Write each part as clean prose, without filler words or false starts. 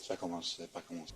Ça commence, pas commencé.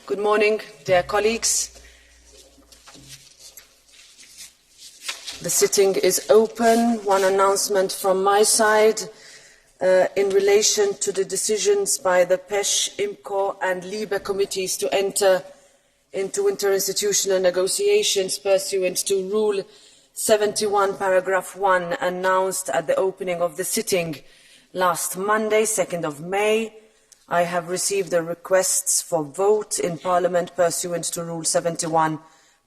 Good morning, dear colleagues. The sitting is open. One announcement from my side in relation to the decisions by the PESH, IMCO and LIBE committees to enter into interinstitutional negotiations pursuant to Rule 71, paragraph 1, announced at the opening of the sitting last Monday, 2nd of May. I have received the requests for vote in Parliament pursuant to Rule 71,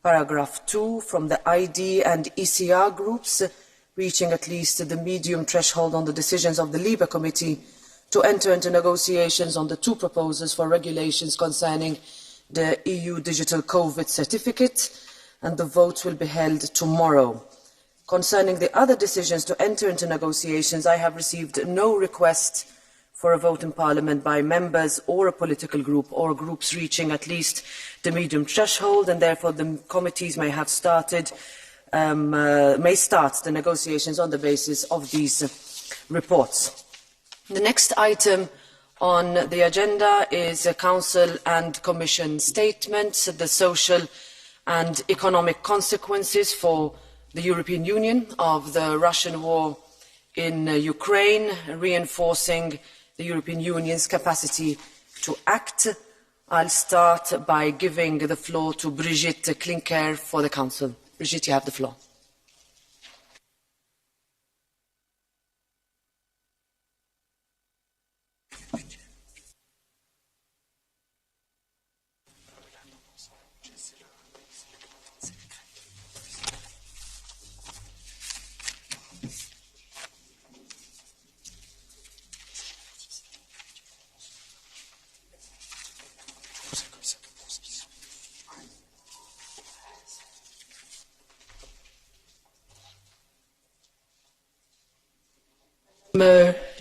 paragraph 2, from the ID and ECR groups, reaching at least the medium threshold on the decisions of the LIBE Committee to enter into negotiations on the two proposals for regulations concerning the EU Digital COVID Certificate, and the vote will be held tomorrow. Concerning the other decisions to enter into negotiations, I have received no request for a vote in Parliament by members or a political group or groups reaching at least the medium threshold, and therefore the committees may start the negotiations on the basis of these reports. The next item on the agenda is a Council and Commission statements, the social and economic consequences for the European Union of the Russian war in Ukraine, reinforcing the European Union's capacity to act. I'll start by giving the floor to Brigitte Klinker for the Council. Brigitte, you have the floor.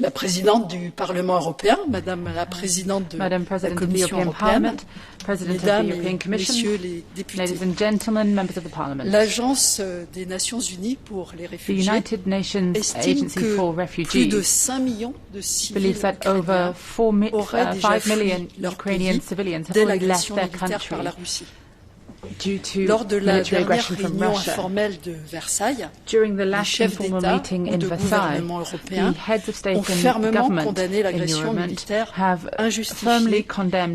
la présidente du Parlement européen, Madame la présidente de la Commission européenne, Mesdames et Messieurs les députés, l'Agence des Nations Unies pour les réfugiés estime que plus de 5 millions de civils ukrainiens auraient déjà fui leur pays dès l'agression militaire par la Russie. Lors de la dernière réunion informelle de Versailles, les chefs d'État ou de gouvernement européens ont fermement condamné l'agression militaire injustifiée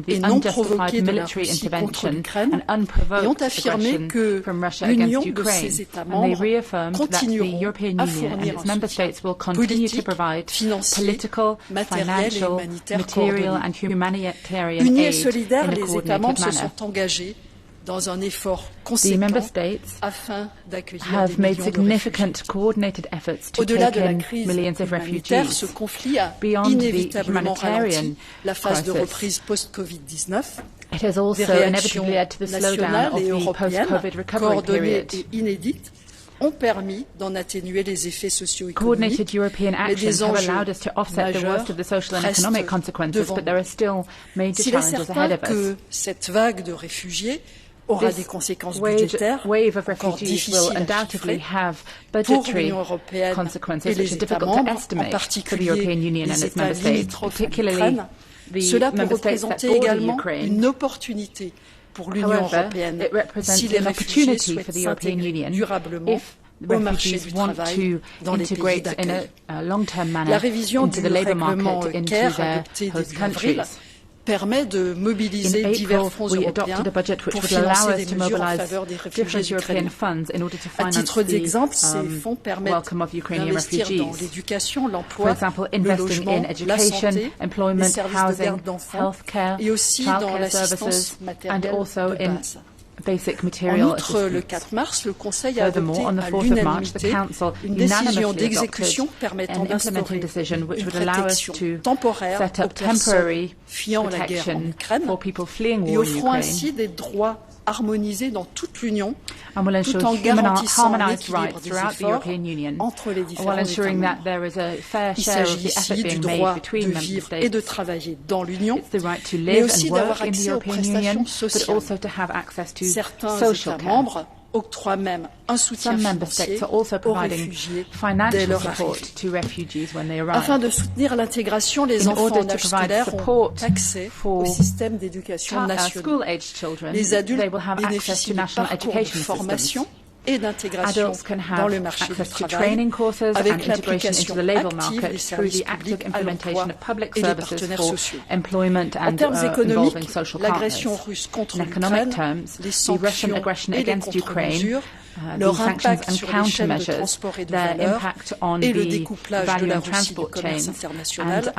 et non provoquée de la Russie contre l'Ukraine et ont affirmé que l'Union de ses États membres continueront à fournir un soutien politique, financier, matériel et humanitaire coordonné. Unis et solidaires, les États membres se sont engagés dans un effort conséquent afin d'accueillir des millions de réfugiés. Au-delà de la crise humanitaire, ce conflit a inévitablement ralenti la phase de reprise post-Covid-19. Des réactions nationales et européennes coordonnées et inédites ont permis d'en atténuer les effets socio-économiques, mais des enjeux majeurs restent devant nous. S'il est certain que cette vague de réfugiés aura des conséquences budgétaires encore difficiles à chiffrer pour l'Union européenne et les États membres, en particulier les États limitrophes de l'Ukraine. Cela peut représenter également une opportunité pour l'Union européenne si les réfugiés souhaitent s'intégrer durablement au marché du travail dans les pays d'accueil. La révision du règlement CARE adopté début avril permet de mobiliser divers fonds européens pour financer des mesures en faveur des réfugiés ukrainiens. À titre d'exemple, ces fonds permettent d'investir dans l'éducation, l'emploi, le logement, la santé, les services de garde d'enfants et aussi dans l'assistance matérielle de base. En outre, le 4 mars, le Conseil a adopté à l'unanimité une décision d'exécution permettant d'instaurer une protection temporaire aux personnes fuyant la guerre en Ukraine et offrant ainsi des droits harmonisés dans toute l'Union, tout en garantissant un équilibre des efforts entre les différents États membres. Il s'agit ici du droit de vivre et de travailler dans l'Union, mais aussi d'avoir accès aux prestations sociales. Certains États membres octroient même un soutien financier aux réfugiés dès leur arrivée. Afin de soutenir l'intégration, les enfants en âge scolaire ont accès au système d'éducation nationale. Les adultes bénéficient de parcours de formation et d'intégration dans le marché du travail avec l'application active des services publics à l'emploi et des partenaires sociaux. En termes économiques, l'agression russe contre l'Ukraine, les sanctions et les contre-mesures, leur impact sur les chaînes de transport et de valeur et le découplage de la Russie du commerce international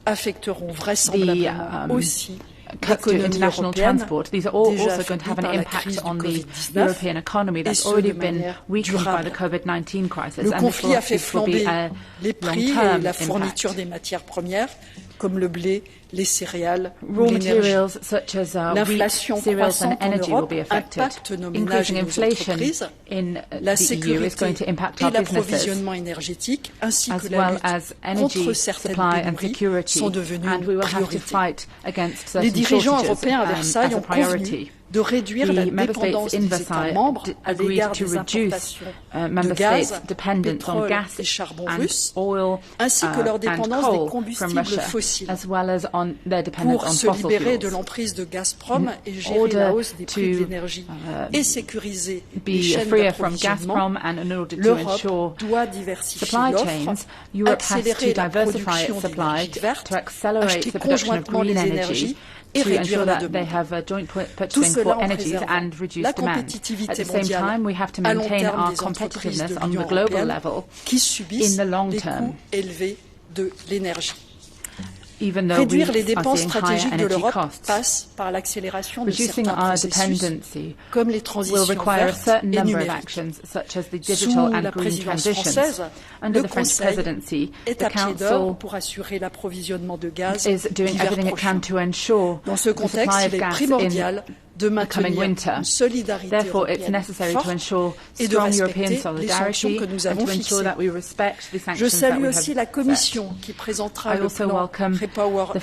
affecteront vraisemblablement aussi international transport. These are all also going to have an impact on the European economy that's already been weakened by the COVID-19 crisis. Le conflit a fait flamber les prix et la fourniture des matières premières, comme le blé, les céréales, l'énergie. L'inflation croissante en Europe impacte nos ménages et nos entreprises. La sécurité et l'approvisionnement énergétique, ainsi que la lutte contre certaines pénuries sont devenus une priorité. Les dirigeants européens à Versailles ont convenu de réduire la dépendance des États membres à l'égard des importations de gaz, pétrole et charbon russe, ainsi que leur dépendance des combustibles fossiles, pour se libérer de l'emprise de Gazprom et gérer la hausse des prix de l'énergie et sécuriser les chaînes d'approvisionnement. L'Europe doit diversifier l'offre, accélérer la production d'énergie verte, acheter conjointement les énergies et réduire la demande. Tout cela en préservant la compétitivité mondiale à long terme des entreprises de l'Union européenne qui subissent les coûts élevés de l'énergie. Réduire les dépenses stratégiques de l'Europe passe par l'accélération de certains processus, comme les transitions vertes et numériques. Sous la présidence française, le Conseil est à pied d'œuvre pour assurer l'approvisionnement de gaz d'hiver prochain. Dans ce contexte, il est primordial de maintenir une solidarité européenne forte et de respecter les sanctions que nous avons fixées. Je salue aussi la Commission qui présentera le plan REPowerEU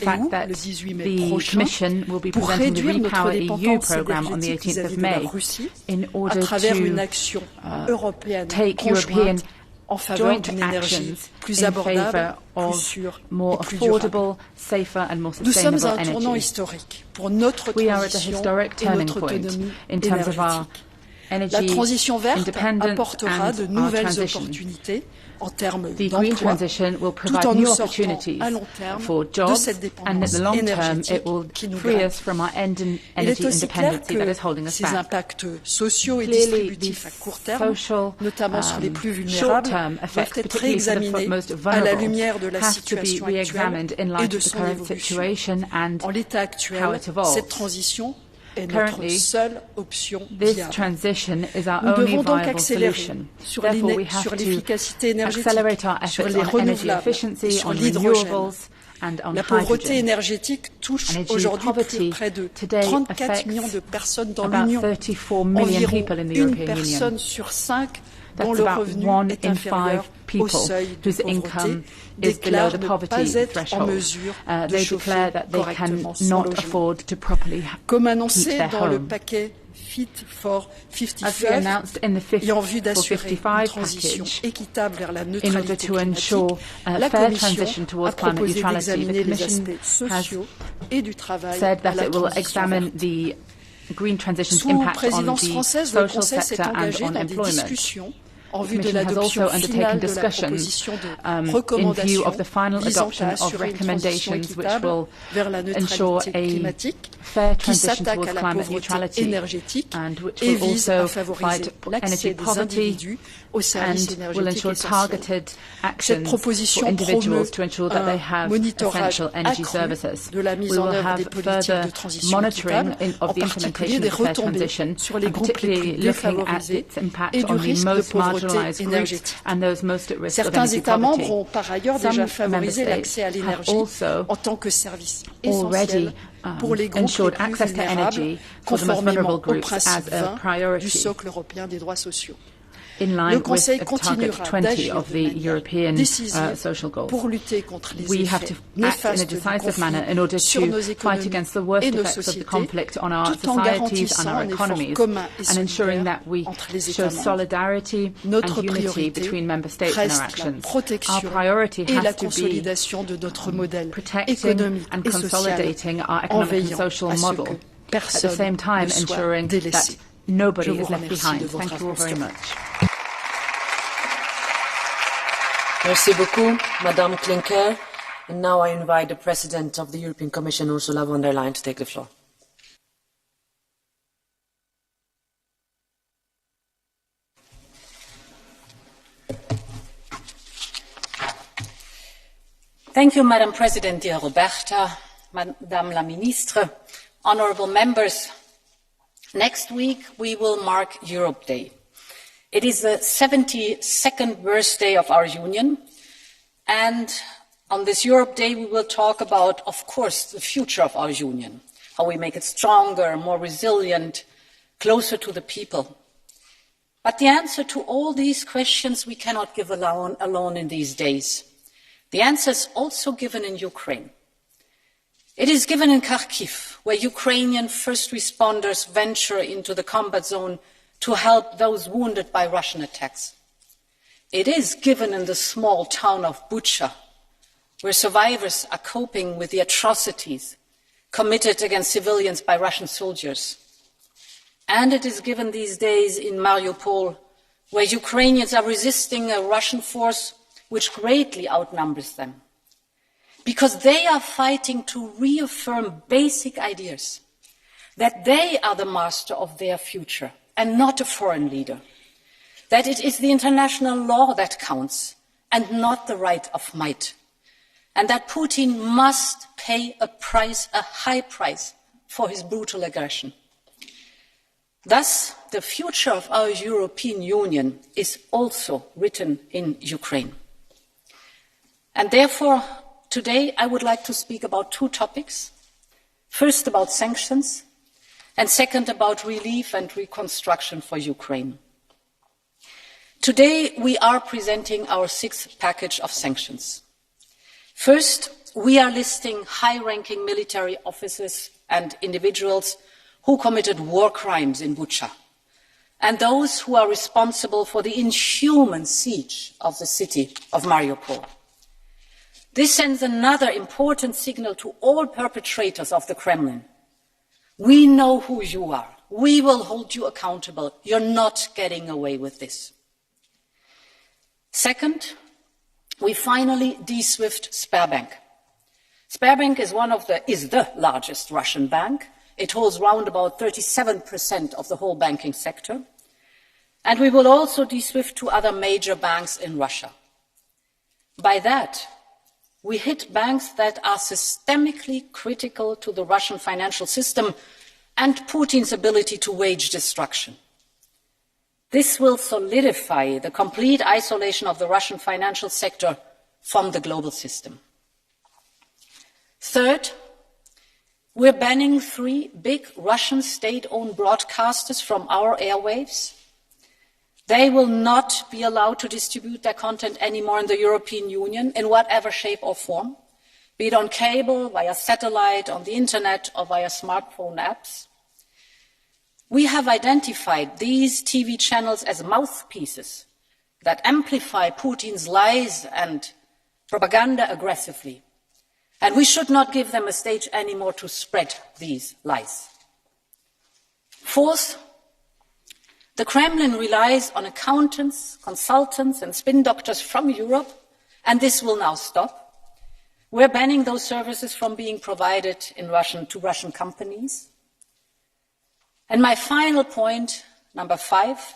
le 18 mai prochain pour réduire notre dépendance énergétique vis-à-vis de la Russie à travers une action européenne conjointe en faveur d'une énergie plus abordable, plus sûre et plus durable. Nous sommes à un tournant historique pour notre transition et notre autonomie énergétique. La transition verte apportera de nouvelles opportunités en termes d'emploi, tout en nous sortant à long terme de cette dépendance énergétique qui nous gratte. Il est aussi clair que ces impacts sociaux et distributifs à court terme, notamment sur les plus vulnérables, doivent être réexaminés à la lumière de la situation actuelle et de son évolution. En l'état actuel, cette transition est notre seule option viable. Nous devons donc accélérer sur l'efficacité énergétique, sur les renouvelables et sur l'hydrogène. La pauvreté énergétique touche aujourd'hui près de 34 millions de personnes dans l'Union. Environ une personne sur 5 dont le revenu est inférieur au seuil de pauvreté déclarent ne pas être en mesure de chauffer correctement son logement. Comme annoncé dans le paquet Fit for 55 et en vue d'assurer une transition équitable vers la neutralité climatique, la Commission a proposé d'examiner les aspects sociaux et du travail à la transition verte. Sous présidence française, le Conseil s'est engagé dans des discussions en vue de l'adoption finale de la proposition de recommandation visant à assurer une transition équitable vers la neutralité climatique qui s'attaque à la pauvreté énergétique et vise à favoriser l'accès des individus aux services énergétiques essentiels. Cette proposition promeut un monitorage accru de la mise en œuvre des politiques de transition équitable, en particulier des retombées sur les groupes les plus défavorisés et du risque de pauvreté énergétique. Certains États membres ont par ailleurs déjà favorisé l'accès à l'énergie en tant que service essentiel pour les groupes les plus vulnérables, conformément au principe 20 du socle européen des droits sociaux. Le Conseil continuera d'agir de manière décisive pour lutter contre les effets néfastes du conflit sur nos économies et nos sociétés, tout en garantissant un effort commun et solidaire entre les États membres. Notre priorité reste la protection et la consolidation de notre modèle économique et social en veillant à ce que personne ne soit délaissé. Nobody is left behind. Thank you all very much. Merci beaucoup, Madame Klinker. And now I invite the President of the European Commission, Ursula von der Leyen, to take the floor. Thank you, Madam President, dear Roberta, Madame la Ministre, honourable members. Next week, we will mark Europe Day. It is the 72nd birthday of our Union, and on this Europe Day we will talk about, of course, the future of our Union, how we make it stronger, more resilient, closer to the people. But the answer to all these questions we cannot give alone in these days. The answer is also given in Ukraine. It is given in Kharkiv, where Ukrainian first responders venture into the combat zone to help those wounded by Russian attacks. It is given in the small town of Bucha, where survivors are coping with the atrocities committed against civilians by Russian soldiers. And it is given these days in Mariupol, where Ukrainians are resisting a Russian force which greatly outnumbers them, because they are fighting to reaffirm basic ideas, that they are the master of their future and not a foreign leader, that it is the international law that counts and not the right of might, and that Putin must pay a price, a high price, for his brutal aggression. Thus, the future of our European Union is also written in Ukraine. And therefore, today I would like to speak about two topics. First, about sanctions, and second, about relief and reconstruction for Ukraine. Today, we are presenting our sixth package of sanctions. First, we are listing high-ranking military officers and individuals who committed war crimes in Bucha, and those who are responsible for the inhuman siege of the city of Mariupol. This sends another important signal to all perpetrators of the Kremlin. We know who you are. We will hold you accountable. You're not getting away with this. Second, we finally de-SWIFT Sberbank. Sberbank is the largest Russian bank. It holds round about 37% of the whole banking sector. And we will also de-SWIFT two other major banks in Russia. By that, we hit banks that are systemically critical to the Russian financial system and Putin's ability to wage destruction. This will solidify the complete isolation of the Russian financial sector from the global system. Third, we're banning 3 big Russian state-owned broadcasters from our airwaves. They will not be allowed to distribute their content anymore in the European Union in whatever shape or form, be it on cable, via satellite, on the internet, or via smartphone apps. We have identified these TV channels as mouthpieces that amplify Putin's lies and propaganda aggressively. And we should not give them a stage anymore to spread these lies. Fourth, the Kremlin relies on accountants, consultants, and spin doctors from Europe, and this will now stop. We're banning those services from being provided in Russian to Russian companies. And my final point, number 5,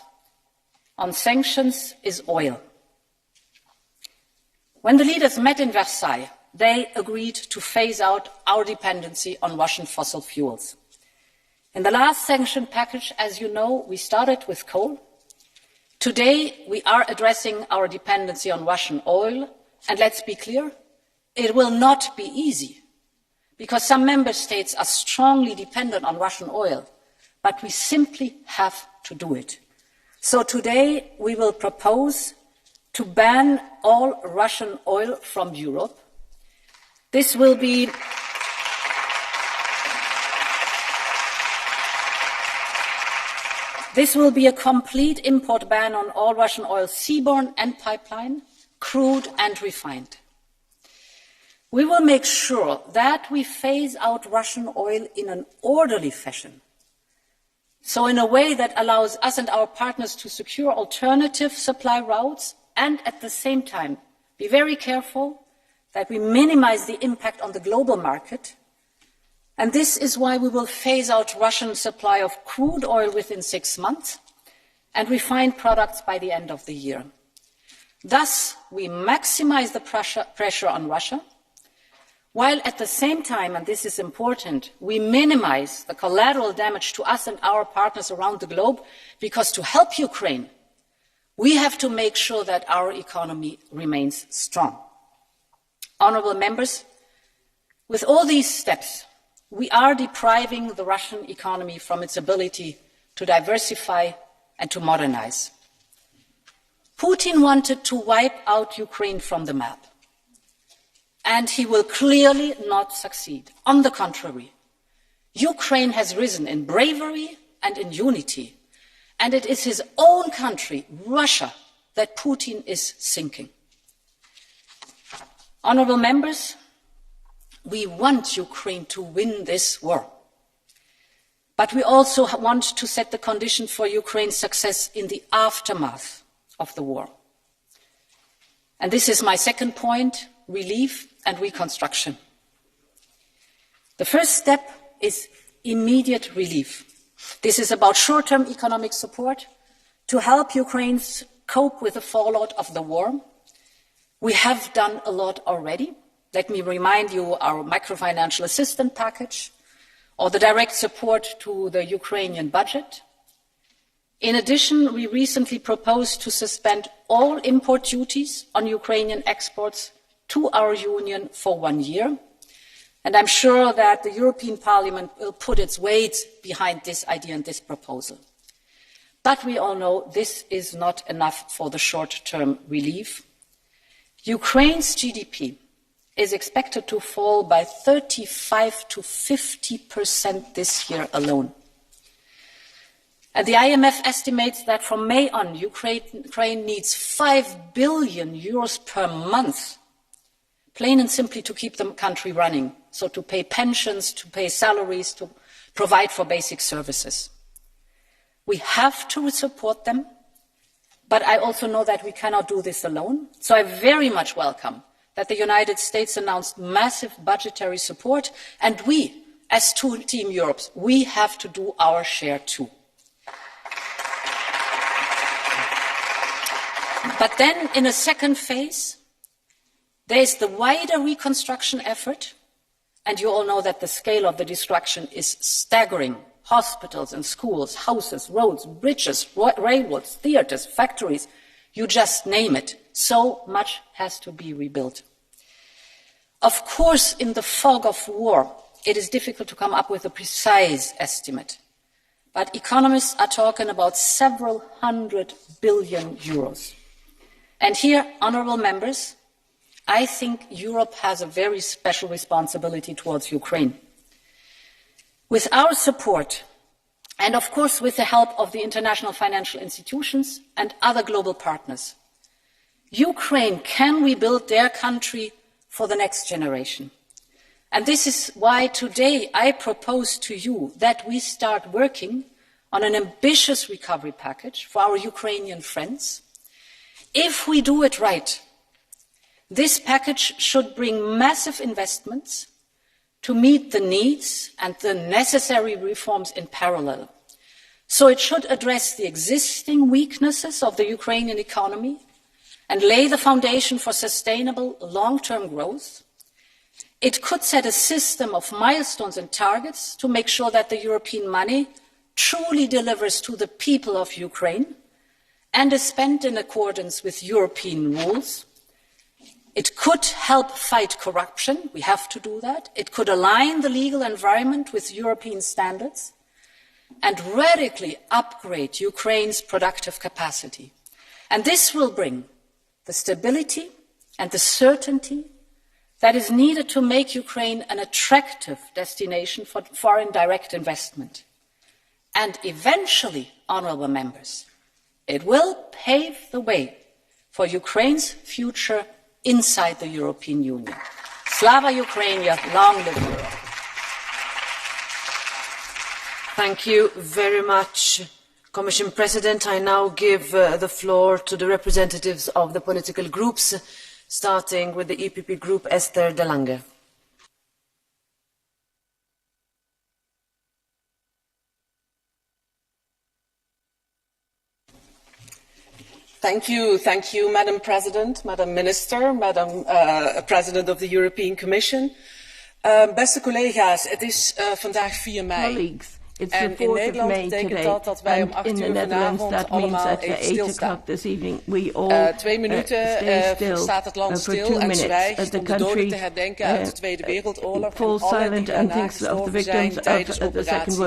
on sanctions is oil. When the leaders met in Versailles, they agreed to phase out our dependency on Russian fossil fuels. In the last sanction package, as you know, we started with coal. Today, we are addressing our dependency on Russian oil, and let's be clear, it will not be easy, because some member states are strongly dependent on Russian oil, but we simply have to do it. So today, we will propose to ban all Russian oil from Europe. This will be a complete import ban on all Russian oil, seaborne and pipeline, crude and refined. We will make sure that we phase out Russian oil in an orderly fashion, so in a way that allows us and our partners to secure alternative supply routes and at the same time be very careful that we minimize the impact on the global market. And this is why we will phase out Russian supply of crude oil within 6 months and refined products by the end of the year. Thus, we maximize the pressure on Russia, while at the same time, and this is important, we minimize the collateral damage to us and our partners around the globe, because to help Ukraine, we have to make sure that our economy remains strong. Honourable members, with all these steps, we are depriving the Russian economy from its ability to diversify and to modernize. Putin wanted to wipe out Ukraine from the map, and he will clearly not succeed. On the contrary, Ukraine has risen in bravery and in unity, and it is his own country, Russia, that Putin is sinking. Honourable members, we want Ukraine to win this war, but we also want to set the conditions for Ukraine's success in the aftermath of the war. And this is my second point, relief and reconstruction. The first step is immediate relief. This is about short-term economic support to help Ukrainians cope with the fallout of the war. We have done a lot already. Let me remind you our macrofinancial assistance package or the direct support to the Ukrainian budget. In addition, we recently proposed to suspend all import duties on Ukrainian exports to our union for 1 year. And I'm sure that the European Parliament will put its weight behind this idea and this proposal. But we all know this is not enough for the short-term relief. Ukraine's GDP is expected to fall by 35 to 50% this year alone. And the IMF estimates that from May on, Ukraine needs 5 billion euros per month, plain and simply to keep the country running, so to pay pensions, to pay salaries, to provide for basic services. We have to support them, but I also know that we cannot do this alone. So I very much welcome that the United States announced massive budgetary support, and we, as Team Europe, we have to do our share too. But then, in a second phase, there is the wider reconstruction effort, and you all know that the scale of the destruction is staggering. Hospitals and schools, houses, roads, bridges, railroads, theatres, factories, you just name it. So much has to be rebuilt. Of course, in the fog of war, it is difficult to come up with a precise estimate. But economists are talking about several hundred billion euros. And here, honourable members, I think Europe has a very special responsibility towards Ukraine. With our support, and of course with the help of the international financial institutions and other global partners, Ukraine can rebuild their country for the next generation. And this is why today I propose to you that we start working on an ambitious recovery package for our Ukrainian friends. If we do it right, this package should bring massive investments to meet the needs and the necessary reforms in parallel. So it should address the existing weaknesses of the Ukrainian economy and lay the foundation for sustainable long-term growth. It could set a system of milestones and targets to make sure that the European money truly delivers to the people of Ukraine and is spent in accordance with European rules. It could help fight corruption. We have to do that. It could align the legal environment with European standards and radically upgrade Ukraine's productive capacity. And this will bring the stability and the certainty that is needed to make Ukraine an attractive destination for foreign direct investment. And eventually, honourable members, it will pave the way for Ukraine's future inside the European Union. Slava Ukraine, long live Europe. Thank you very much, Commission President. I now give the floor to the representatives of the political groups, starting with the EPP Group, Esther de Lange. Thank you, Madam President, Madam Minister, Madam President of the European Commission. Beste collega's, het is vandaag 4 mei. En in Nederland betekent dat wij om 8 uur vanavond allemaal even stilstaan. 2 minuten staat het land stil en zwijgt om de doden te herdenken uit de Tweede Wereldoorlog en alle die daarna gestorven zijn tijdens operaties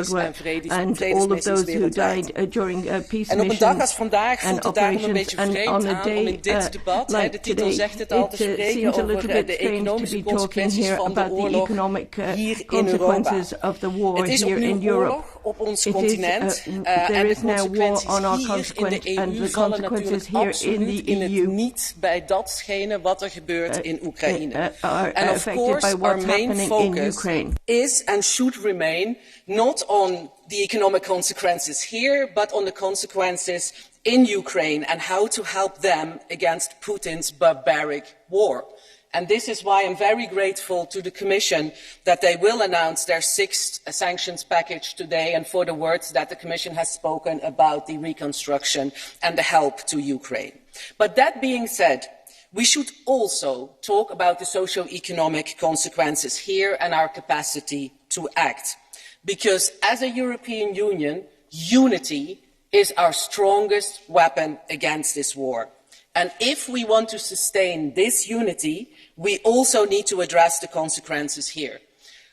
en vredesmissies wereldwijd. En op een dag als vandaag voelt het daarom een beetje vreemd aan om in dit debat, de titel zegt het al, te spreken over de economische consequenties van de oorlog hier in Europa. Het is opnieuw oorlog op ons continent en de consequenties hier in de EU vallen natuurlijk absoluut in het niet bij datgene wat er gebeurt in Oekraïne. And of course our main focus is and should remain not on the economic consequences here, but on the consequences in Ukraine and how to help them against Putin's barbaric war. And this is why I'm very grateful to the Commission that they will announce their 6th sanctions package today and for the words that the Commission has spoken about the reconstruction and the help to Ukraine. But that being said, we should also talk about the socio-economic consequences here and our capacity to act. Because as a European Union, unity is our strongest weapon against this war. And if we want to sustain this unity, we also need to address the consequences here.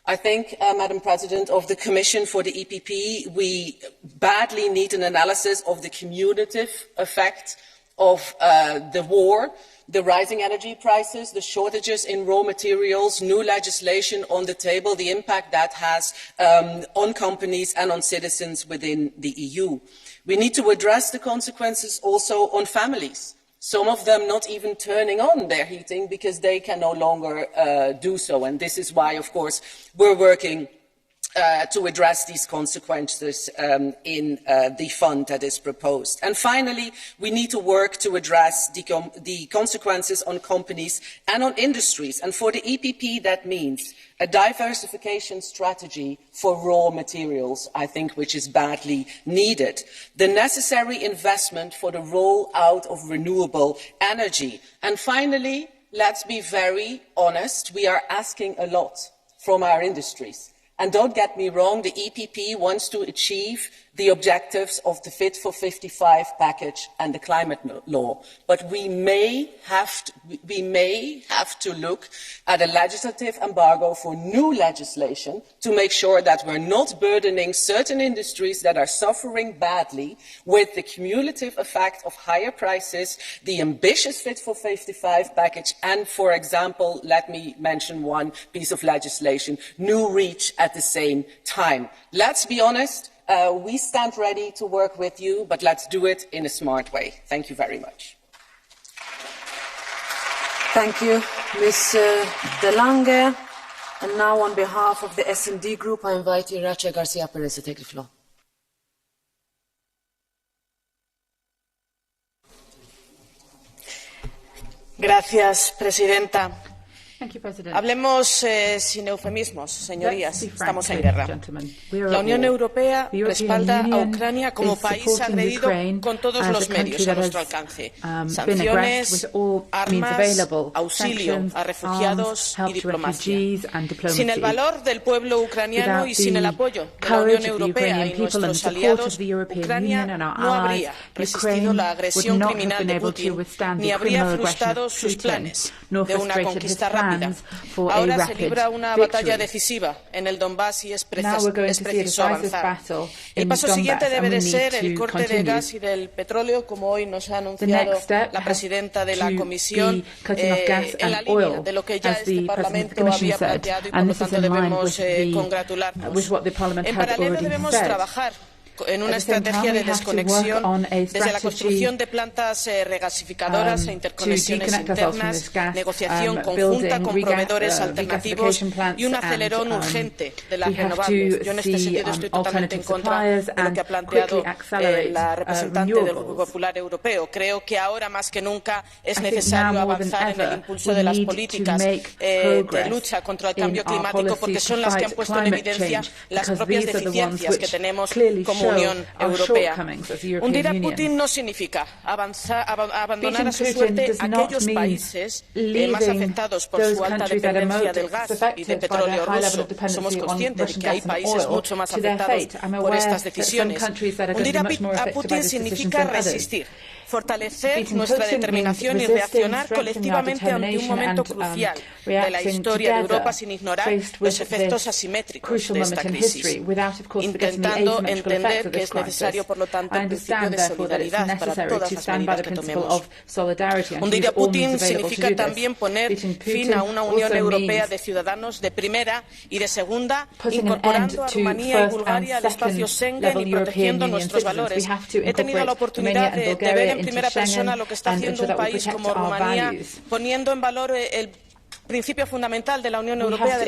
I think, Madam President, of the Commission for the EPP, we badly need an analysis of the cumulative effect of the war, the rising energy prices, the shortages in raw materials, new legislation on the table, the impact that has on companies and on citizens within the EU. We need to address the consequences also on families. Some of them not even turning on their heating because they can no longer do so. And this is why, of course, we're working to address these consequences in the fund that is proposed. And finally, we need to work to address the consequences on companies and on industries. And for the EPP, that means a diversification strategy for raw materials, I think, which is badly needed. The necessary investment for the roll-out of renewable energy. And finally, let's be very honest, we are asking a lot from our industries. And don't get me wrong, the EPP wants to achieve the objectives of the Fit for 55 package and the climate law. But we may have to look at a legislative embargo for new legislation to make sure that we're not burdening certain industries that are suffering badly with the cumulative effect of higher prices, the ambitious Fit for 55 package, and, for example, let me mention one piece of legislation, new REACH at the same time. Let's be honest. We stand ready to work with you, but let's do it in a smart way. Thank you very much. Thank you, Ms. De Lange. And now, on behalf of the S&D Group, I invite Irache Garcia Perez to take the floor. Gracias, Presidenta. Thank you, President. Hablemos sin eufemismos, señorías. Estamos en guerra. La Unión Europea respalda a Ucrania como país agredido con todos los medios a nuestro alcance. Sanciones, armas, auxilio a refugiados y diplomacia. Sin el valor del pueblo ucraniano y sin el apoyo de la Unión Europea y nuestros aliados, Ucrania no habría resistido la agresión criminal de Putin ni habría frustrado sus planes de una conquista rápida. Ahora se libra una batalla decisiva en el Donbass y es preciso avanzar. El paso siguiente debe de ser el corte de gas y del petróleo, como hoy nos ha anunciado la presidenta de la Comisión, en la línea de lo que ya este Parlamento había planteado y por lo tanto debemos congratularnos. En paralelo debemos trabajar en una estrategia de desconexión desde la construcción de plantas regasificadoras a interconexiones internas, negociación conjunta con proveedores alternativos y un acelerón urgente de las renovables. Yo en este sentido estoy totalmente en contra de lo que ha planteado la representante del Grupo Popular Europeo. Creo que ahora más que nunca es necesario avanzar en el impulso de las políticas de lucha contra el cambio climático porque son las que han puesto en evidencia las propias deficiencias que tenemos como Unión Europea. Hundir a Putin no significa abandonar a su suerte a aquellos países más afectados por su alta dependencia del gas y del petróleo ruso. Somos conscientes de que hay países mucho más afectados por estas decisiones. Hundir a Putin significa resistir, fortalecer nuestra determinación y reaccionar colectivamente ante un momento crucial de la historia de Europa sin ignorar los efectos asimétricos de esta crisis, intentando entender que es necesario, por lo tanto, el principio de solidaridad para todas las medidas que tomemos. Hundir a Putin significa también poner fin a una Unión Europea de ciudadanos de primera y de segunda, incorporando a Rumanía y Bulgaria al espacio Schengen y protegiendo nuestros valores. He tenido la oportunidad de ver en primera persona lo que está haciendo un país como Rumanía, poniendo en valor el principio fundamental de la Unión Europea de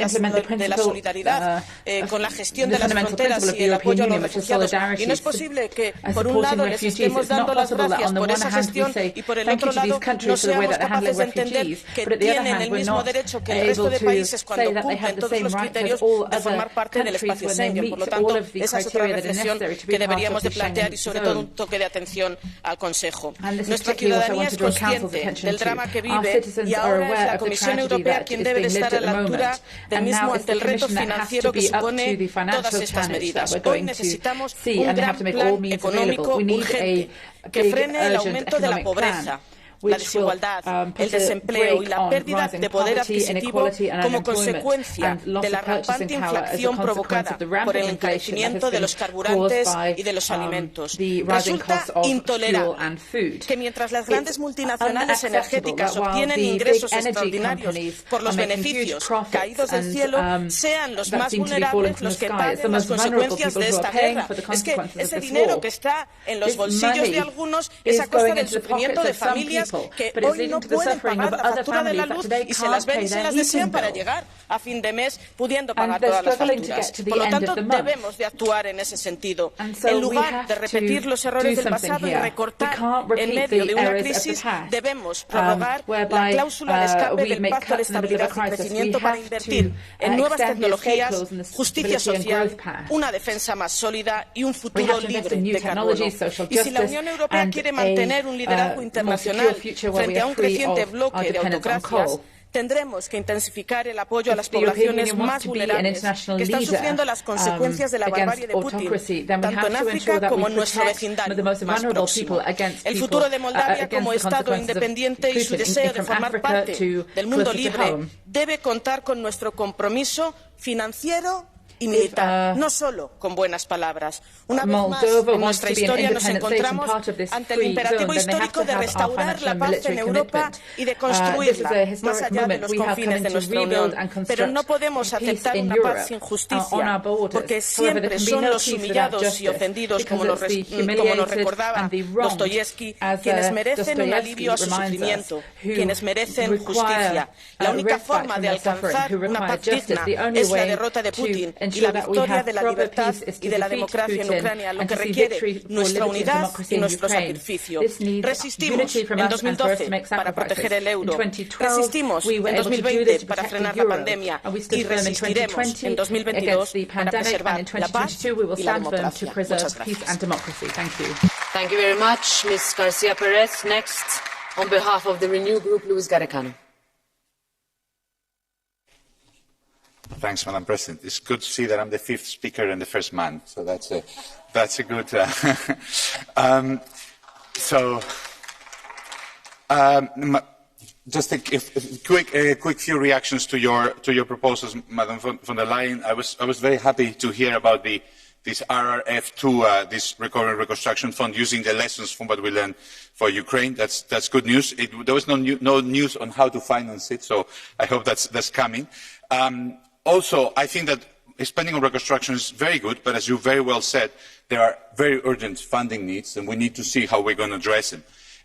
la solidaridad con la gestión de las fronteras y el apoyo a los refugiados. Y no es posible que, por un lado, les estemos dando las gracias por esa gestión y, por el otro lado, no seamos capaces de entender que tienen el mismo derecho que el resto de países cuando cumplen todos los criterios de formar parte del espacio Schengen. Por lo tanto, esa es otra reflexión que deberíamos de plantear y, sobre todo, un toque de atención al Consejo. Nuestra ciudadanía es consciente del drama que vive y ahora es la Comisión Europea quien debe de estar a la altura del mismo ante el reto financiero que supone todas estas medidas. Hoy necesitamos un gran plan económico urgente que frene el aumento de la pobreza, la desigualdad, el desempleo y la pérdida de poder adquisitivo como consecuencia de la rampante inflación provocada por el encarecimiento de los carburantes y de los alimentos. Resulta intolerable que mientras las grandes multinacionales energéticas obtienen ingresos extraordinarios por los beneficios caídos del cielo, sean los más vulnerables los que paguen las consecuencias de esta guerra. Es que ese dinero que está en los bolsillos de algunos es a costa del sufrimiento de familias que hoy no pueden pagar la factura de la luz y se las ven y se las desean para llegar a fin de mes pudiendo pagar todas las facturas. Por lo tanto, debemos de actuar en ese sentido. En lugar de repetir los errores del pasado y recortar en medio de una crisis, debemos prorrogar la cláusula de escape del Pacto de Estabilidad y Crecimiento para invertir en nuevas tecnologías, justicia social, una defensa más sólida y un futuro libre de carbono. Y si la Unión Europea quiere mantener un liderazgo internacional frente a un creciente bloque de autocracias, tendremos que intensificar el apoyo a las poblaciones más vulnerables que están sufriendo las consecuencias de la barbarie de Putin, tanto en África como en nuestro vecindario más próximo. El futuro de Moldavia como Estado independiente y su deseo de formar parte del mundo libre debe contar con nuestro compromiso financiero y militar, no solo con buenas palabras. Una vez más en nuestra historia nos encontramos ante el imperativo histórico de restaurar la paz en Europa y de construirla más allá de los confines de nuestra Unión. Pero no podemos aceptar una paz sin justicia, porque siempre son los humillados y ofendidos, como nos recordaba Dostoyevsky, quienes merecen un alivio a su sufrimiento, quienes merecen justicia. La única forma de alcanzar una paz digna es la derrota de Putin y la victoria de la libertad y de la democracia en Ucrania, lo que requiere nuestra unidad y nuestro sacrificio. Resistimos en 2012 para proteger el euro, resistimos en 2020 para frenar la pandemia y resistiremos en 2022 para preservar la paz y la democracia. Muchas gracias. Thank you very much, Ms. Garcia Perez. Next, on behalf of the Renew Group, Luis Garicano. Thanks, Madam President. It's good to see that I'm the fifth speaker and the first man, so that's a good. Just a quick few reactions to your proposals, Madam von der Leyen. I was very happy to hear about this RRF2, this Recovery and Reconstruction Fund, using the lessons from what we learned for Ukraine. That's good news. There was no news on how to finance it, so I hope that's coming. Also, I think that spending on reconstruction is very good, but as you very well said, there are very urgent funding needs, and we need to see how we're going to address them.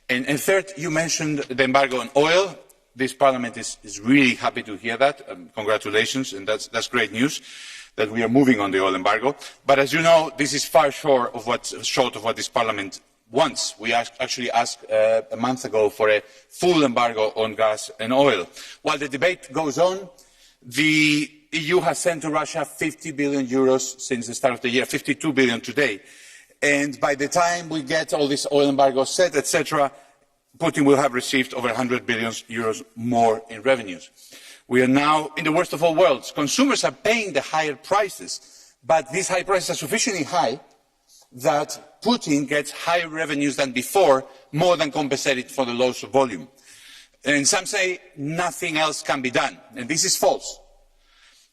And third, you mentioned the embargo on oil. This Parliament is really happy to hear that. Congratulations, and that's great news that we are moving on the oil embargo. But as you know, this is far short of what this Parliament wants. We actually asked a month ago for a full embargo on gas and oil. While the debate goes on, the EU has sent to Russia 50 billion euros since the start of the year, 52 billion today. And by the time we get all this oil embargo set, etc., Putin will have received over 100 billion euros more in revenues. We are now in the worst of all worlds. Consumers are paying the higher prices, but these high prices are sufficiently high that Putin gets higher revenues than before, more than compensated for the loss of volume. And some say nothing else can be done, and this is false.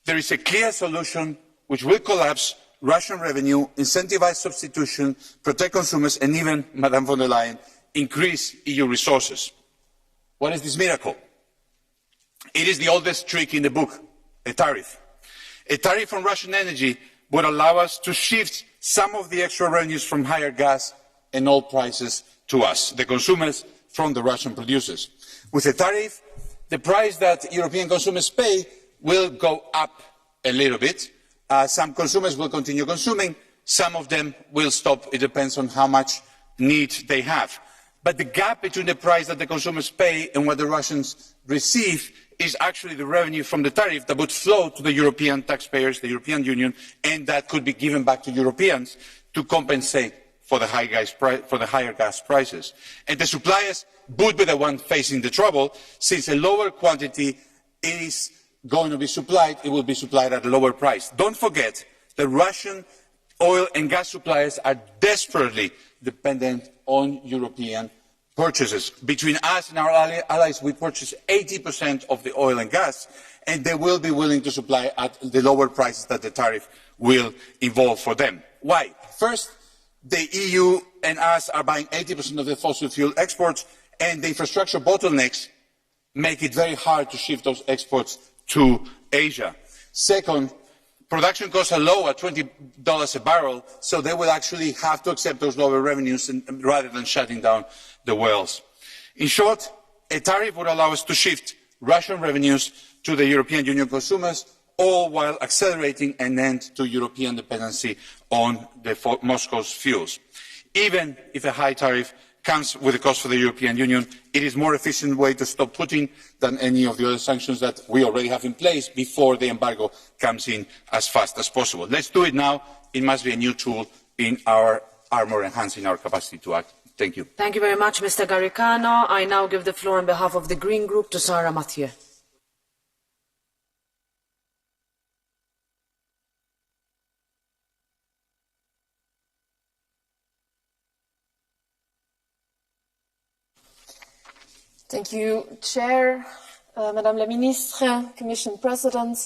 There is a clear solution which will collapse Russian revenue, incentivize substitution, protect consumers, and even, Madame von der Leyen, increase EU resources. What is this miracle? It is the oldest trick in the book, a tariff. A tariff on Russian energy would allow us to shift some of the extra revenues from higher gas and oil prices to us, the consumers, from the Russian producers. With a tariff, the price that European consumers pay will go up a little bit. Some consumers will continue consuming, some of them will stop. It depends on how much need they have. But the gap between the price that the consumers pay and what the Russians receive is actually the revenue from the tariff that would flow to the European taxpayers, the European Union, and that could be given back to Europeans to compensate for the higher gas prices. And the suppliers would be the ones facing the trouble, since a lower quantity is going to be supplied, it will be supplied at a lower price. Don't forget that Russian oil and gas suppliers are desperately dependent on European purchases. Between us and our allies, we purchase 80% of the oil and gas, and they will be willing to supply at the lower prices that the tariff will involve for them. Why? First, the EU and us are buying 80% of the fossil fuel exports, and the infrastructure bottlenecks make it very hard to shift those exports to Asia. Second, production costs are low at $20 a barrel, so they will actually have to accept those lower revenues rather than shutting down the wells. In short, a tariff would allow us to shift Russian revenues to the European Union consumers, all while accelerating an end to European dependency on Moscow's fuels. Even if a high tariff comes with a cost for the European Union, it is a more efficient way to stop Putin than any of the other sanctions that we already have in place before the embargo comes in as fast as possible. Let's do it now. It must be a new tool in our armor, enhancing our capacity to act. Thank you. Thank you very much, Mr. Garicano. I now give the floor on behalf of the Green Group to Sarah Mathieu. Thank you, Chair, Madame la Ministre, Commission President.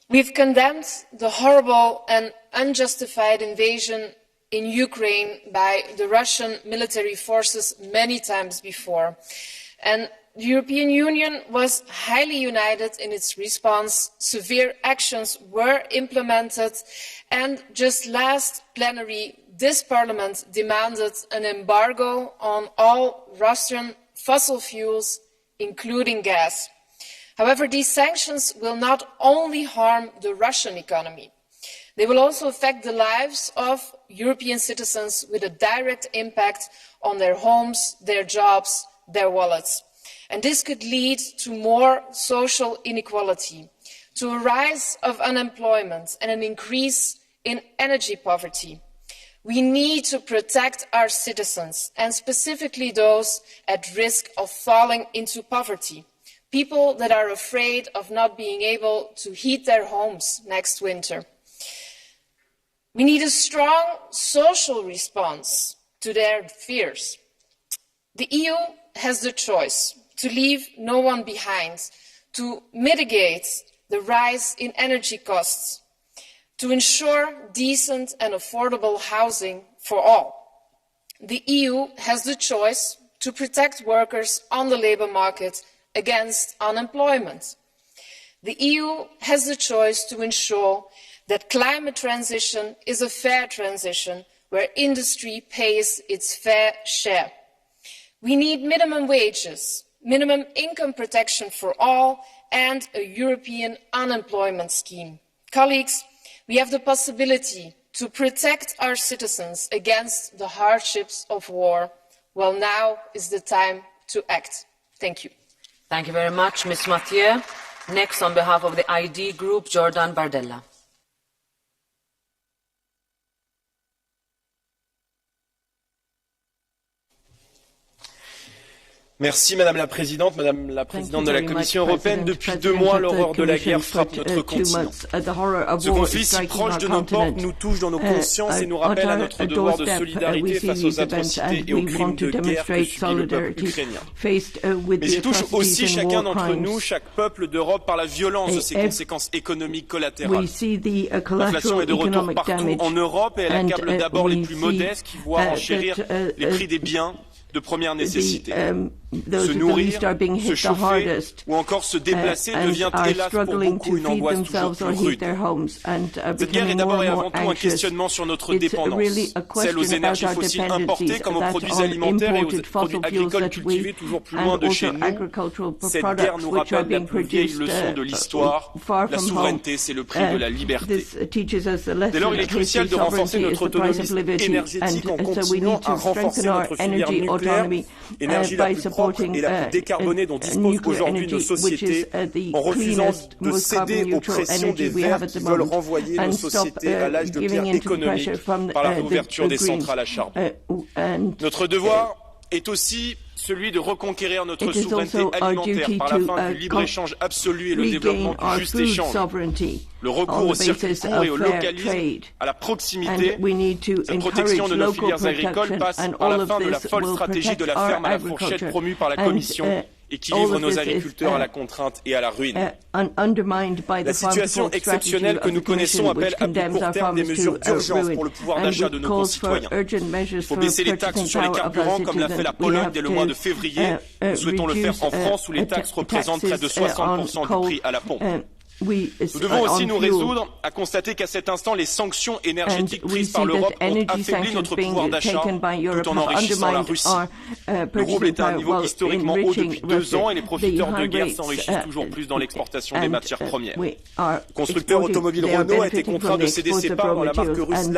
We've condemned the horrible and unjustified invasion in Ukraine by the Russian military forces many times before. And the European Union was highly united in its response. Severe actions were implemented, and just last plenary, this Parliament demanded an embargo on all Russian fossil fuels, including gas. However, these sanctions will not only harm the Russian economy, they will also affect the lives of European citizens with a direct impact on their homes, their jobs, their wallets. And this could lead to more social inequality, to a rise of unemployment and an increase in energy poverty. We need to protect our citizens, and specifically those at risk of falling into poverty, people that are afraid of not being able to heat their homes next winter. We need a strong social response to their fears. The EU has the choice to leave no one behind, to mitigate the rise in energy costs, to ensure decent and affordable housing for all. The EU has the choice to protect workers on the labour market against unemployment. The EU has the choice to ensure that climate transition is a fair transition where industry pays its fair share. We need minimum wages, minimum income protection for all, and a European unemployment scheme. Colleagues, we have the possibility to protect our citizens against the hardships of war. Well, now is the time to act. Thank you. Thank you very much, Ms. Mathieu. Next, on behalf of the ID Group, Jordan Bardella. Merci Madame la Présidente de la Commission européenne. Depuis 2 mois, l'horreur de la guerre frappe notre continent. Ce conflit si proche de nos portes nous touche dans nos consciences et nous rappelle à notre devoir de solidarité face aux atrocités et aux crimes de guerre que subit le peuple ukrainien. Mais il touche aussi chacun d'entre nous, chaque peuple d'Europe, par la violence de ses conséquences économiques collatérales. L'inflation est de retour partout en Europe et elle accable d'abord les plus modestes qui voient enchérir les prix des biens de première nécessité. Se nourrir, se chauffer ou encore se déplacer devient hélas pour beaucoup une angoisse toujours plus rude. Cette guerre est d'abord et avant tout un questionnement sur notre dépendance, celle aux énergies fossiles importées comme aux produits alimentaires et aux produits agricoles cultivés toujours plus loin de chez nous. Cette guerre nous rappelle la plus vieille leçon de l'histoire, la souveraineté c'est le prix de la liberté. Dès lors, il est crucial de renforcer notre autonomie énergétique en continuant à renforcer notre filière nucléaire, énergie la plus propre et la plus décarbonée dont disposent aujourd'hui nos sociétés, en refusant de céder aux pressions des Verts qui veulent renvoyer nos sociétés à l'âge de pierre économique par la réouverture des centrales à charbon. Notre devoir est aussi celui de reconquérir notre souveraineté alimentaire par la fin du libre-échange absolu et le développement du juste échange. Le recours au circuit court et au localisme, à la proximité, cette protection de nos filières agricoles passe par la fin de la folle stratégie de la ferme à la fourchette promue par la Commission et qui livre nos agriculteurs à la contrainte et à la ruine. La situation exceptionnelle que nous connaissons appelle à plus court terme des mesures d'urgence pour le pouvoir d'achat de nos concitoyens. Il faut baisser les taxes sur les carburants comme l'a fait la Pologne dès le mois de février. Nous souhaitons le faire en France où les taxes représentent près de 60% du prix à la pompe. Nous devons aussi nous résoudre à constater qu'à cet instant, les sanctions énergétiques prises par l'Europe ont affaibli notre pouvoir d'achat tout en enrichissant la Russie. Le rouble est à un niveau historiquement haut depuis 2 ans et les profiteurs de guerre s'enrichissent toujours plus dans l'exportation des matières premières. Le constructeur automobile Renault a été contraint de céder ses parts dans la marque russe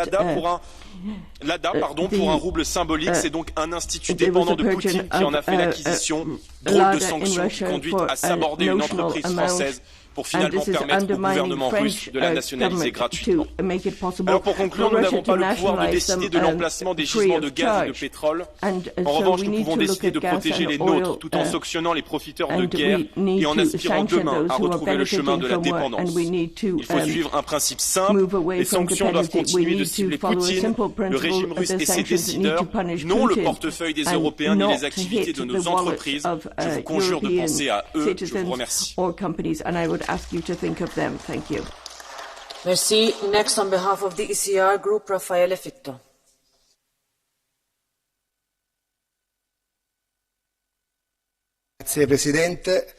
Lada pour un rouble symbolique. C'est donc un institut dépendant de Poutine qui en a fait l'acquisition. Drôle de sanction qui conduit à saborder une entreprise française pour finalement permettre au gouvernement russe de la nationaliser gratuitement. Alors pour conclure, nous n'avons pas le pouvoir de décider de l'emplacement des gisements de gaz et de pétrole. En revanche, nous pouvons décider de protéger les nôtres tout en sanctionnant les profiteurs de guerre et en aspirant demain à retrouver le chemin de la dépendance. Il faut suivre un principe simple, les sanctions doivent continuer de cibler Poutine, le régime russe et ses décideurs, non le portefeuille des Européens ni les activités de nos entreprises. Je vous conjure de penser à eux. Je vous remercie. Ask you to think of them. Thank you. Merci. Next, on behalf of the ECR Group, Raffaele Fitto. Grazie Presidente.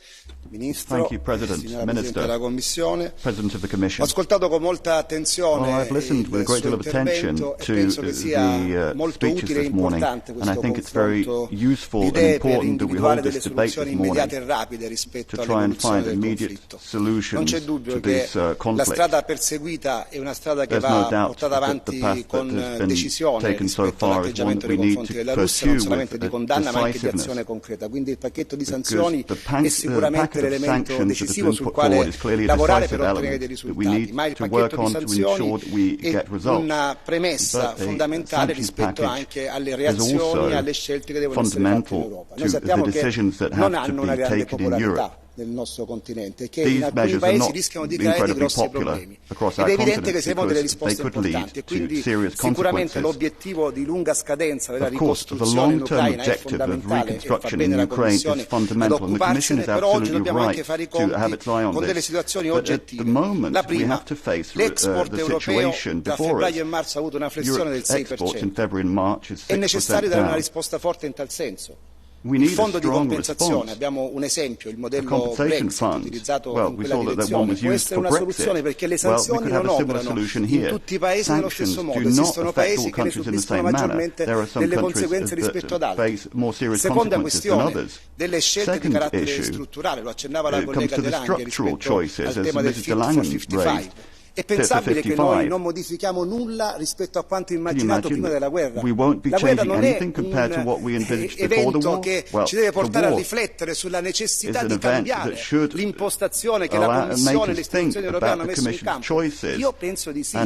Ministro, signora Presidente della Commissione, ho ascoltato con molta attenzione il suo intervento e penso che sia molto utile e importante questo confronto di idee per individuare delle soluzioni immediate e rapide rispetto all'evoluzione del conflitto. Non c'è dubbio che la strada perseguita è una strada che va portata avanti con decisione rispetto all'atteggiamento nei confronti della Russia, non solamente di condanna ma anche di azione concreta. Quindi il pacchetto di sanzioni è sicuramente l'elemento decisivo sul quale lavorare per ottenere dei risultati, ma il pacchetto di sanzioni è una premessa fondamentale rispetto anche alle reazioni e alle scelte che devono essere fatte in Europa. Noi sappiamo che non hanno una grande popolarità nel nostro continente e che in alcuni paesi rischiano di creare dei grossi problemi. Ed è evidente che servono delle risposte importanti e quindi sicuramente l'obiettivo di lunga scadenza della ricostruzione in Ucraina è fondamentale e fa bene la Commissione ad occuparsene, però oggi dobbiamo anche fare i conti con delle situazioni oggettive. La prima, l'export europeo tra febbraio e marzo ha avuto una flessione del 6%. È necessario dare una risposta forte in tal senso. Il fondo di compensazione, abbiamo un esempio, il modello Brexit utilizzato in quella direzione, può essere una soluzione perché le sanzioni non operano in tutti i paesi nello stesso modo, esistono paesi che ne subiscono maggiormente delle conseguenze rispetto ad altri. Seconda questione, delle scelte di carattere strutturale, lo accennava la collega De Lange rispetto al tema del Fit for 55. È pensabile che noi non modifichiamo nulla rispetto a quanto immaginato prima della guerra. La guerra non è un evento che ci deve portare a riflettere sulla necessità di cambiare l'impostazione che la Commissione e le istituzioni europee hanno messo in campo. Io penso di sì.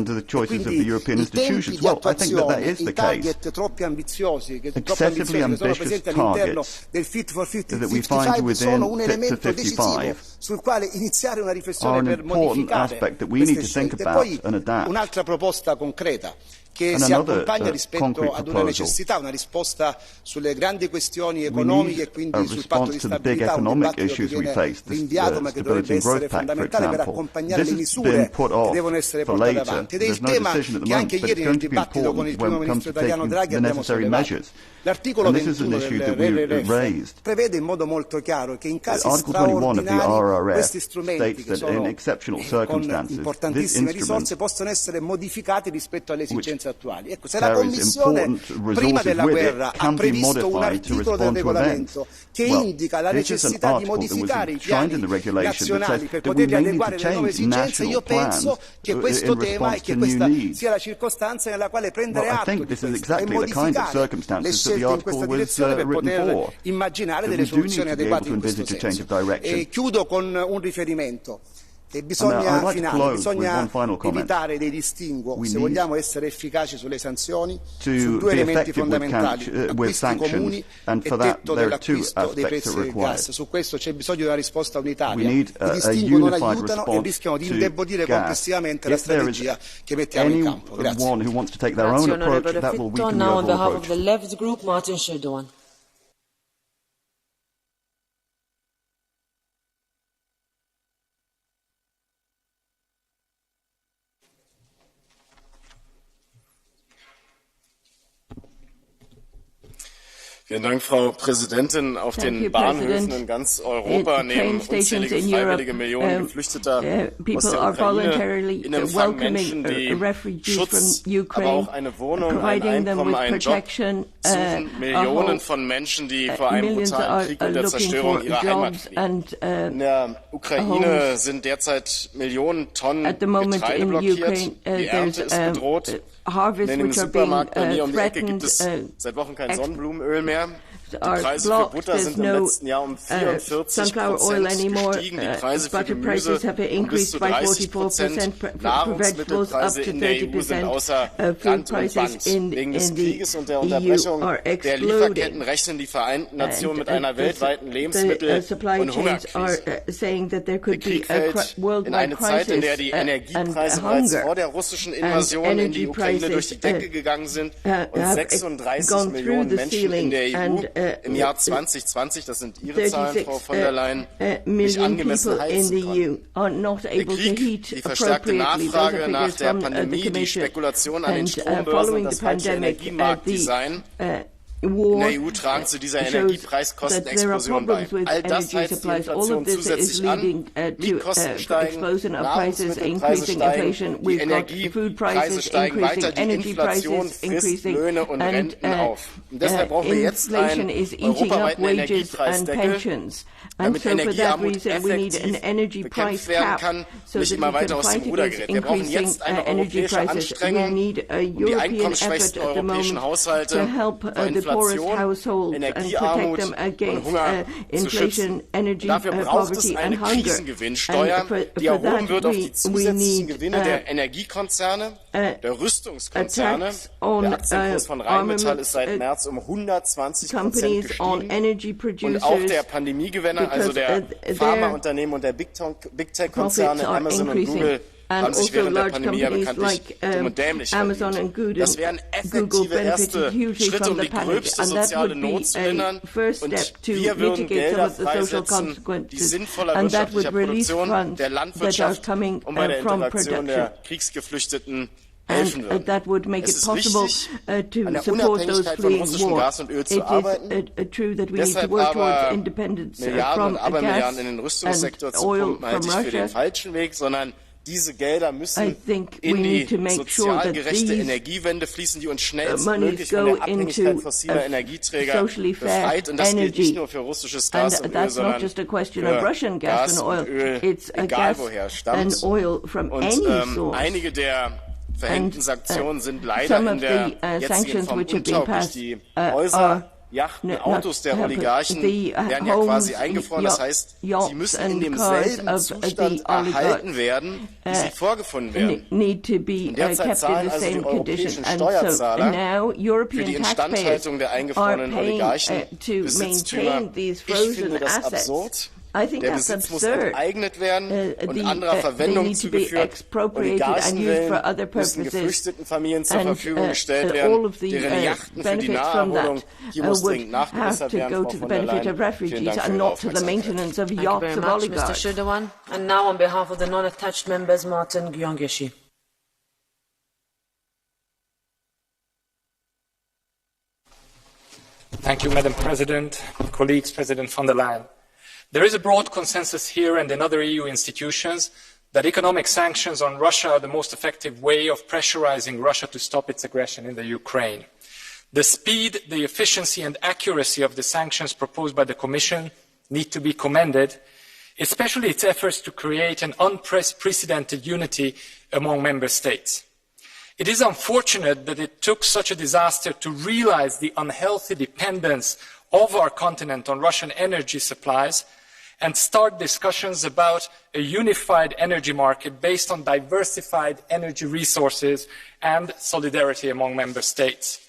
Quindi i tempi di attuazione, i target troppo ambiziosi che sono presenti all'interno del Fit for 55 sono un elemento decisivo sul quale iniziare una riflessione per modificare queste scelte. E poi un'altra proposta concreta che si accompagna rispetto ad una necessità, una risposta sulle grandi questioni economiche e quindi sul patto di stabilità, un dibattito che viene rinviato ma che dovrebbe essere fondamentale per accompagnare le misure che devono essere portate avanti. Ed è il tema che anche ieri nel dibattito con il primo ministro italiano Draghi abbiamo sollevato. L'articolo 21 del RRF prevede in modo molto chiaro che in casi straordinari questi strumenti che sono con importantissime risorse possono essere modificati rispetto alle esigenze attuali. Ecco, se la Commissione prima della guerra ha previsto un articolo del regolamento che indica la necessità di modificare i piani nazionali per poterli adeguare alle nuove esigenze, io penso che questo tema e che questa sia la circostanza nella quale prendere atto di questo e modificare le scelte in questa direzione per poter immaginare delle soluzioni adeguate in questo senso. E chiudo con un riferimento. E bisogna evitare dei distinguo se vogliamo essere efficaci sulle sanzioni su due elementi fondamentali, acquisti comuni e tetto dell'acquisto dei prezzi del gas. Su questo c'è bisogno di una risposta unitaria. I distinguo non aiutano e rischiano di indebolire complessivamente la strategia che mettiamo in campo. Grazie. Now on behalf of the Left Group, Martin Schödewan. Vielen Dank, Frau Präsidentin. Auf den Bahnhöfen in ganz Europa nehmen unzählige freiwillige Millionen Geflüchteter aus der Ukraine in Empfang Menschen, die Schutz, aber auch eine Wohnung, ein Einkommen, einen Job suchen. Millionen von Menschen, die vor einem brutalen Krieg und der Zerstörung ihrer Heimat fliehen. In der Ukraine sind derzeit Millionen Tonnen Getreide blockiert. Die Ernte ist bedroht. In dem Supermarkt bei mir um die Ecke gibt es seit Wochen kein Sonnenblumenöl mehr. Die Preise für Butter sind im letzten Jahr um 44% gestiegen, die Preise für Gemüse um bis zu 30%. Nahrungsmittelpreise in der EU sind außer Rand und Band. Wegen des Krieges und der Unterbrechung der Lieferketten rechnen die Vereinten Nationen mit einer weltweiten Lebensmittel- und Hungerkrise. Der Krieg fällt in eine Zeit, in der die Energiepreise bereits vor der russischen Invasion in die Ukraine durch die Decke gegangen sind und 36 Millionen Menschen in der EU im Jahr 2020, das sind Ihre Zahlen, Frau von der Leyen, nicht angemessen heizen konnten. Der Krieg, die verstärkte Nachfrage nach der Pandemie, die Spekulation an den Strombörsen und das falsche Energiemarktdesign in der EU tragen zu dieser Energiepreiskostenexplosion bei. All das heizt die Inflation zusätzlich an, Mietkosten steigen, Nahrungsmittelpreise steigen, die Energiepreise steigen weiter, die Inflation frisst Löhne und Renten auf. Und deshalb brauchen wir jetzt einen europaweiten Energiepreisdeckel, damit Energiearmut effektiv bekämpft werden kann, nicht immer weiter aus dem Ruder gerät. Wir brauchen jetzt eine europäische Anstrengung, um die einkommensschwächsten europäischen Haushalte vor Inflation, Energiearmut und Hunger zu schützen. Dafür braucht es eine Krisengewinnsteuer, die erhoben wird auf die zusätzlichen Gewinne der Energiekonzerne, der Rüstungskonzerne. Der Aktienkurs von Rheinmetall ist seit März um 120% gestiegen. Und auch der Pandemiegewinner, also der Pharmaunternehmen und der Big Tech-Konzerne Amazon und Google, haben sich während der Pandemie ja bekanntlich dumm und dämlich verdient. Das wären effektive erste Schritte, um die gröbste soziale Not zu lindern. Und wir würden Gelder freisetzen, die sinnvoller wirtschaftlicher Produktion, der Landwirtschaft und bei der Integration der Kriegsgeflüchteten helfen würden. Es ist wichtig, an der Unabhängigkeit von russischem Gas und Öl zu arbeiten. Deshalb aber Milliarden und Abermilliarden in den Rüstungssektor zu pumpen, halte ich für den falschen Weg, sondern diese Gelder müssen in die sozial gerechte Energiewende fließen, die uns schnellstmöglich von der Abhängigkeit fossiler Energieträger befreit. Und das gilt nicht nur für russisches Gas und Öl, sondern für Gas und Öl, egal woher es stammt. Und einige der verhängten Sanktionen sind leider in der jetzigen Form untauglich. Die Häuser, Yachten, Autos der Oligarchen werden ja quasi eingefroren. Das heißt, sie müssen in demselben Zustand erhalten werden, wie sie vorgefunden werden. Und derzeit zahlen also die europäischen Steuerzahler für die Instandhaltung der eingefrorenen Oligarchen Besitztümer. Ich finde das absurd. Der Besitz muss enteignet werden und anderer Verwendung zugeführt. Oligarchenwillen müssen geflüchteten Familien zur Verfügung gestellt werden, deren Yachten für die Naherholung hier muss dringend nachgebessert werden, Frau von der Leyen. Vielen Dank für Ihre Aufmerksamkeit. Thank you very much, Mr. Schödewan. And now on behalf of the non-attached members, Martin Gyongyeshi. Thank you, Madam President, colleagues, President von der Leyen. There is a broad consensus here and in other EU institutions that economic sanctions on Russia are the most effective way of pressurizing Russia to stop its aggression in the Ukraine. The speed, the efficiency and accuracy of the sanctions proposed by the Commission need to be commended, especially its efforts to create an unprecedented unity among member states. It is unfortunate that it took such a disaster to realize the unhealthy dependence of our continent on Russian energy supplies and start discussions about a unified energy market based on diversified energy resources and solidarity among member states.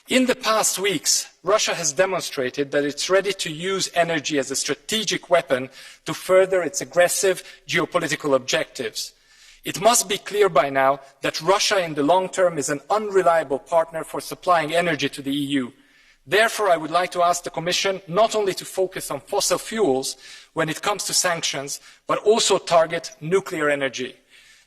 In the past weeks, Russia has demonstrated that it's ready to use energy as a strategic weapon to further its aggressive geopolitical objectives. It must be clear by now that Russia in the long term is an unreliable partner for supplying energy to the EU. Therefore, I would like to ask the Commission not only to focus on fossil fuels when it comes to sanctions, but also target nuclear energy.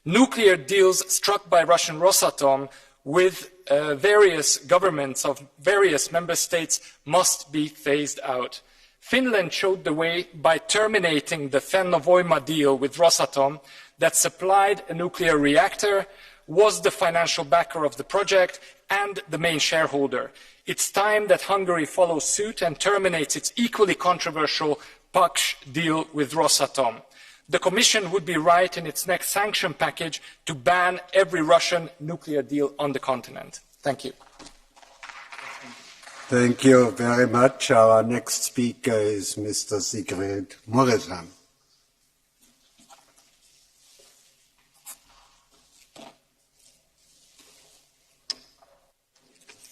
Nuclear deals struck by Russian Rosatom with various governments of various member states must be phased out. Finland showed the way by terminating the Fennovoima deal with Rosatom that supplied a nuclear reactor, was the financial backer of the project and the main shareholder. It's time that Hungary follows suit and terminates its equally controversial Paks deal with Rosatom. The Commission would be right in its next sanction package to ban every Russian nuclear deal on the continent. Thank you. Thank you very much. Our next speaker is Mr. Sigrid Muresan.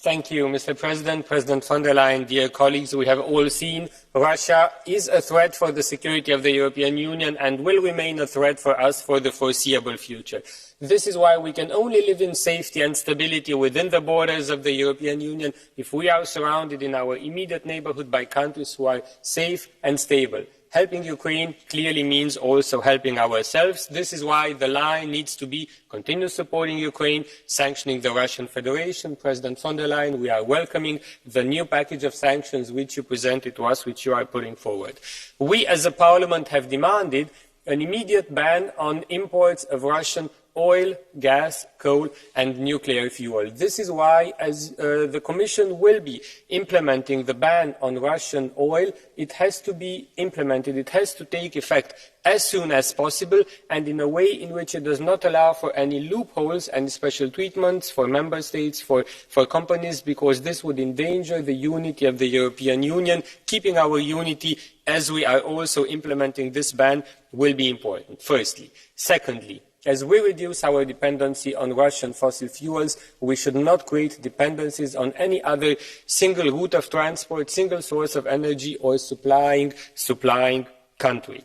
Thank you, Mr. President, President von der Leyen, dear colleagues. We have all seen Russia is a threat for the security of the European Union and will remain a threat for us for the foreseeable future. This is why we can only live in safety and stability within the borders of the European Union if we are surrounded in our immediate neighborhood by countries who are safe and stable. Helping Ukraine clearly means also helping ourselves. This is why the line needs to be continue supporting Ukraine, sanctioning the Russian Federation. President von der Leyen, we are welcoming the new package of sanctions which you presented to us, which you are putting forward. We as a parliament have demanded an immediate ban on imports of Russian oil, gas, coal and nuclear fuel. This is why, as the Commission will be implementing the ban on Russian oil, it has to be implemented, it has to take effect as soon as possible and in a way in which it does not allow for any loopholes and special treatments for member states, for companies, because this would endanger the unity of the European Union. Keeping our unity as we are also implementing this ban will be important, firstly. Secondly, as we reduce our dependency on Russian fossil fuels, we should not create dependencies on any other single route of transport, single source of energy or supplying country.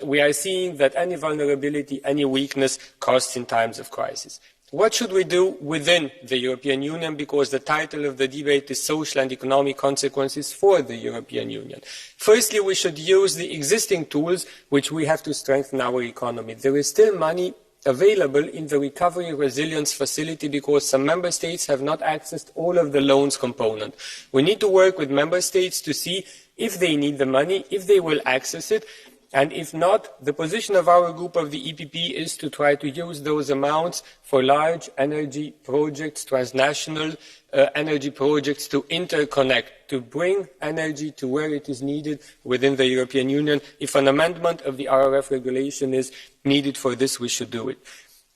We are seeing that any vulnerability, any weakness costs in times of crisis. What should we do within the European Union? Because the title of the debate is Social and Economic Consequences for the European Union. Firstly, we should use the existing tools which we have to strengthen our economy. There is still money available in the Recovery and Resilience Facility because some member states have not accessed all of the loans component. We need to work with member states to see if they need the money, if they will access it, and if not, the position of our group of the EPP is to try to use those amounts for large energy projects, transnational energy projects to interconnect, to bring energy to where it is needed within the European Union. If an amendment of the RRF regulation is needed for this, we should do it.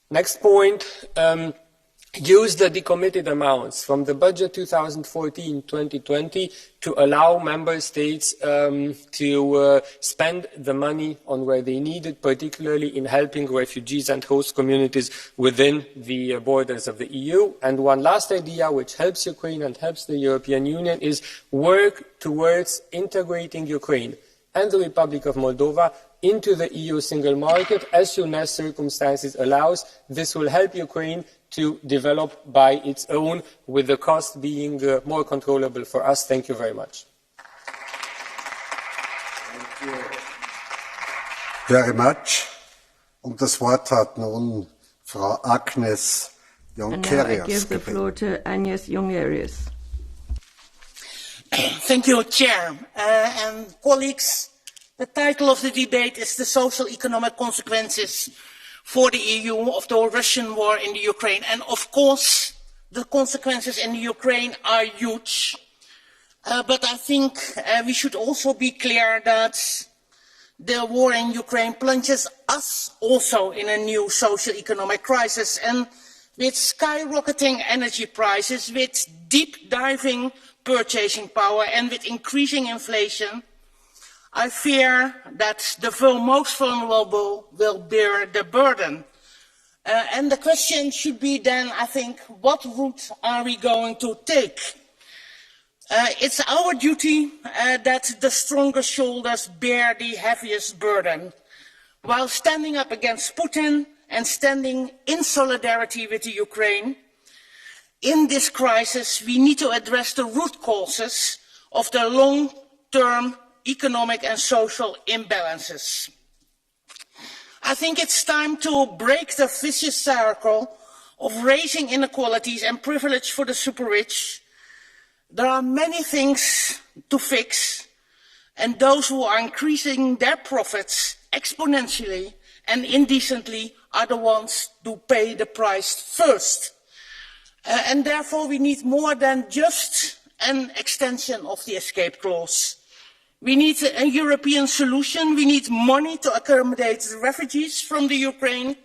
Next point, use the decommitted amounts from the budget 2014-2020 to allow member states to spend the money on where they need it, particularly in helping refugees and host communities within the borders of the EU. And one last idea which helps Ukraine and helps the European Union is work towards integrating Ukraine and the Republic of Moldova into the EU single market as soon as circumstances allows. This will help Ukraine to develop by its own, with the cost being more controllable for us. Thank you very much. Thank you very much. Und das Wort hat nun Frau Agnes Jongerius. I give the floor to Agnes Jongerius. Thank you, Chair. And colleagues, the title of the debate is the social economic consequences for the EU of the Russian war in the Ukraine. And of course, the consequences in the Ukraine are huge. But I think we should also be clear that the war in Ukraine plunges us also in a new socio-economic crisis. And with skyrocketing energy prices, with deep diving purchasing power, and with increasing inflation, I fear that the most vulnerable will bear the burden. And the question should be then, I think, what route are we going to take? It's our duty that the strongest shoulders bear the heaviest burden. While standing up against Putin and standing in solidarity with the Ukraine, in this crisis, we need to address the root causes of the long-term economic and social imbalances. I think it's time to break the vicious circle of raising inequalities and privilege for the super rich. There are many things to fix, and those who are increasing their profits exponentially and indecently are the ones who pay the price first. And therefore we need more than just an extension of the escape clause. We need a European solution. We need money to accommodate the refugees from the Ukraine.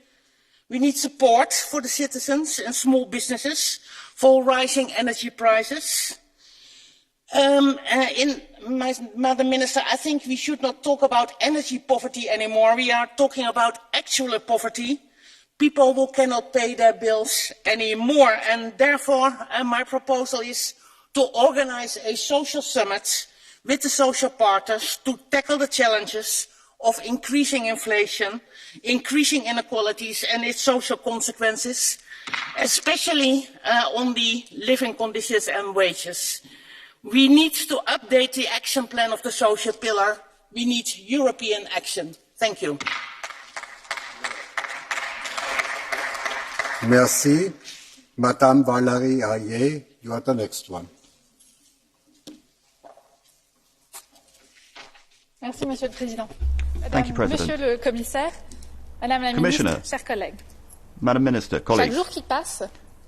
We need support for the citizens and small businesses for rising energy prices. Madam Minister, I think we should not talk about energy poverty anymore. We are talking about actual poverty. People who cannot pay their bills anymore. And therefore, my proposal is to organize a social summit with the social partners to tackle the challenges of increasing inflation, increasing inequalities and its social consequences, especially on the living conditions and wages. We need to update the action plan of the social pillar. We need European action. Thank you. Merci. Madame Valérie Ayé, you are the next one. Merci, Monsieur le Président. Thank you, President. Monsieur le Commissaire, Madame la Ministre, chers collègues. Madam Minister, colleagues. Chaque jour qui passe,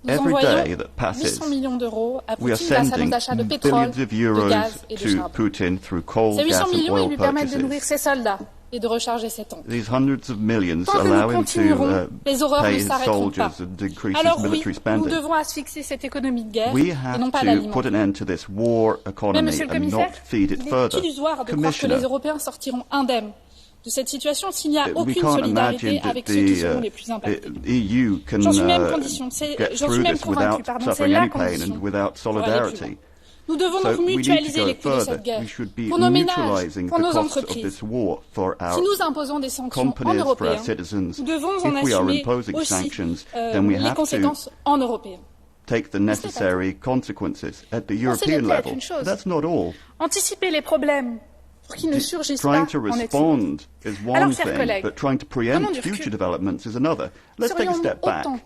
nous Every day envoyons that passes, 800 millions d'euros à we are Poutine grâce à sending nos achats de pétrole, billions of de euros gaz et de to charbon. Putin through coal, Ces 800 gas and millions, ils oil lui permettent de purchases. nourrir ses soldats et de recharger ses tanks. These hundreds of millions Tant que allow nous him continuerons, les to horreurs pay ne his s'arrêteront pas. soldiers and increase Alors his oui, military nous spending. devons asphyxier cette économie de guerre We et have non pas to l'alimenter. put an end to this war Mais economy Monsieur le and Commissaire, not feed it il est further. illusoire de croire que Commissioner, les Européens sortiront indemnes de cette situation s'il n'y a we aucune can't solidarité imagine that avec ceux qui seront the les plus impactés. EU can J'en suis même get j'en suis through même this convaincu, without pardon, c'est suffering la any pain condition and without pour aller plus loin. solidarity. Nous devons So donc we need to mutualiser go les coûts de further. cette guerre We should be pour nos ménages, mutualising pour the nos costs of entreprises. this war for Si our nous imposons des sanctions en companies, for européen, our citizens. nous devons en If we are assumer imposing aussi sanctions, then we les have conséquences to en européen. take the necessary consequences at the Non, ce n'est European peut-être level. une chose. That's not all. Anticiper les problèmes pour qu'ils ne surgissent pas Trying to en est une. respond is one Alors, chers thing, collègues, but trying to prenons preempt du recul. future developments is another. Let's take a Serions-nous step back. autant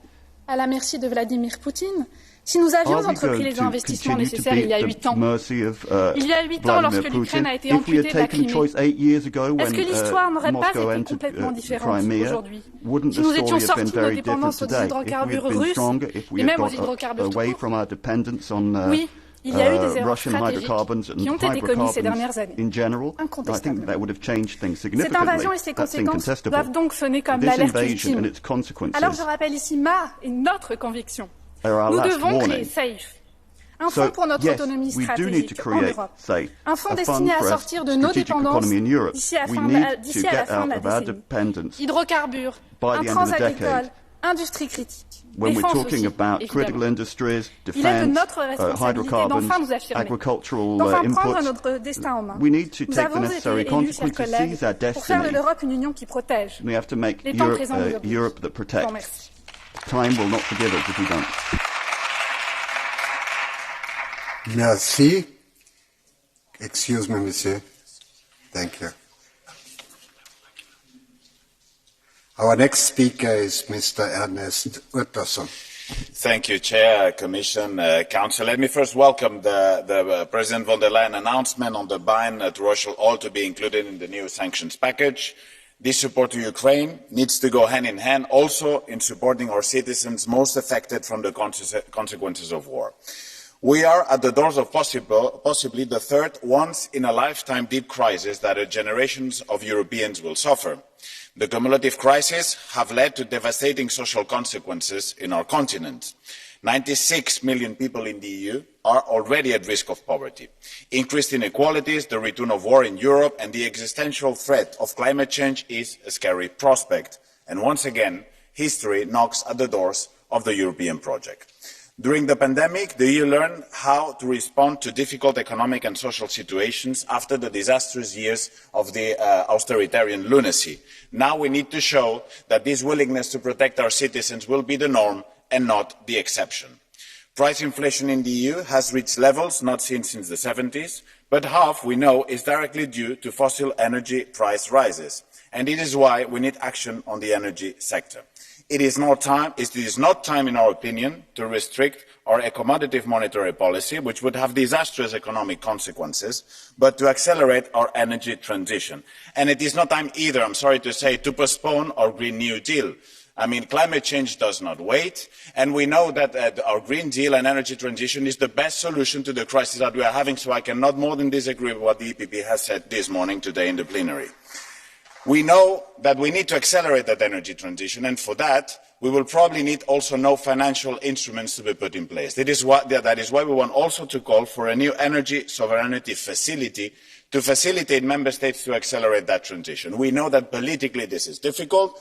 à la merci de Vladimir Poutine si nous avions Are we entrepris going les to investissements continue to nécessaires be il y a at 8 the ans? mercy of Il y a 8 ans, lorsque Vladimir l'Ukraine a Putin? été If we had amputée de la taken a Crimée, choice 8 years ago est-ce when que l'histoire n'aurait pas Moscow été entered complètement différente Crimea, aujourd'hui? wouldn't Si the nous story étions have been sortis de nos very different dépendances aux today? If we hydrocarbures had been russes stronger, if we et had même aux got hydrocarbures tout away court? from our dependence on Oui, il y a eu des erreurs Russian stratégiques hydrocarbons qui ont and été commises ces dernières hydrocarbons années. in general, I think Incontestablement. that would have changed things Cette significantly. invasion et ses That's conséquences incontestable. doivent donc sonner comme This l'alerte invasion ultime. and its consequences Alors je rappelle ici ma et notre conviction. are our Nous last devons créer warning. SAFE, un So, fonds pour notre yes, autonomie we do need to stratégique en create Europe, SAFE, un fonds a destiné à fund for our sortir de nos strategic dépendances economy in Europe. d'ici à We la need fin to de get la out of our décennie. dependence Hydrocarbures, by the end intrants of the agricoles, decade. industrie critique, When we're défense talking aussi, about critical évidemment. industries, Il est de defense, notre responsabilité hydrocarbons, d'enfin nous affirmer, agricultural d'enfin prendre inputs, notre destin en main. we need to Nous take the avons été necessary élus, chers consequences, collègues, seize our pour faire de destiny. l'Europe une union qui protège. We have to make Les temps Europe, présents nous obligent. Europe that Je vous protects. remercie. Time will not forgive us if we don't. Merci. Excuse me, monsieur. Thank you. Our next speaker is Mr. Ernest Utterson. Thank you, Chair, Commission, Council. Let me first welcome the President von der Leyen announcement on the ban to Russian oil to be included in the new sanctions package. This support to Ukraine needs to go hand in hand also in supporting our citizens most affected from the consequences of war. We are at the doors of possibly the third once-in-a-lifetime deep crisis that generations of Europeans will suffer. The cumulative crises have led to devastating social consequences in our continent. 96 million people in the EU are already at risk of poverty. Increased inequalities, the return of war in Europe, and the existential threat of climate change is a scary prospect. And once again, history knocks at the doors of the European project. During the pandemic, the EU learned how to respond to difficult economic and social situations after the disastrous years of the authoritarian lunacy. Now we need to show that this willingness to protect our citizens will be the norm and not the exception. Price inflation in the EU has reached levels not seen since the 70s, but half, we know, is directly due to fossil energy price rises. And it is why we need action on the energy sector. It is not time, in our opinion, to restrict our accommodative monetary policy, which would have disastrous economic consequences, but to accelerate our energy transition. And it is not time either, I'm sorry to say, to postpone our Green New Deal. I mean, climate change does not wait, and we know that our Green Deal and energy transition is the best solution to the crisis that we are having, so I cannot more than disagree with what the EPP has said this morning today in the plenary. We know that we need to accelerate that energy transition, and for that, we will probably need also no financial instruments to be put in place. That is why we want also to call for a new energy sovereignty facility to facilitate member states to accelerate that transition. We know that politically this is difficult.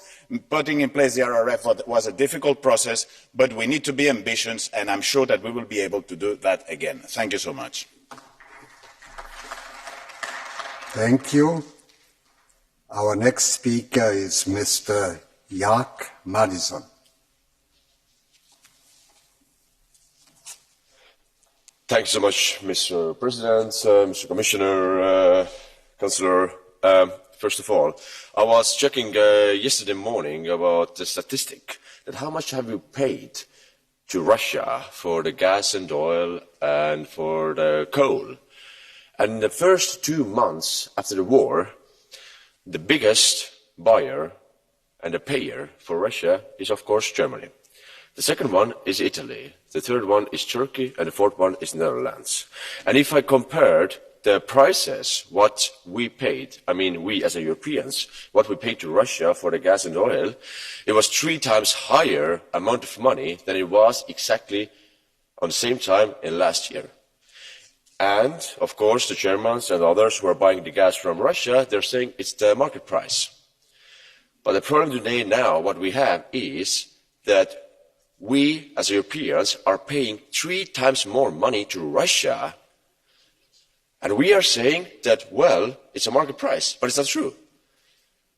Putting in place the RRF was a difficult process, but we need to be ambitious, and I'm sure that we will be able to do that again. Thank you so much. Thank you. Our next speaker is Mr. Jörg Madison. Thank you so much, Mr. President, Mr. Commissioner, Councillor. First of all, I was checking yesterday morning about the statistic that how much have you paid to Russia for the gas and oil and for the coal. And in the first 2 months after the war, the biggest buyer and the payer for Russia is, of course, Germany. The second one is Italy. The third one is Turkey, and the fourth one is Netherlands. And if I compared the prices, what we paid, I mean we as Europeans, what we paid to Russia for the gas and oil, it was 3 times higher amount of money than it was exactly on the same time in last year. And, of course, the Germans and others who are buying the gas from Russia, they're saying it's the market price. But the problem today now, what we have is that we, as Europeans, are paying 3 times more money to Russia, and we are saying that, well, it's a market price, but it's not true.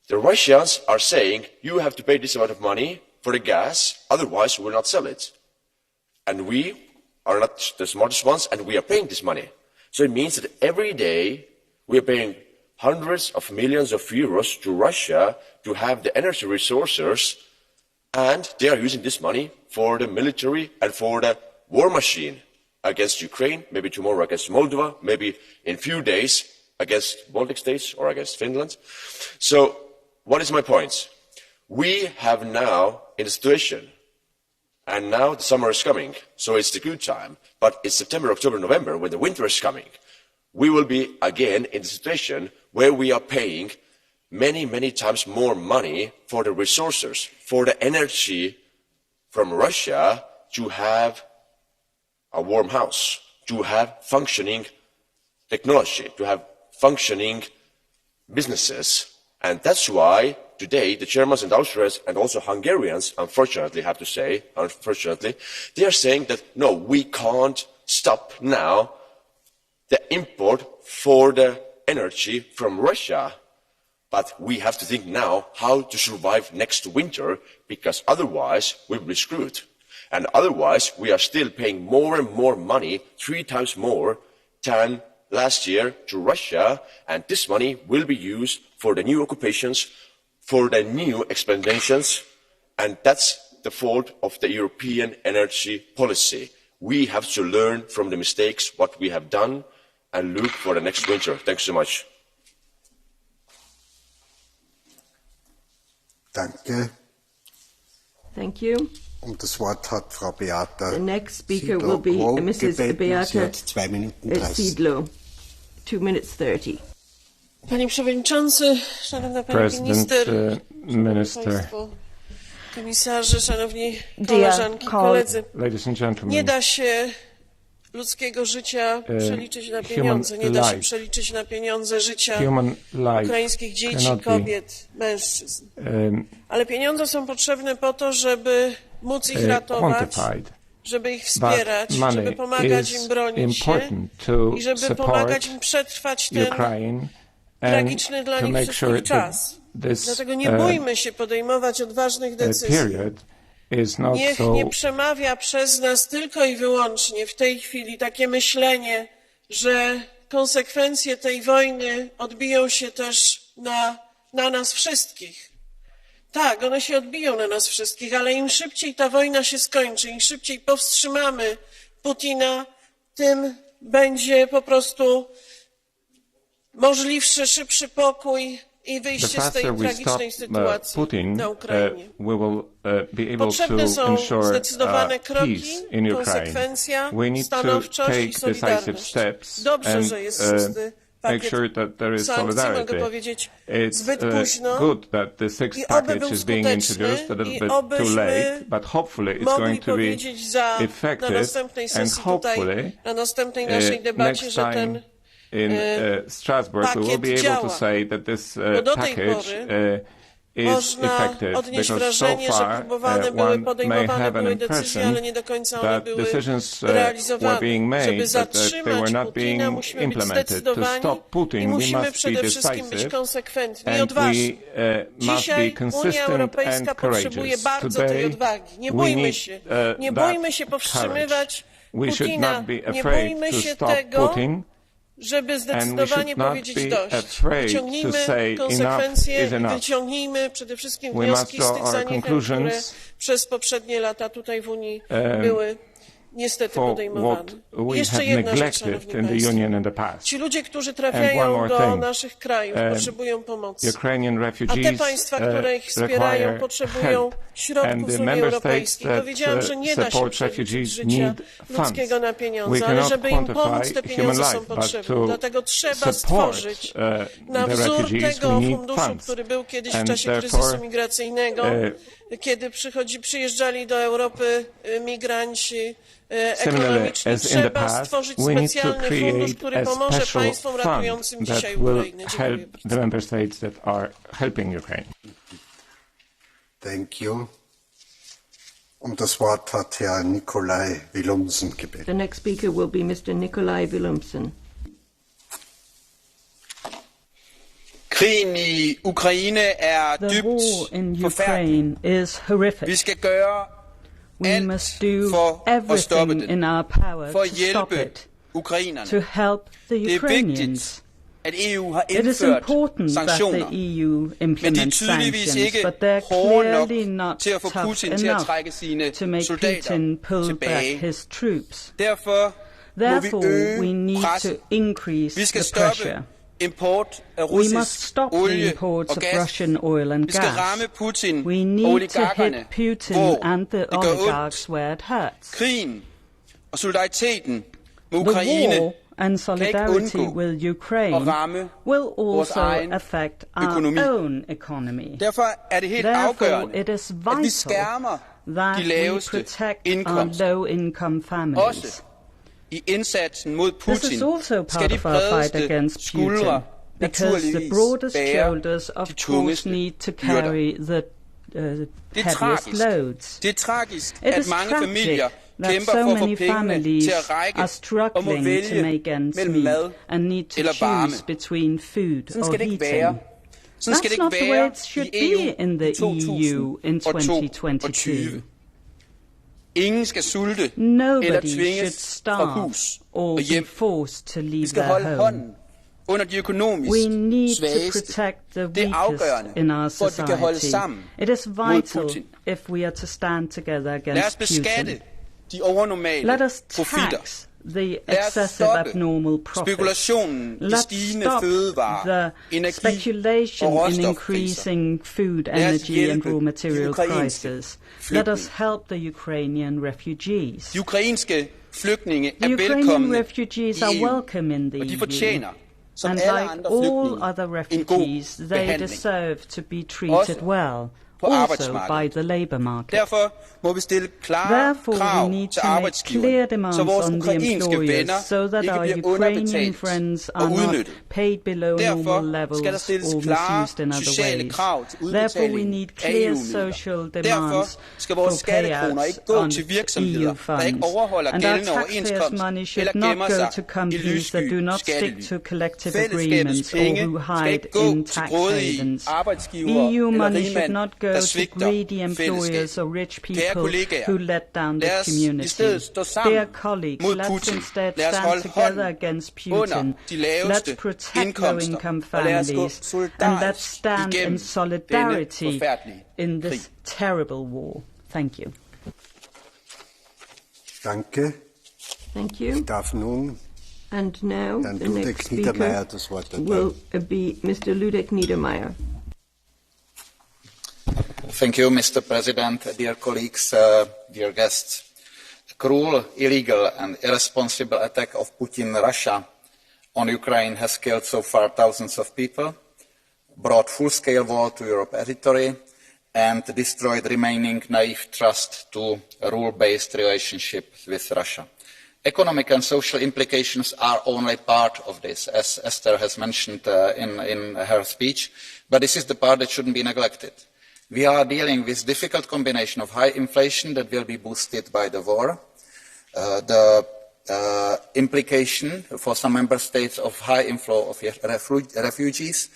The Russians are saying, you have to pay this amount of money for the gas, otherwise we will not sell it. And we are not the smartest ones, and we are paying this money. So it means that every day we are paying hundreds of millions of euros to Russia to have the energy resources, and they are using this money for the military and for the war machine against Ukraine, maybe tomorrow against Moldova, maybe in a few days against Baltic states or against Finland. So what is my point? We have now in a situation, and now the summer is coming, so it's the good time, but it's September, October, November, when the winter is coming. We will be again in the situation where we are paying many, many times more money for the resources, for the energy from Russia to have a warm house, to have functioning technology, to have functioning businesses. And that's why today the Germans and Austrians and also Hungarians, unfortunately, have to say, unfortunately, they are saying that, no, we can't stop now the import for the energy from Russia. But we have to think now how to survive next winter, because otherwise we will be screwed. And otherwise we are still paying more and more money, 3 times more than last year to Russia, and this money will be used for the new occupations, for the new expansions, and that's the fault of the European energy policy. We have to learn from the mistakes, what we have done, and look for the next winter. Thanks so much. Danke. Thank you. Und das Wort hat Frau Beata. The next speaker will be Mrs. Beata Szydło. 2 minutes 30. Panie Przewodniczący, Szanowna Pani Minister, Minister, Komisarze, szanowni koleżanki i koledzy, nie da się ludzkiego życia przeliczyć na pieniądze, nie da się przeliczyć na pieniądze życia ukraińskich dzieci, kobiet, mężczyzn. Ale pieniądze są potrzebne po to, żeby móc ich ratować, żeby ich wspierać, żeby pomagać im bronić się i żeby pomagać im przetrwać ten tragiczny dla nich wszystkich czas. Dlatego nie bójmy się podejmować odważnych decyzji. Niech nie przemawia przez nas tylko i wyłącznie w tej chwili takie myślenie, że konsekwencje tej wojny odbiją się też na nas wszystkich. Tak, one się odbiją na nas wszystkich, ale im szybciej ta wojna się skończy, im szybciej powstrzymamy Putina, tym będzie po prostu możliwszy szybszy pokój i wyjście z tej tragicznej sytuacji na Ukrainie. Potrzebne są zdecydowane kroki, konsekwencja, stanowczość i solidarność. Dobrze, że jest szósty pakiet sankcji, mogę powiedzieć zbyt późno i oby był skuteczny i obyśmy mogli powiedzieć na następnej sesji tutaj, na następnej naszej debacie, że ten Strasbourg, we will be able to say that this package is effective, odnieść wrażenie, że próbowane były, podejmowane były decyzje, ale nie do końca one były realizowane. Żeby zatrzymać Putina, musimy być zdecydowani i musimy przede wszystkim być konsekwentni i odważni. Dzisiaj Unia Europejska potrzebuje bardzo tej odwagi. Nie bójmy się. Nie bójmy się powstrzymywać Putina. Nie bójmy się tego, żeby zdecydowanie powiedzieć dość. Wyciągnijmy konsekwencje i wyciągnijmy przede wszystkim wnioski z tych zaniechań, które przez poprzednie lata tutaj w Unii były niestety podejmowane. Jeszcze jedna rzecz, szanowni państwo. Ci ludzie, którzy trafiają do naszych krajów, potrzebują pomocy. A te państwa, które ich wspierają, potrzebują środków z Unii Europejskiej. Powiedziałam, że nie da się przeliczyć życia ludzkiego na pieniądze, ale żeby im pomóc, te pieniądze są potrzebne. Dlatego trzeba stworzyć na wzór tego funduszu, który był kiedyś w czasie kryzysu migracyjnego, kiedy przyjeżdżali do Europy migranci ekonomiczni. Trzeba stworzyć specjalny fundusz, który pomoże państwom ratującym dzisiaj Ukrainę. Thank you. Das Wort hat Herr Nikolai Willumsen gebeten. The next speaker will be Mr. Nikolai Willumsen. Krigen i Ukraine er dybt forfærdelig. Vi skal gøre alt for at stoppe den, for at hjælpe ukrainerne. Det er vigtigt, at EU har indført sanktioner, men de er tydeligvis ikke hårde nok til at få Putin til at trække sine soldater tilbage. Derfor må vi øge presset. Vi skal stoppe import af russisk olie og gas. Vi skal ramme Putin og oligarkerne, hvor det gør ondt. Krigen og solidariteten med Ukraine and solidarity with Ukraine will also affect our own economy. Therefore, it is vital that we protect our low-income families. This is also part of our fight against Putin, because the broadest shoulders, of course, need to carry the heaviest loads. It is tragic that so many families are struggling to make ends meet and need to choose between food or heating. That's not the way it should be in the EU in 2022. Nobody should starve or be forced to leave their home. We need to protect the weakest in our society. It is vital if we are to stand together against Putin. Let us tax the excessive abnormal profits. Let's stop the speculation in increasing food, energy and raw material prices. Let us help the Ukrainian refugees. The Ukrainian refugees are welcome in the EU. And like all other refugees, they deserve to be treated well. also by the labour market. Therefore, we need to make clear demands on the employers so that our Ukrainian friends are not paid below normal levels or misused in other ways. Therefore, we need clear social demands for payouts on EU funds. And our taxpayers' money should not go to companies that do not stick to collective agreements or who hide in tax havens. EU money should not go to greedy employers or rich people who let down the community. Dear colleagues, let's instead stand together against Putin. Let's protect low-income families, and let's stand in solidarity in this terrible war. Thank you. Danke. Thank you. And now the next speaker will be Mr. Ludek Niedermayer. Thank you, Mr. President, dear colleagues, dear guests. A cruel, illegal and irresponsible attack of Putin Russia on Ukraine has killed so far thousands of people, brought full-scale war to Europe's territory, and destroyed remaining naive trust to a rule-based relationship with Russia. Economic and social implications are only part of this, as Esther has mentioned in her speech, but this is the part that shouldn't be neglected. We are dealing with a difficult combination of high inflation that will be boosted by the war, the implication for some member states of high inflow of refugees,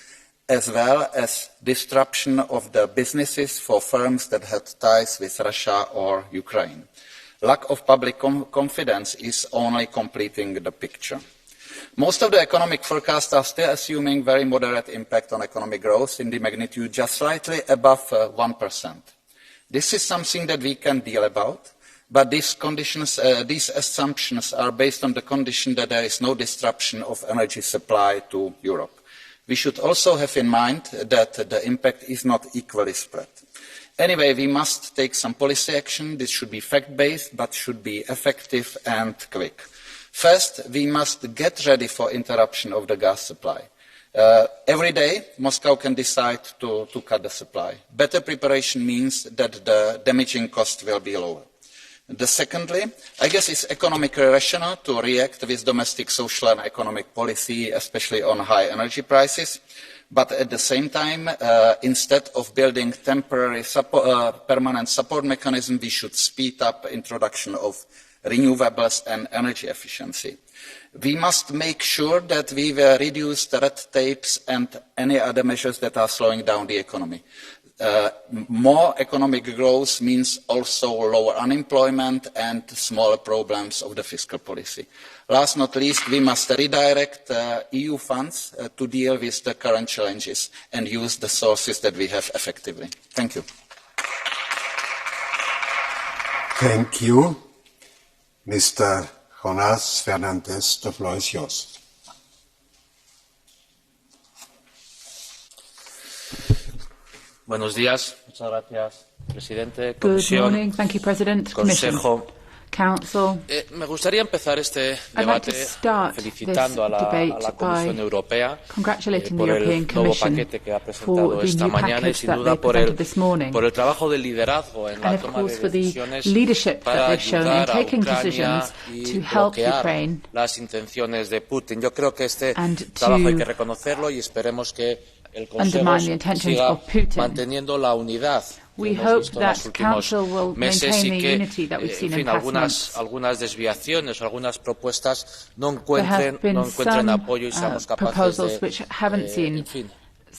as well as disruption of the businesses for firms that had ties with Russia or Ukraine. Lack of public confidence is only completing the picture. Most of the economic forecasts are still assuming very moderate impact on economic growth in the magnitude just slightly above 1%. This is something that we can deal about, but these assumptions are based on the condition that there is no disruption of energy supply to Europe. We should also have in mind that the impact is not equally spread. Anyway, we must take some policy action. This should be fact-based, but should be effective and quick. First, we must get ready for interruption of the gas supply. Every day, Moscow can decide to cut the supply. Better preparation means that the damaging cost will be lower. Secondly, I guess it's economically rational to react with domestic social and economic policy, especially on high energy prices. But at the same time, instead of building temporary permanent support mechanism, we should speed up introduction of renewables and energy efficiency. We must make sure that we will reduce the red tapes and any other measures that are slowing down the economy. More economic growth means also lower unemployment and smaller problems of the fiscal policy. Last but not least, we must redirect EU funds to deal with the current challenges and use the sources that we have effectively. Thank you. Thank you. Mr. Jonas Fernandez, the floor is yours. Buenos días. Muchas gracias, presidente. Good morning. Thank you, President. Consejo. Council. Me gustaría empezar este debate felicitando a la Comisión Europea por el nuevo paquete que ha presentado esta mañana y sin duda por el trabajo de liderazgo en la toma de decisiones para ayudar a Ucrania y bloquear las intenciones de Putin. Yo creo que este trabajo hay que reconocerlo y esperemos que el Consejo siga manteniendo la unidad. We hope that Council will maintain the unity that we've seen in past months. Algunas desviaciones o algunas propuestas no encuentren apoyo y seamos capaces de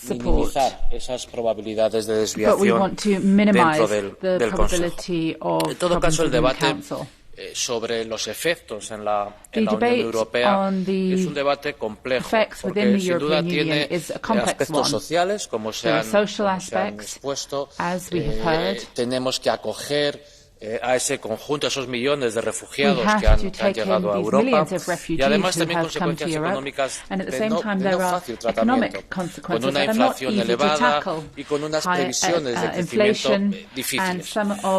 minimizar esas probabilidades de desviación dentro del Consejo. En todo caso, el debate sobre los efectos en la Unión Europea es un debate complejo, porque sin duda tiene aspectos sociales, como se han expuesto. Tenemos que acoger a ese conjunto, a esos millones de refugiados que han llegado a Europa, y además también consecuencias económicas de no fácil tratamiento, con una inflación elevada y con unas previsiones de crecimiento difíciles.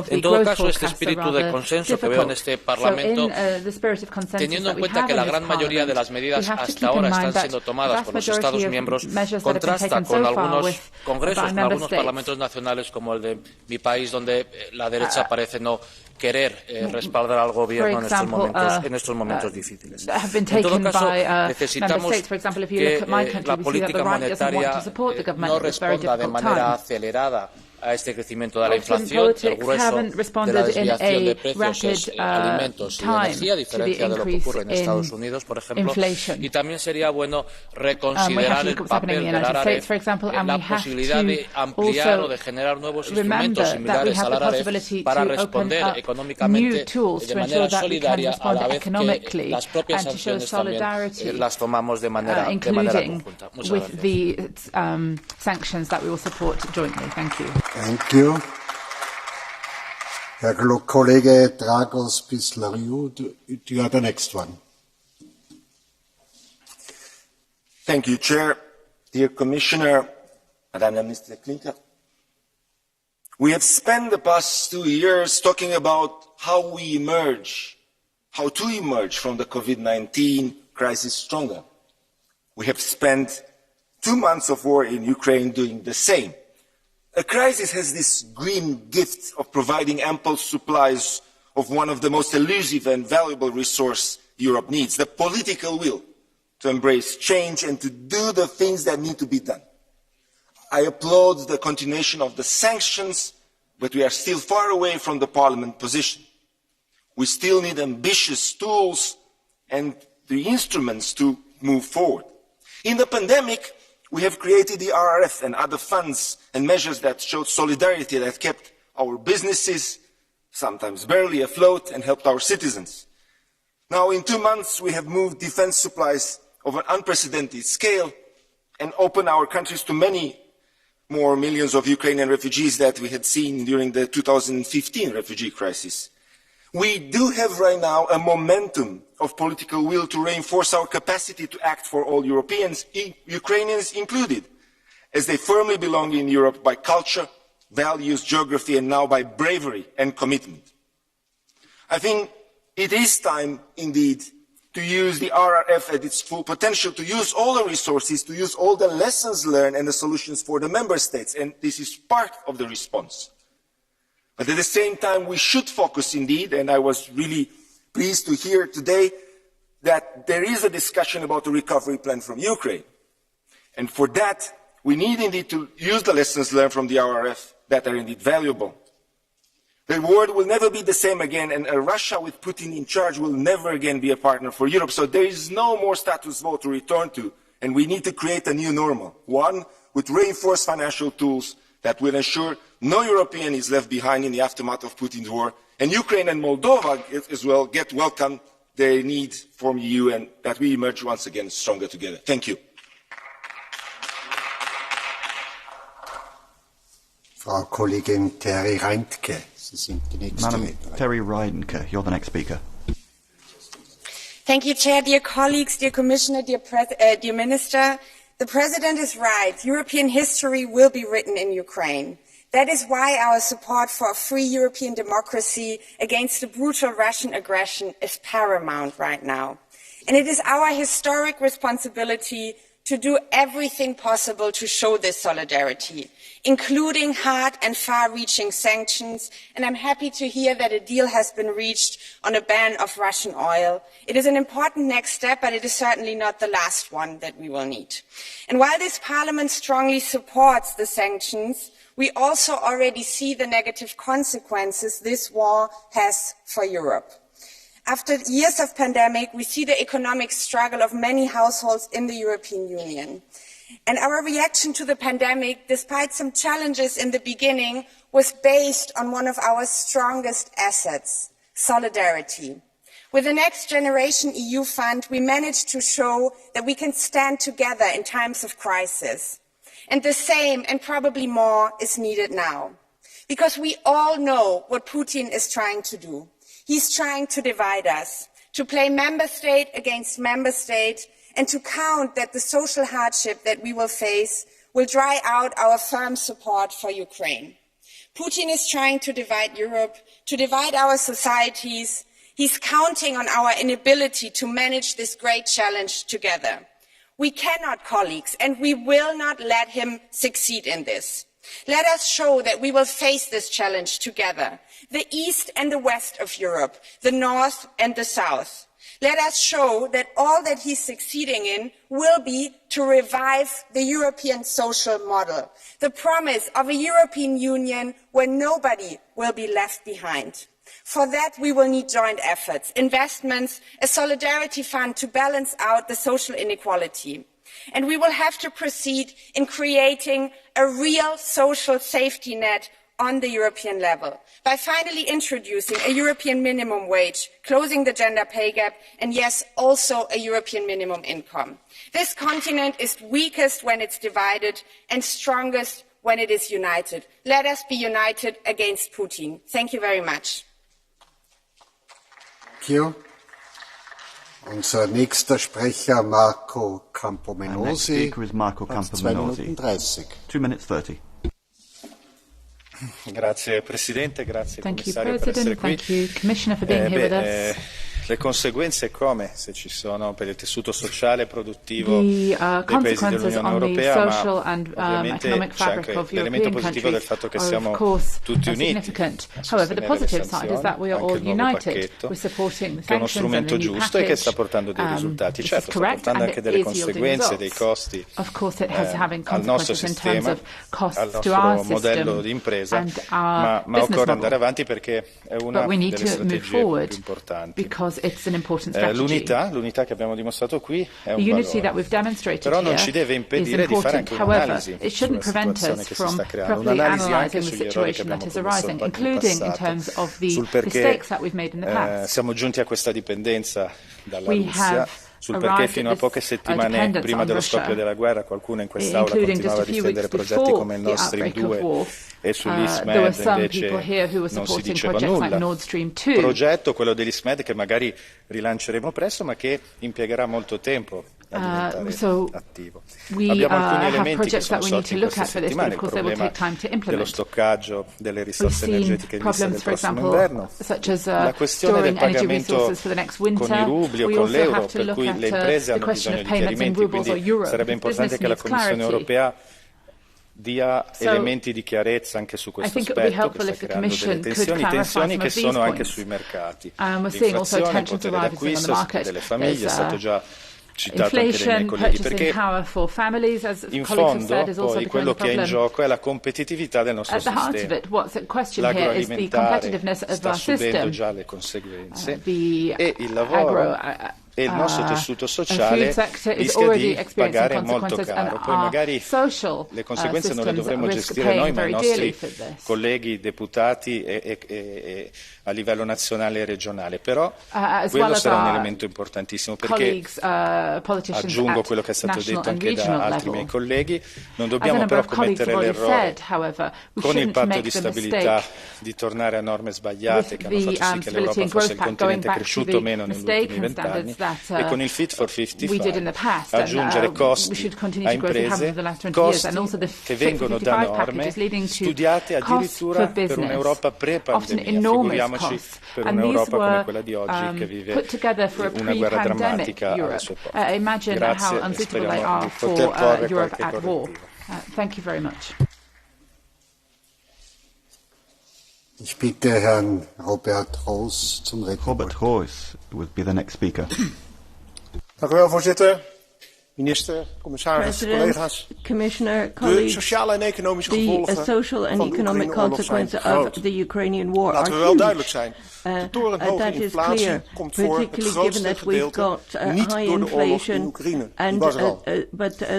En todo caso, este espíritu de consenso que veo en este Parlamento, teniendo en cuenta que la gran mayoría de las medidas hasta ahora están siendo tomadas por los Estados miembros, contrasta con algunos congresos, con algunos parlamentos nacionales como el de mi país, donde la derecha parece no querer respaldar al gobierno en estos momentos difíciles. En todo caso, necesitamos que la política monetaria no responda de manera acelerada a este crecimiento de la inflación. El grueso de la desviación de precios es alimentos y energía, a diferencia de lo que ocurre en Estados Unidos, por ejemplo. Y también sería bueno reconsiderar el papel del ARAREF, la posibilidad de ampliar o de generar nuevos instrumentos similares al ARAREF para responder económicamente de manera solidaria, a la vez que las propias sanciones también las tomamos de manera conjunta. Muchas gracias. Sanctions that we will support jointly. Thank you. Thank you. Herr Kollege Dragos Pislariou, you are the next one. Thank you, Chair. Dear Commissioner, Madame la Ministre Clinton, we have spent the past 2 years talking about how to emerge from the COVID-19 crisis stronger. We have spent 2 months of war in Ukraine doing the same. A crisis has this green gift of providing ample supplies of one of the most elusive and valuable resources Europe needs, the political will to embrace change and to do the things that need to be done. I applaud the continuation of the sanctions, but we are still far away from the Parliament position. We still need ambitious tools and the instruments to move forward. In the pandemic, we have created the RRF and other funds and measures that showed solidarity, that kept our businesses, sometimes barely afloat, and helped our citizens. Now, in 2 months, we have moved defense supplies of an unprecedented scale and opened our countries to many more millions of Ukrainian refugees that we had seen during the 2015 refugee crisis. We do have right now a momentum of political will to reinforce our capacity to act for all Europeans, Ukrainians included, as they firmly belong in Europe by culture, values, geography, and now by bravery and commitment. I think it is time, indeed, to use the RRF at its full potential, to use all the resources, to use all the lessons learned and the solutions for the member states, and this is part of the response. But at the same time, we should focus indeed, and I was really pleased to hear today that there is a discussion about the recovery plan from Ukraine. And for that, we need indeed to use the lessons learned from the RRF that are indeed valuable. The world will never be the same again, and a Russia with Putin in charge will never again be a partner for Europe. So there is no more status quo to return to, and we need to create a new normal, one with reinforced financial tools that will ensure no European is left behind in the aftermath of Putin's war, and Ukraine and Moldova as well get welcome their need from the EU, and that we emerge once again stronger together. Thank you. Frau Kollegin Terry Reintke, Sie sind die nächste Madam Terry Reintke, you're the next speaker. Thank you, Chair. Dear colleagues, dear Commissioner, dear Minister, the President is right. European history will be written in Ukraine. That is why our support for a free European democracy against the brutal Russian aggression is paramount right now. And it is our historic responsibility to do everything possible to show this solidarity, including hard and far-reaching sanctions. And I'm happy to hear that a deal has been reached on a ban of Russian oil. It is an important next step, but it is certainly not the last one that we will need. And while this Parliament strongly supports the sanctions, we also already see the negative consequences this war has for Europe. After years of pandemic, we see the economic struggle of many households in the European Union. And our reaction to the pandemic, despite some challenges in the beginning, was based on one of our strongest assets, solidarity. With the Next Generation EU Fund, we managed to show that we can stand together in times of crisis. And the same, and probably more, is needed now. Because we all know what Putin is trying to do. He's trying to divide us, to play member state against member state, and to count that the social hardship that we will face will dry out our firm support for Ukraine. Putin is trying to divide Europe, to divide our societies. He's counting on our inability to manage this great challenge together. We cannot, colleagues, and we will not let him succeed in this. Let us show that we will face this challenge together, the East and the West of Europe, the North and the South. Let us show that all that he's succeeding in will be to revive the European social model, the promise of a European Union where nobody will be left behind. For that, we will need joint efforts, investments, a solidarity fund to balance out the social inequality. And we will have to proceed in creating a real social safety net on the European level, by finally introducing a European minimum wage, closing the gender pay gap, and yes, also a European minimum income. This continent is weakest when it's divided and strongest when it is united. Let us be united against Putin. Thank you very much. Thank you. Unser nächster Sprecher Marco Campomenosi. Next speaker is Marco Campomenosi. 2 minutes 30. Grazie Presidente, grazie Commissario per essere qui. Thank you, Commissioner, for being here with us. Le conseguenze come se ci sono per il tessuto sociale e produttivo dei paesi dell'Unione Europea, ma ovviamente c'è anche l'elemento positivo del fatto che siamo tutti uniti a sostenere le sanzioni, anche il nuovo pacchetto, che è uno strumento giusto e che sta portando dei risultati. Certo, sta portando anche delle conseguenze, dei costi al nostro sistema, al nostro modello di impresa, ma occorre andare avanti perché è una delle strategie più importanti. L'unità che abbiamo dimostrato qui è un valore, però non ci deve impedire di fare anche un'analisi sulla situazione che si sta creando, un'analisi anche sugli errori che abbiamo commesso nel passato, sul perché siamo giunti a questa dipendenza dalla Russia, sul perché fino a poche settimane prima dello scoppio della guerra qualcuno in quest'Aula continuava a difendere progetti come il Nord Stream 2 e sull'ISMED invece non si diceva nulla. Progetto, quello dell'ISMED, che magari rilanceremo presto ma che impiegherà molto tempo a diventare attivo. Abbiamo alcuni elementi che sono sorti in queste settimane, il problema dello stoccaggio delle risorse energetiche in vista del prossimo inverno, la questione del pagamento con i rubli o con l'euro, per cui le imprese hanno bisogno di chiarimenti, quindi sarebbe importante che la Commissione europea dia elementi di chiarezza anche su questo aspetto che sta creando delle tensioni che sono anche sui mercati. L'inflazione, il potere d'acquisto delle famiglie è stato già citato anche dai miei colleghi, perché in fondo poi quello che è in gioco è la competitività del nostro sistema. L'agroalimentare sta subendo già le conseguenze e il lavoro e il nostro tessuto sociale rischia di pagare molto caro. Poi magari le conseguenze non le dovremmo gestire noi, ma i nostri colleghi deputati e a livello nazionale e regionale. Però quello sarà un elemento importantissimo, perché aggiungo quello che è stato detto anche da altri miei colleghi, non dobbiamo però commettere l'errore con il patto di stabilità di tornare a norme sbagliate che hanno fatto sì che l'Europa fosse il continente cresciuto meno negli ultimi 20 anni, e con il Fit for 55 aggiungere costi a imprese, costi che vengono da norme studiate addirittura per un'Europa pre-pandemia. Figuriamoci per un'Europa come quella di oggi, che vive una guerra drammatica alle sue porte. Grazie e speriamo di poter porre qualche correttivo. Thank you very much. Ich bitte Herrn Robert Roos zum Rednerpult. Robert Roos would be the next speaker. Dank u wel, voorzitter. Minister, commissaris, collega's. Commissioner, de sociale en economische gevolgen of the Ukrainian war Laten we wel duidelijk zijn. De torenhoge inflatie komt voor het grootste gedeelte niet door de oorlog in Oekraïne. Die was er al.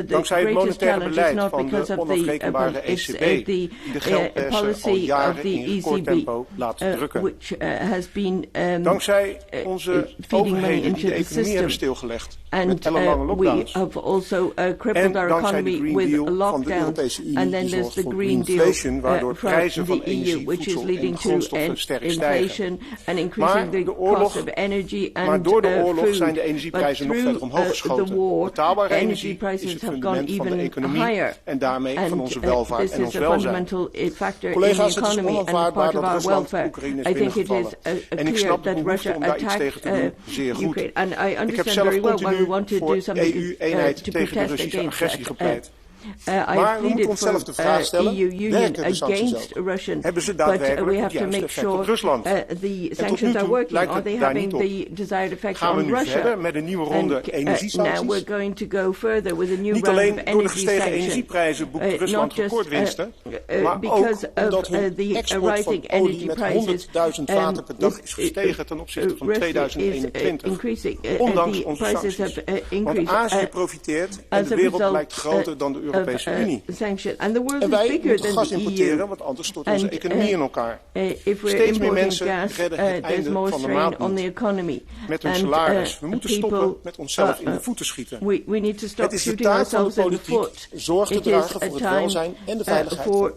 Dankzij het monetaire beleid van de onafrekenbare ECB, die de geldpersen al jaren in recordtempo laat drukken. Dankzij onze overheden die de economie hebben stilgelegd met ellenlange lockdowns. have also crippled our economy with lockdown. And then there's the Green Deal from the EU, which is leading to inflation and increasing the cost of energy and food. But through the war, energy prices have gone even higher. And this is a fundamental factor in the economy and part of our welfare. I think it is clear that Russia attacked Ukraine. And I understand very well why we want to do something to protest against that. I pleaded for EU union against Russian, but we have to make sure the sanctions are working. Are they having the desired effect on Russia? And now we're going to go further with a new round of energy sanctions, not just because of the rising energy prices. Russia is increasing. The prices have increased as a result sanction. And the world is bigger than the EU. And if we're importing gas, there's more strain on the economy. And people, we need to stop shooting ourselves in the foot. It is a time for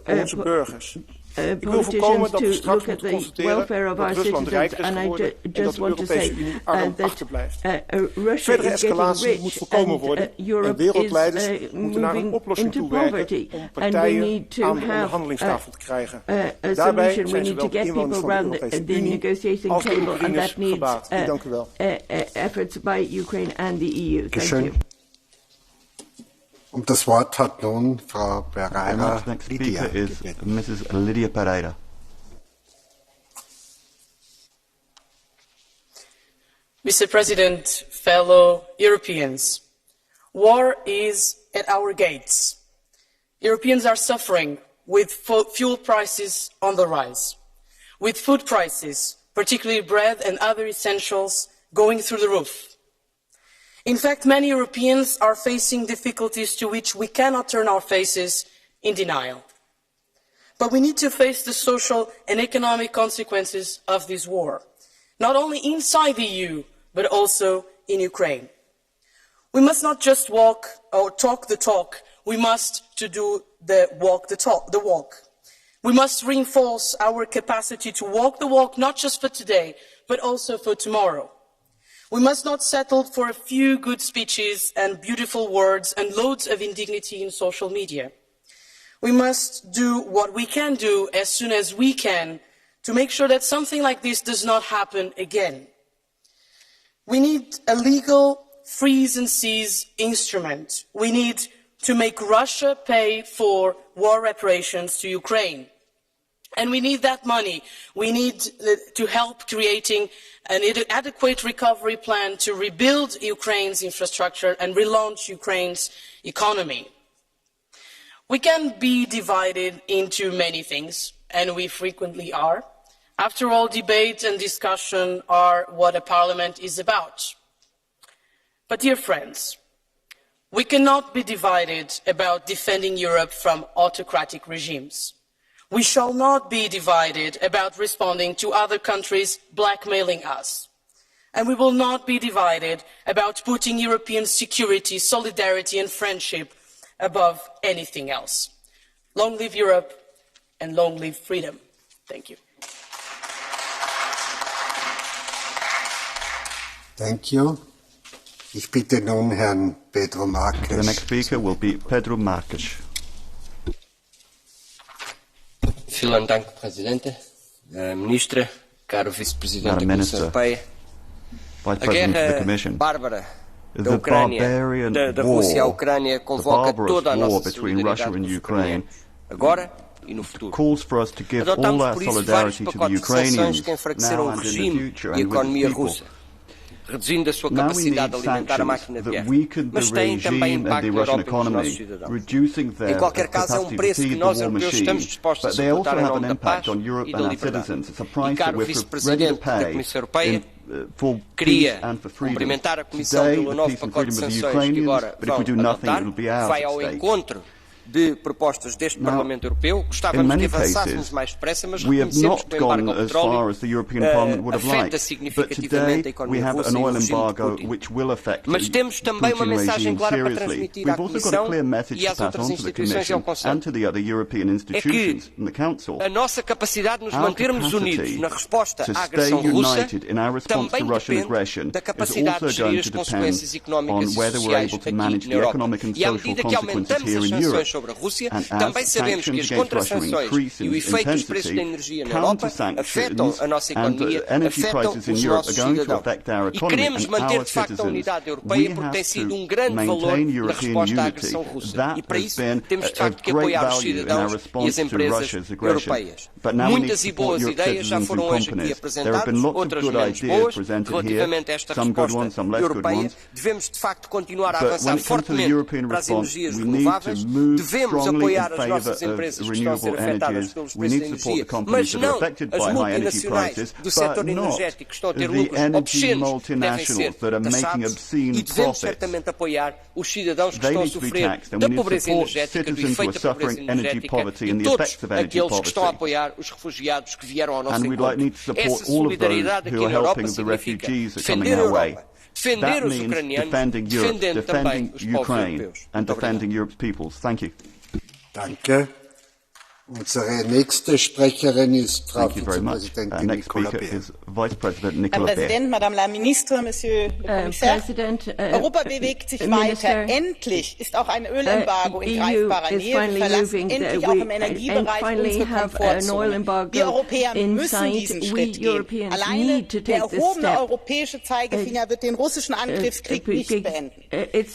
politicians to look at the welfare of our citizens, and I just want to say that Russia is getting rich and Europe is moving into poverty, and we need to have a solution. We need to get people around the negotiating table, and that needs efforts by Ukraine and the EU. Thank you. Das Wort hat nun Frau Pereira. Next speaker is Mrs. Lydia Pereira. Mr. President, fellow Europeans, war is at our gates. Europeans are suffering with fuel prices on the rise, with food prices, particularly bread and other essentials, going through the roof. In fact, many Europeans are facing difficulties to which we cannot turn our faces in denial. But we need to face the social and economic consequences of this war, not only inside the EU, but also in Ukraine. We must not just walk or talk the talk, we must do the walk. We must reinforce our capacity to walk the walk, not just for today, but also for tomorrow. We must not settle for a few good speeches and beautiful words and loads of indignity in social media. We must do what we can do as soon as we can to make sure that something like this does not happen again. We need a legal freeze and seize instrument. We need to make Russia pay for war reparations to Ukraine. And we need that money. We need to help creating an adequate recovery plan to rebuild Ukraine's infrastructure and relaunch Ukraine's economy. We can be divided into many things, and we frequently are. After all, debate and discussion are what a parliament is about. But dear friends, we cannot be divided about defending Europe from autocratic regimes. We shall not be divided about responding to other countries blackmailing us. And we will not be divided about putting European security, solidarity and friendship above anything else. Long live Europe and long live freedom. Thank you. Thank you. Ich bitte nun Herrn Pedro Marques. The next speaker will be Pedro Marques. Vielen Dank, Presidente, Ministre, caro Vice-Presidente da Comissão Europeia. A guerra bárbara da Ucrânia, da Rússia à Ucrânia convoca toda a nossa solidariedade com a Ucrânia, agora e no futuro. Adotamos por isso vários pacotes de sanções que enfraqueceram o regime e a economia russa, reduzindo a sua capacidade de alimentar a máquina de guerra, mas têm também impacto na Europa e nos nossos cidadãos. Em qualquer caso, é um preço que nós, europeus, estamos dispostos a suportar em nome da paz e da liberdade. E, caro Vice-Presidente da Comissão Europeia, queria cumprimentar a Comissão pelo novo pacote de sanções que agora vão adotar, que vai ao encontro de propostas deste Parlamento Europeu. Gostávamos que avançássemos mais depressa, mas reconhecemos que o embargo ao petróleo afeta significativamente a economia russa e o regime de Putin. Mas temos também uma mensagem clara para transmitir à Comissão e às outras instituições e ao Conselho. É que a nossa capacidade de nos mantermos unidos na resposta à agressão russa também depende da capacidade de gerir as consequências económicas e sociais aqui na Europa. E à medida que aumentamos as sanções sobre a Rússia, também sabemos que as contrasanções e o efeito dos preços da energia na Europa afetam a nossa economia, afetam os nossos cidadãos. E queremos manter de facto a unidade europeia porque tem sido um grande valor na resposta à agressão russa. E para isso temos de facto que apoiar os cidadãos e as empresas europeias. Muitas e boas ideias já foram hoje aqui apresentadas, outras menos boas, relativamente a esta resposta europeia. Devemos de facto continuar a avançar fortemente para as energias renováveis, devemos apoiar as nossas empresas que estão a ser afetadas pelos preços da energia, mas não as multinacionais do setor energético que estão a ter lucros obscenos, devem ser taxados, e devemos certamente apoiar os cidadãos que estão a sofrer da pobreza energética, do efeito da pobreza energética, e todos aqueles que estão a apoiar os refugiados que vieram ao nosso encontro. Essa solidariedade aqui na Europa significa defender a Europa, defender os ucranianos, defendendo também os povos europeus. Danke. Unsere nächste Sprecherin ist Frau Vizepräsidentin Nicola Beer. Herr Präsident, Madame la Ministre, Monsieur le Commissaire. Europa bewegt sich weiter. Endlich ist auch ein Ölembargo in greifbarer Nähe. Wir verlassen endlich auch im Energiebereich unsere Komfortzone. Wir Europäer müssen diesen Schritt gehen. Alleine der erhobene europäische Zeigefinger wird den russischen Angriffskrieg nicht beenden.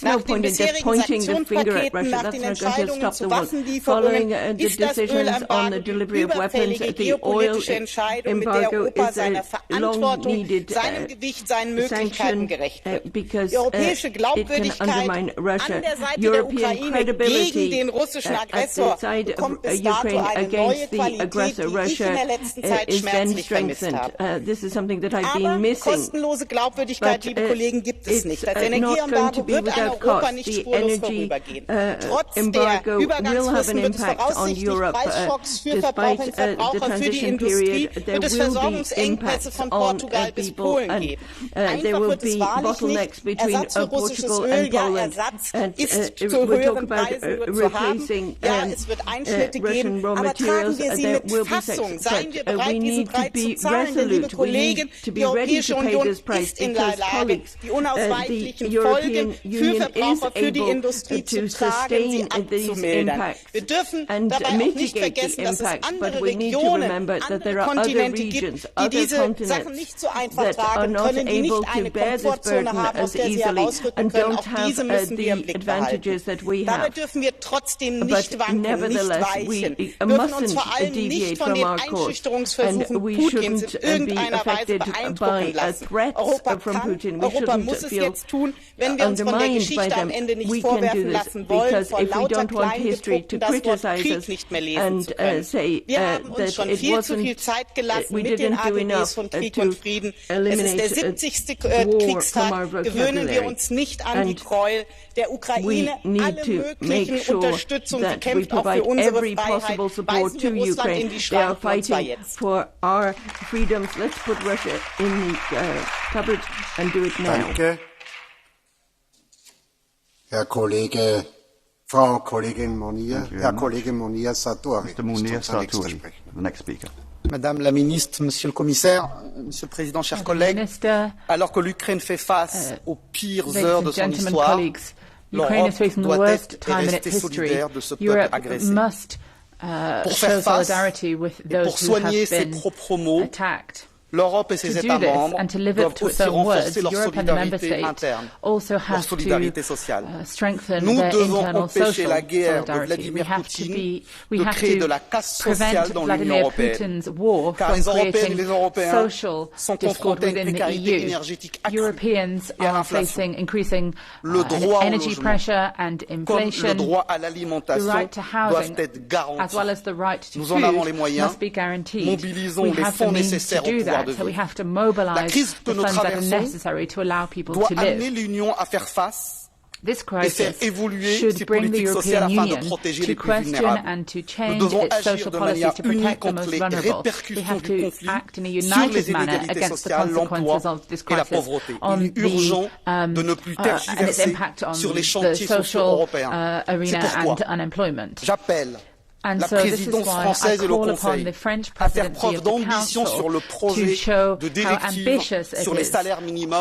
Nach den bisherigen Sanktionspaketen, nach den Entscheidungen zu Waffenlieferungen ist das on the delivery of weapons, the oil embargo is a long-needed sanction because it can undermine Russia. European credibility at the side of Ukraine against the aggressor Russia is then strengthened. This is something that I've been missing. Kostenlose Glaubwürdigkeit, liebe Kollegen, gibt es nicht. Das Energieembargo wird an Europa nicht spurlos vorübergehen. Trotz der Übergangsfristen wird es voraussichtlich Preisschocks für Verbraucher und Verbraucher, für die Industrie, wird es Versorgungsengpässe von Portugal bis Polen geben. Einfach wird es wahrlich nicht Ersatz für russisches Öl, ja, Ersatz ist zu höheren Preisen zu haben. Ja, es wird Einschnitte geben, aber tragen wir sie mit Fassung. Seien wir bereit, diese Preise zu zahlen, liebe Kollegen, die Europäische Union ist in der Lage, die unausweichlichen Folgen für Verbraucher, für die Industrie zu tragen, sie abzumildern. Wir dürfen dabei auch nicht vergessen, dass es andere Regionen, andere Kontinente gibt, die diese Sachen nicht so einfach tragen können, die nicht eine Komfortzone haben, aus der sie herausrücken können. Auch diese müssen wir im Blick behalten. Dabei dürfen wir trotzdem nicht wanken, nicht weichen. Wir dürfen uns vor allem nicht von den Einschüchterungsversuchen Putins in irgendeiner Weise beeindrucken lassen. Europa kann, Europa muss es jetzt tun, wenn wir uns von der Geschichte am Ende nicht vorwerfen lassen wollen, vor lauter Kleingedruckten das Wort Krieg nicht mehr lesen zu können. Wir haben uns schon viel zu viel Zeit gelassen mit den AGBs von Krieg und Frieden. Es ist der 70. Kriegstag. Gewöhnen wir uns nicht an die Gräuel der Ukraine. Alle möglichen Unterstützung. Sie kämpft auch für unsere Freiheit. Weisen wir Russland in die Schranken, und zwar jetzt. Let's put Russia in the cupboard and do it now. Danke. Frau Kollegin Monir, Herr Kollege Monir Sartori, the next speaker. Madame la Ministre, Monsieur le Commissaire, Monsieur le Président, chers collègues, alors que l'Ukraine fait face aux pires heures de son histoire, l'Europe doit être et rester solidaire de ce peuple agressé. Pour faire face et pour soigner ses propres maux, l'Europe et ses États membres doivent aussi renforcer leur solidarité interne, leur solidarité sociale. Nous devons empêcher la guerre de Vladimir Poutine de créer de la casse sociale dans l'Union européenne, car les Européennes et les Européens sont confrontés à une précarité énergétique accrue et à l'inflation. Le droit au logement, comme le droit à l'alimentation doivent être garantis. Nous en avons les moyens. Mobilisons les fonds nécessaires au pouvoir de So we have to mobilize the funds that are necessary to allow people to live. Doit amener l'Union à faire face This crisis should bring the European Union to question and to change its social policies to protect the most vulnerable. We have to act in a united manner against the consequences of this crisis on the, and its impact on the social arena and unemployment. And so this is why I call upon the French presidency of the Council to show how ambitious it is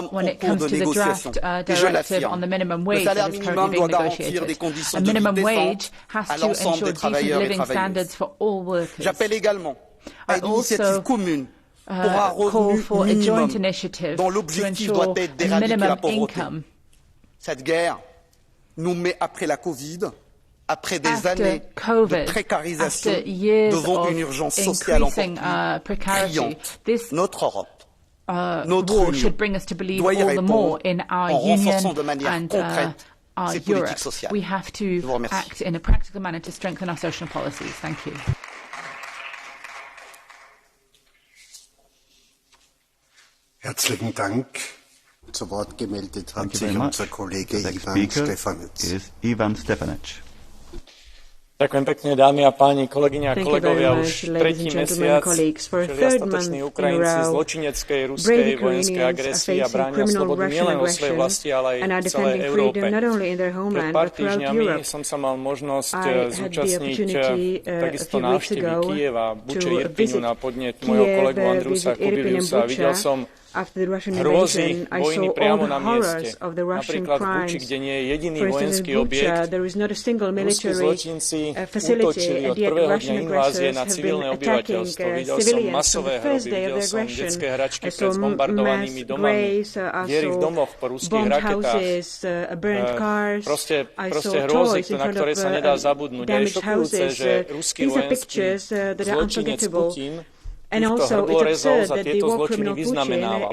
when it comes to the draft directive on the minimum wage that is currently being negotiated. A minimum wage has to ensure decent living standards for all workers. I also call for a joint initiative to ensure a minimum income. Cette guerre nous met après la Covid, après des années de précarisation, devant une urgence sociale encore plus criante. Notre Europe, notre Union doit y répondre en renforçant de manière concrète ses politiques sociales. We have to act in a practical manner to strengthen our social policies. Thank you. Herzlichen Dank. Zu Wort gemeldet hat sich unser Kollege Ivan Stefanic. Ďakujem pekne, dámy a páni, kolegyne a kolegovia. Už tretí mesiac čelia statoční Ukrajinci zločineckej ruskej vojenskej agresii a bránia slobodu nielen vo svojej vlasti, ale aj v celej Európe. Pred pár týždňami som sa mal možnosť zúčastniť takisto návštevy Kyjeva, Buče, Irpinu na podnet môjho kolegu Andrusa Kubiliusa. Videl som hrôzy vojny priamo na mieste. Napríklad v Buči, kde nie je jediný vojenský objekt, ruskí zločinci útočili od prvého dňa invázie na civilné obyvateľstvo. Videl som masové hroby, videl som detské hračky pred zbombardovanými domami, diery v domoch po ruských raketách. Proste hrôzy, na ktoré sa nedá zabudnúť. A je šokujúce, že ruský vojenský zločinec Putin týchto hrdorezov za tieto zločiny vyznamenával.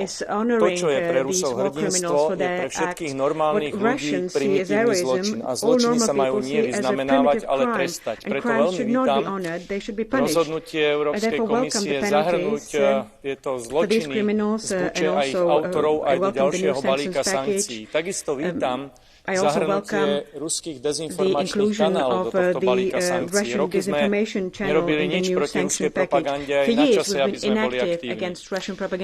To, čo je pre Rusov hrdinstvo, je pre všetkých normálnych ľudí primitívny zločin. A zločiny sa majú nie vyznamenávať, ale trestať. Preto veľmi vítam rozhodnutie Európskej komisie zahrnúť tieto zločiny z Buče a ich autorov aj do ďalšieho balíka sankcií. Takisto vítam zahrnutie ruských dezinformačných kanálov do tohto balíka sankcií. Roky sme nerobili nič proti ruskej propagande, aj na čase, aby sme boli aktívni.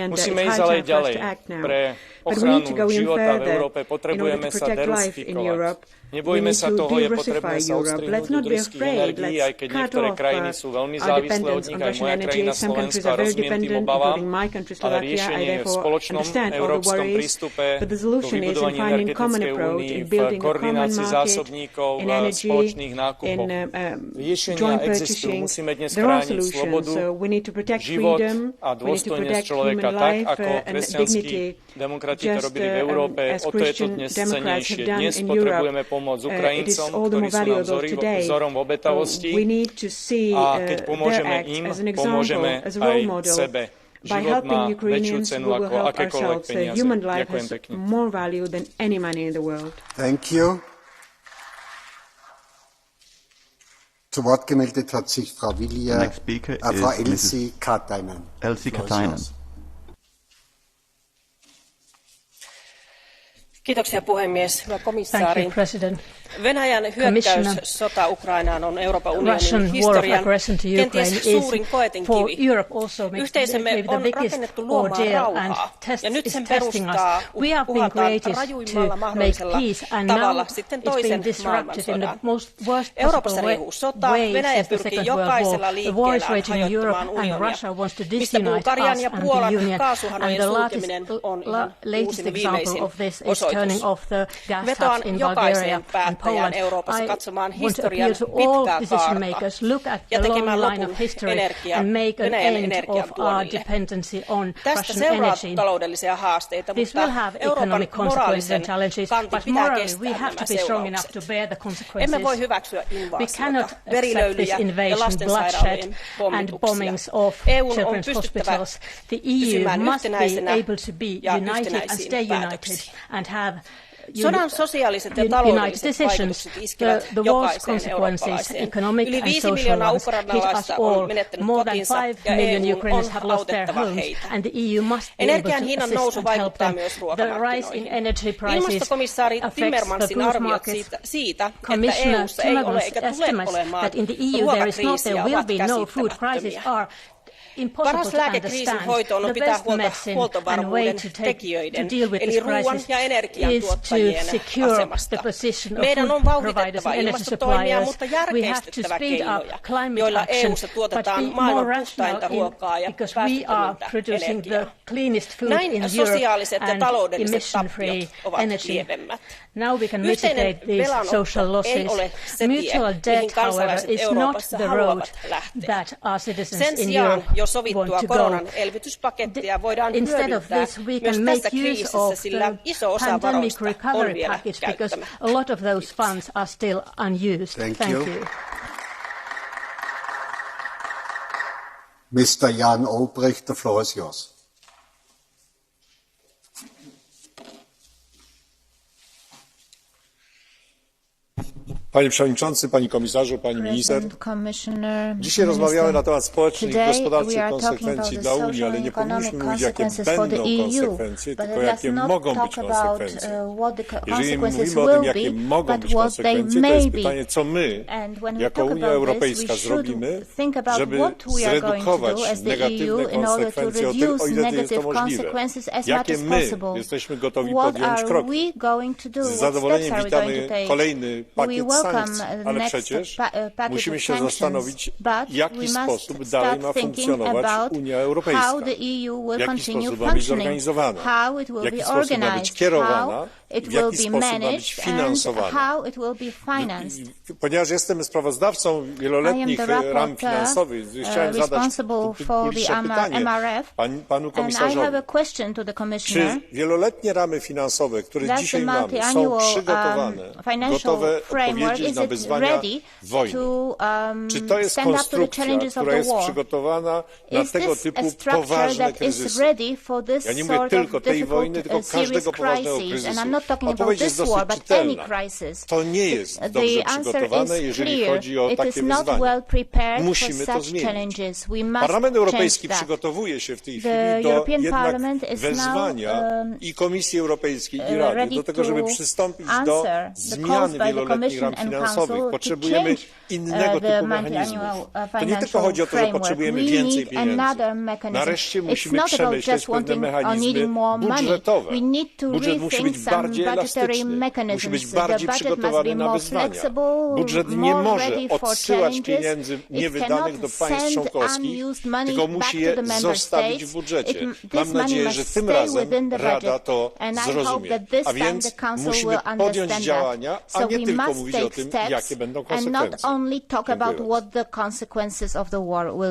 Musíme ísť ale ďalej. Pre ochranu života v Európe potrebujeme sa derusifikovať. Nebojme sa toho, je potrebné sa odstrihnúť od ruských energií, aj keď niektoré krajiny sú veľmi závislé od nich, aj moja krajina Slovensko, a rozumiem tým obavám, ale riešenie je v spoločnom európskom prístupe k vybudovaní energetickej únii, v koordinácii zásobníkov, v spoločných nákupoch. Riešenia existujú, musíme dnes chrániť slobodu, život a dôstojnosť človeka tak, ako kresťanskí demokrati to robili v Európe. O to je to dnes cenejšie. Dnes potrebujeme pomôcť Ukrajincom, ktorí sú nám vzorom v obetavosti, a keď pomôžeme im, pomôžeme aj sebe. Život má väčšiu cenu ako akékoľvek peniaze. Ďakujem pekne. Thank you. Zu Wort gemeldet hat sich Frau Elsi Katainen. Elsi Katainen. Kiitoksia puhemies, hyvä komissaari. Venäjän hyökkäyssota Ukrainaan on Euroopan unionin historian kenties suurin koetinkivi. Yhteisömme on rakennettu luomaan rauhaa, ja nyt sen perustaa uhataan rajuimmalla mahdollisella tavalla sitten toisen maailmansodan. Euroopassa riehuu sota, Venäjä pyrkii jokaisella liikkeellään hajottamaan unionia. Mistä Bulgarian ja Puolan kaasuhanojen sulkeminen on ihan uusin viimeisin osoitus. Vetoan jokaiseen päättäjään Euroopassa katsomaan historian pitkää kaarta ja tekemään lopun Venäjän energian tuonnille. Tästä seuraa taloudellisia haasteita, mutta Euroopan moraalisen kantin pitää kestää nämä seuraukset. Emme voi hyväksyä invaasiota, verilöylyjä ja lastensairaalojen pommituksia. EUn on pystyttävä pysymään yhtenäisenä ja yhtenäisiin päätöksiin. Sodan sosiaaliset ja taloudelliset vaikutukset iskevät jokaiseen eurooppalaiseen. Yli 5 miljoonaa ukrainalaista on menettänyt kotinsa ja EU on autettava heitä. Energian hinnan nousu vaikuttaa myös ruokamarkkinoihin. Ilmastokomissaari Timmermansin arviot siitä, että EU:ssa ei ole eikä tule olemaan ruokakriisiä, ovat käsittämättömiä. Paras lääke kriisin hoitoon on pitää huolta huoltovarmuuden tekijöiden, eli ruoan ja energiantuottajien asemasta. Meidän on vauhditettava ilmastotoimia, mutta järkeistettävä keinoja, joilla EU:ssa tuotetaan maailman puhtainta ruokaa ja päästötöntä energiaa. Näin sosiaaliset ja taloudelliset tappiot ovat lievemmät. Yhteinen velanotto ei ole se tie, mihin kansalaiset Euroopassa haluavat lähteä. Sen sijaan jo sovittua koronan elvytyspakettia voidaan hyödyntää myös tässä kriisissä, sillä iso osa varoista on vielä käyttämättä. Thank you. Mr. Jan Olbrycht, the floor is yours. Panie Przewodniczący, Pani Komisarzu, Pani Minister. Dzisiaj rozmawiamy na temat społecznych i gospodarczych konsekwencji dla Unii, ale nie powinniśmy mówić, jakie będą konsekwencje, tylko jakie mogą być konsekwencje. Jeżeli mówimy o tym, jakie mogą być konsekwencje, to jest pytanie, co my, jako Unia Europejska, zrobimy, żeby zredukować negatywne konsekwencje, o ile to jest to możliwe. Jakie my jesteśmy gotowi podjąć kroki. Z zadowoleniem witamy kolejny pakiet sankcji, ale przecież musimy się zastanowić, w jaki sposób dalej ma funkcjonować Unia Europejska, w jaki sposób ma być zorganizowana, w jaki sposób ma być kierowana, w jaki sposób ma być finansowana. Ponieważ jestem sprawozdawcą wieloletnich ram finansowych, chciałem zadać publiczne pytanie panu komisarzowi. Czy wieloletnie ramy finansowe, które dzisiaj mamy, są przygotowane, gotowe odpowiedzieć na wyzwania wojny? Czy to jest konstrukcja, która jest przygotowana na tego typu poważne kryzysy? Ja nie mówię tylko tej wojny, tylko każdego poważnego kryzysu. Odpowiedź jest dosyć czytelna. To nie jest dobrze przygotowane, jeżeli chodzi o takie wyzwania. Musimy to zmienić. Parlament Europejski przygotowuje się w tej chwili do jednak wezwania i Komisji Europejskiej i Rady do tego, żeby przystąpić do zmiany wieloletnich ram finansowych. Potrzebujemy innego typu mechanizmów. To nie tylko chodzi o to, że potrzebujemy więcej pieniędzy. Nareszcie musimy przemyśleć pewne mechanizmy budżetowe. Budżet musi być bardziej elastyczny, musi być bardziej przygotowany na wyzwania. Budżet nie może odsyłać pieniędzy niewydanych do państw członkowskich, tylko musi je zostawić w budżecie. Mam nadzieję, że tym razem Rada to zrozumie. A więc musimy podjąć działania, a nie tylko mówić o tym, jakie będą konsekwencje.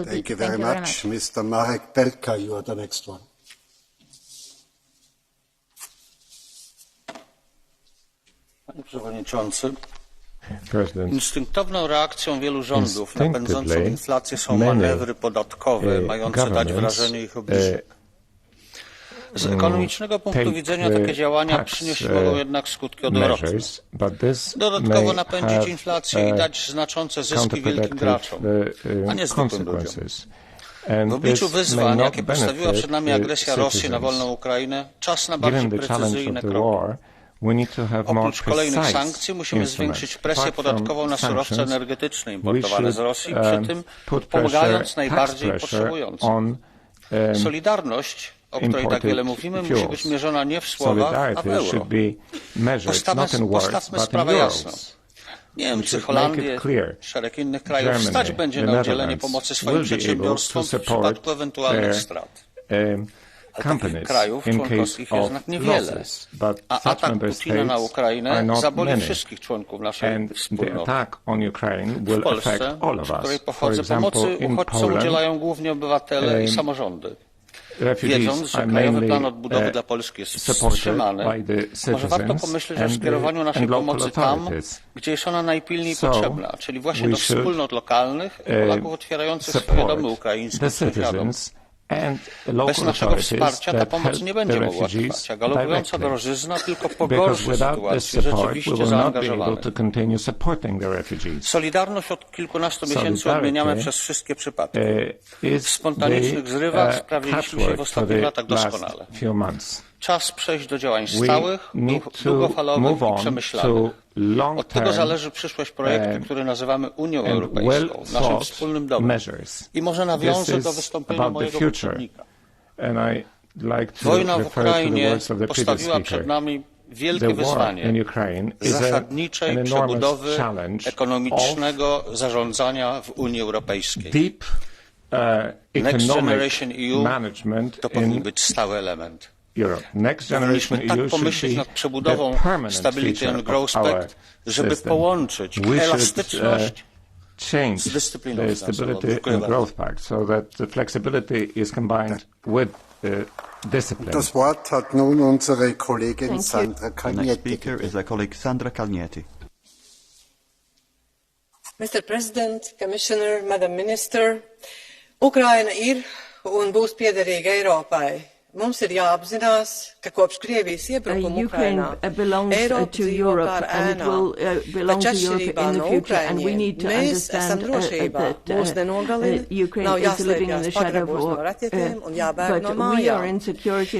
Thank you very much. Mr. Marek Belka, you are the next one. Panie Przewodniczący, instynktowną reakcją wielu rządów na pędzącą inflację są manewry podatkowe mające dać wrażenie ich obniżenia. Z ekonomicznego punktu widzenia takie działania przynieść mogą jednak skutki odwrotne. Dodatkowo napędzić inflację i dać znaczące zyski wielkim graczom, a nie zwykłym ludziom. W obliczu wyzwań, jakie postawiła przed nami agresja Rosji na wolną Ukrainę, czas na bardziej precyzyjne kroki. Oprócz kolejnych sankcji musimy zwiększyć presję podatkową na surowce energetyczne importowane z Rosji, przy tym pomagając najbardziej potrzebującym. Solidarność, o której tak wiele mówimy, musi być mierzona nie w słowach, a w euro. Postawmy sprawę jasno. Niemcy, Holandię, szereg innych krajów stać będzie na udzielenie pomocy swoim przedsiębiorstwom w przypadku ewentualnych strat. Takich krajów członkowskich jest jednak niewiele, a atak Putina na Ukrainę zaboli wszystkich członków naszej wspólnoty. W Polsce, z której pochodzę, pomocy uchodźcom udzielają głównie obywatele i samorządy. Wiedząc, że Krajowy Plan Odbudowy dla Polski jest wstrzymany, może warto pomyśleć o skierowaniu naszej pomocy tam, gdzie jest ona najpilniej potrzebna, czyli właśnie do wspólnot lokalnych i Polaków otwierających swoje domy ukraińskim sąsiadom. Bez naszego wsparcia ta pomoc nie będzie mogła trwać, a galopująca drożyzna tylko pogorszy sytuację rzeczywiście zaangażowanych. Solidarność od kilkunastu miesięcy odmieniamy przez wszystkie przypadki. W spontanicznych zrywach sprawiliśmy się w ostatnich latach doskonale. Czas przejść do działań stałych, długofalowych i przemyślanych. Od tego zależy przyszłość projektu, który nazywamy Unią Europejską, naszym wspólnym domem. I może nawiążę do wystąpienia mojego poprzednika. Wojna w Ukrainie postawiła przed nami wielkie wyzwanie zasadniczej przebudowy ekonomicznego zarządzania w Unii Europejskiej. Next Generation EU to powinien być stały element. Powinniśmy tak pomyśleć nad przebudową Stability and Growth Pact, żeby połączyć elastyczność z dyscypliną finansową. Das Wort hat nun unsere Kollegin Sandra Calnietti. Mr. President, Commissioner, Madam Minister, Ukraina ir un būs piederīga Eiropai. Mums ir jāapzinās, ka kopš Krievijas iebrukuma Ukrainā Eiropa dzīvo kā ar ēnām. Taču atšķirībā no Ukraiņiem mēs esam drošībā. Mūs nenogalina, nav jāslēpjas pagrabos no raķetēm un jābēg no mājām.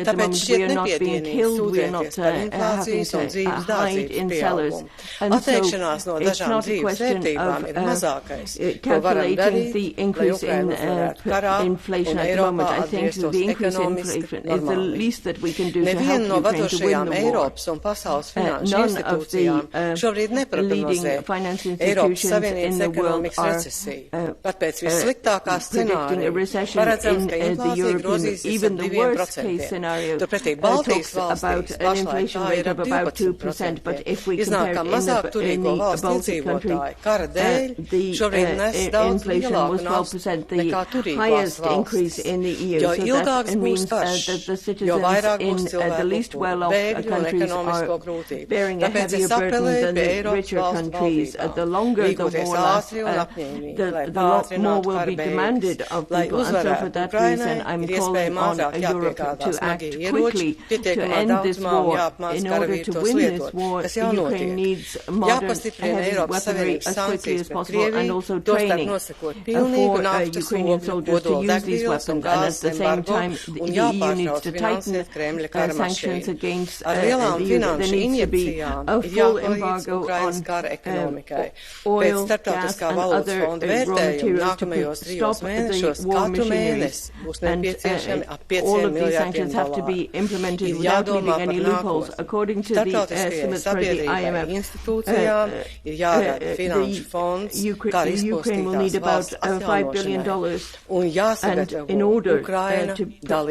Tāpēc šķiet nepietienīgi sūdzēties par inflācijas un dzīves dārdzības pieaugumu. Atteikšanās no dažām dzīves vērtībām ir mazākais, ko varam darīt, lai Ukraina uzvarētu karā un Eiropā atgrieztos ekonomiski. Is the least that we can do to help Ukraine to win the war. None of the leading finance institutions in the world are predicting a recession in the European. Even the worst case scenario talks about an inflation rate of about 2%. But if we compare it in the Baltic country, the inflation was 12%, the highest increase in the EU. So that means that the citizens in the least well-off countries are bearing a heavier burden than the richer countries. The longer the war lasts, the more will be demanded of people. And so for that reason, I'm calling on Europe to act quickly to end this war. In order to win this war, Ukraine needs modern heavy weaponry as quickly as possible and also training for Ukrainian soldiers to use these weapons. And at the same time, the EU needs to tighten sanctions against the EU. There needs to be a full embargo on oil, gas and other raw materials to stop the war machinery. And all of these sanctions have to be implemented without leaving any loopholes. According to the estimates by the IMF, Ukraine will need about $5 billion. And in order to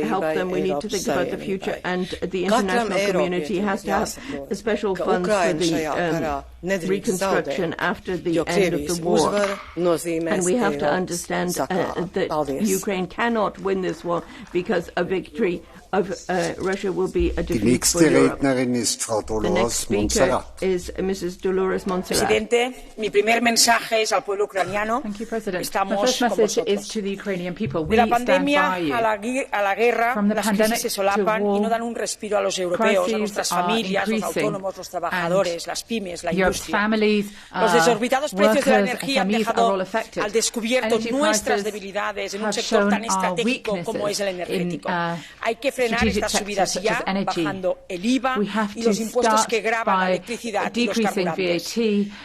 help them, we need to think about the future, and the international community has to have special funds for the reconstruction after the end of the war. And we have to understand that Ukraine cannot win this war because a victory of Russia will be a defeat for Europe. The next speaker is Mrs. Dolores Montserrat. Presidente, mi primer mensaje es al pueblo ucraniano. Thank you, President. The first message is to the Ukrainian people. We stand by you. A la guerra, las crisis se solapan y no dan un respiro a los europeos, a nuestras familias, los autónomos, los trabajadores, las pymes, la industria. Los desorbitados precios de la energía han dejado al descubierto nuestras debilidades en un sector tan estratégico como es el energético. Hay que frenar estas subidas ya, bajando el IVA y los impuestos que gravan la electricidad y los carburantes.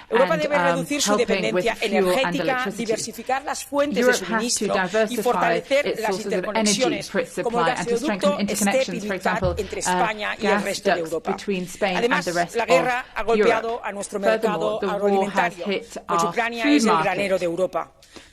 Europa debe reducir su dependencia energética, diversificar las fuentes de suministro y fortalecer las interconexiones, como el gasoducto Step entre España y el resto de Europa. Además, la guerra ha golpeado a nuestro mercado agroalimentario, pues Ucrania es el granero de Europa.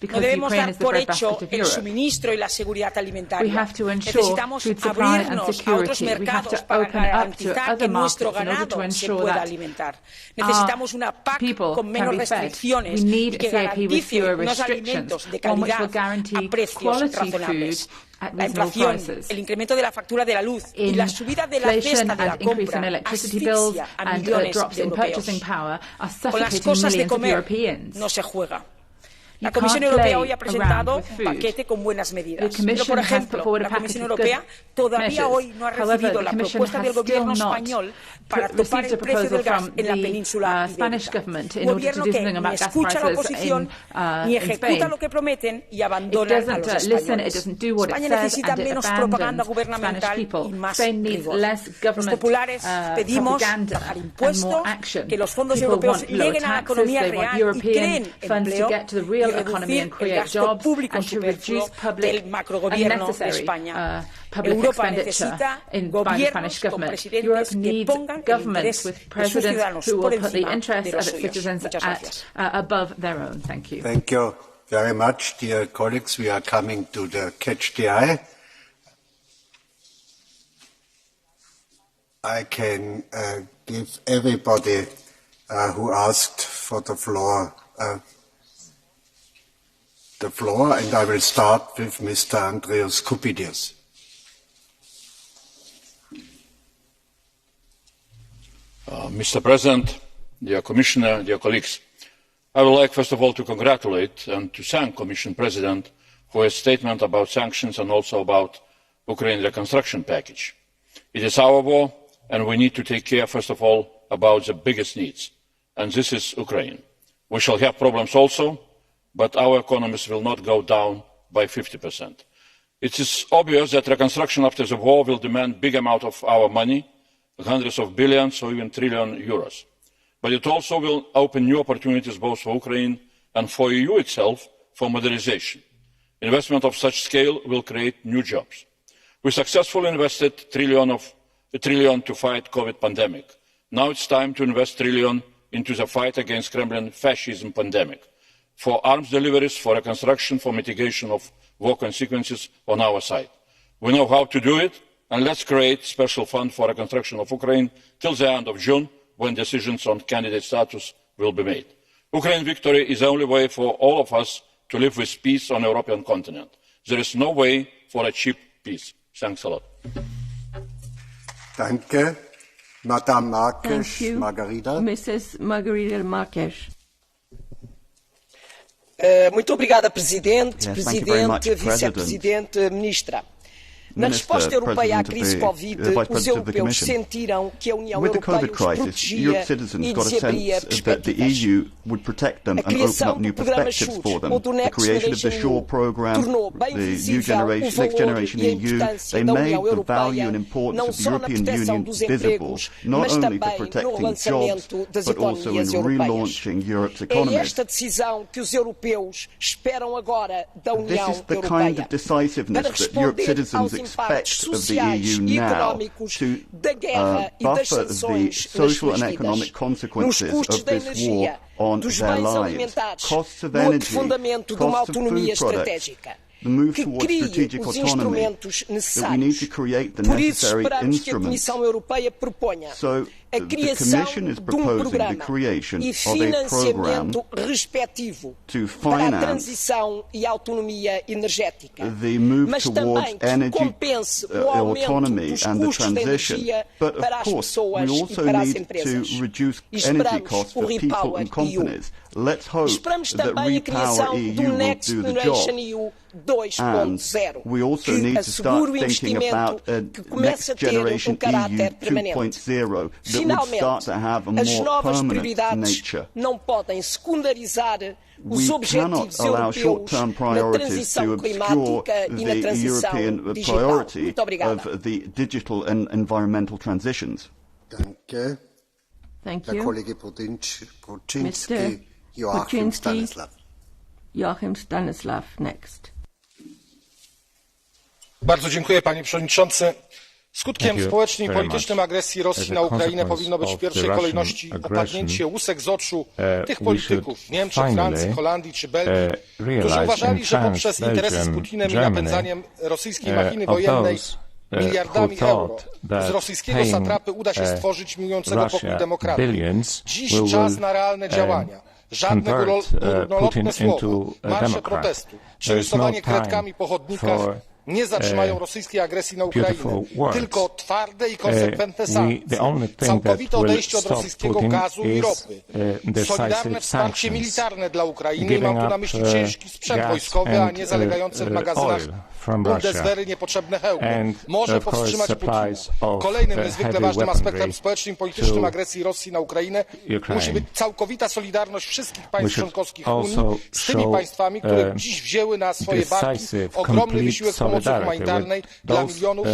No debemos dar por hecho el suministro y la seguridad alimentaria. Necesitamos abrirnos a otros mercados para garantizar que nuestro ganado se pueda alimentar. Necesitamos una PAC con menos restricciones y que garantice unos alimentos de calidad a precios razonables. La inflación, el incremento de la factura de la luz y la subida de la cesta de la compra asfixia a millones de europeos. Con las cosas de comer no se juega. La Comisión Europea hoy ha presentado un paquete con buenas medidas. Pero, por ejemplo, la Comisión Europea todavía hoy no ha recibido la propuesta del gobierno español para topar el precio del gas en la península ibérica. Un gobierno que ni escucha a la oposición, ni ejecuta lo que prometen y abandona a los españoles. España necesita menos propaganda gubernamental y más rigor. Los populares pedimos bajar impuestos, que los fondos europeos lleguen a la economía real y creen empleo y reducir el gasto público superfluo del macrogobierno de España. Europa necesita gobiernos con presidentes que pongan el interés de sus ciudadanos por encima de los suyos. Muchas gracias. Above their own. Thank you. Thank you very much, dear colleagues. We are coming to the Catch the Eye. I can give everybody who asked for the floor, and I will start with Mr. Andreas Koupidis. Mr. President, dear Commissioner, dear colleagues, I would like first of all to congratulate and to thank Commission President for his statement about sanctions and also about Ukraine reconstruction package. It is our war, and we need to take care first of all about the biggest needs, and this is Ukraine. We shall have problems also, but our economies will not go down by 50%. It is obvious that reconstruction after the war will demand big amount of our money, hundreds of billions or even trillion euros. But it also will open new opportunities both for Ukraine and for the EU itself for modernization. Investment of such scale will create new jobs. We successfully invested a trillion to fight COVID pandemic. Now it's time to invest $1 trillion into the fight against Kremlin fascism pandemic, for arms deliveries, for reconstruction, for mitigation of war consequences on our side. We know how to do it, and let's create a special fund for reconstruction of Ukraine till the end of June, when decisions on candidate status will be made. Ukraine's victory is the only way for all of us to live with peace on the European continent. There is no way for a cheap peace. Thanks a lot. Danke. Madame Marques, Margarida. Mrs. Margarida Marques. Muito obrigada, Presidente, Presidente, Vice-Presidente, Ministra. Na resposta europeia à crise Covid, os europeus sentiram que a União Europeia os protegia e lhes abria perspectivas. A criação de programas SURE ou do Next Generation EU tornou bem visível o valor e a importância da União Europeia, não só na proteção dos empregos, mas também no relançamento das economias europeias. É esta decisão que os europeus esperam agora da União Europeia para responder aos impactos sociais e económicos da guerra e das sanções nas suas vidas, nos custos da energia, dos bens alimentares, no aprofundamento de uma autonomia estratégica, que crie os instrumentos necessários. Por isso esperamos que a Comissão Europeia proponha a criação de programa e financiamento respectivo para a transição e a autonomia energética, mas também que compense o aumento dos custos da energia para as pessoas e para as empresas. E esperamos o Repower EU. Esperamos também a criação do Next Generation EU 2.0, que assegure o investimento que começa a ter um caráter permanente. Finalmente, as novas prioridades não podem secundarizar os objetivos europeus na transição climática e na transição digital. Muito obrigada. Thank you. Mr. Joachim Stanislav next. Bardzo dziękuję, panie przewodniczący. Skutkiem społecznym i politycznym agresji Rosji na Ukrainę powinno być w pierwszej kolejności opadnięcie łusek z oczu tych polityków w Niemczech, Francji, Holandii czy Belgii, którzy uważali, że poprzez interesy z Putinem i napędzaniem rosyjskiej machiny wojennej miliardami euro z rosyjskiego satrapy uda się stworzyć miłującego pokój demokratę. Dziś czas na realne działania. Żadne górnolotne słowa, marsze protestu czy rysowanie kredkami po chodnikach nie zatrzymają rosyjskiej agresji na Ukrainę. Tylko twarde i konsekwentne sankcje, całkowite odejście od rosyjskiego gazu i ropy, solidarne wsparcie militarne dla Ukrainy, i mam tu na myśli ciężki sprzęt wojskowy, a nie zalegające w magazynach Bundeswehry niepotrzebne hełmy, może powstrzymać Putina. Kolejnym niezwykle ważnym aspektem społecznym i politycznym agresji Rosji na Ukrainę musi być całkowita solidarność wszystkich państw członkowskich Unii z tymi państwami, które dziś wzięły na swoje barki ogromny wysiłek pomocy humanitarnej dla milionów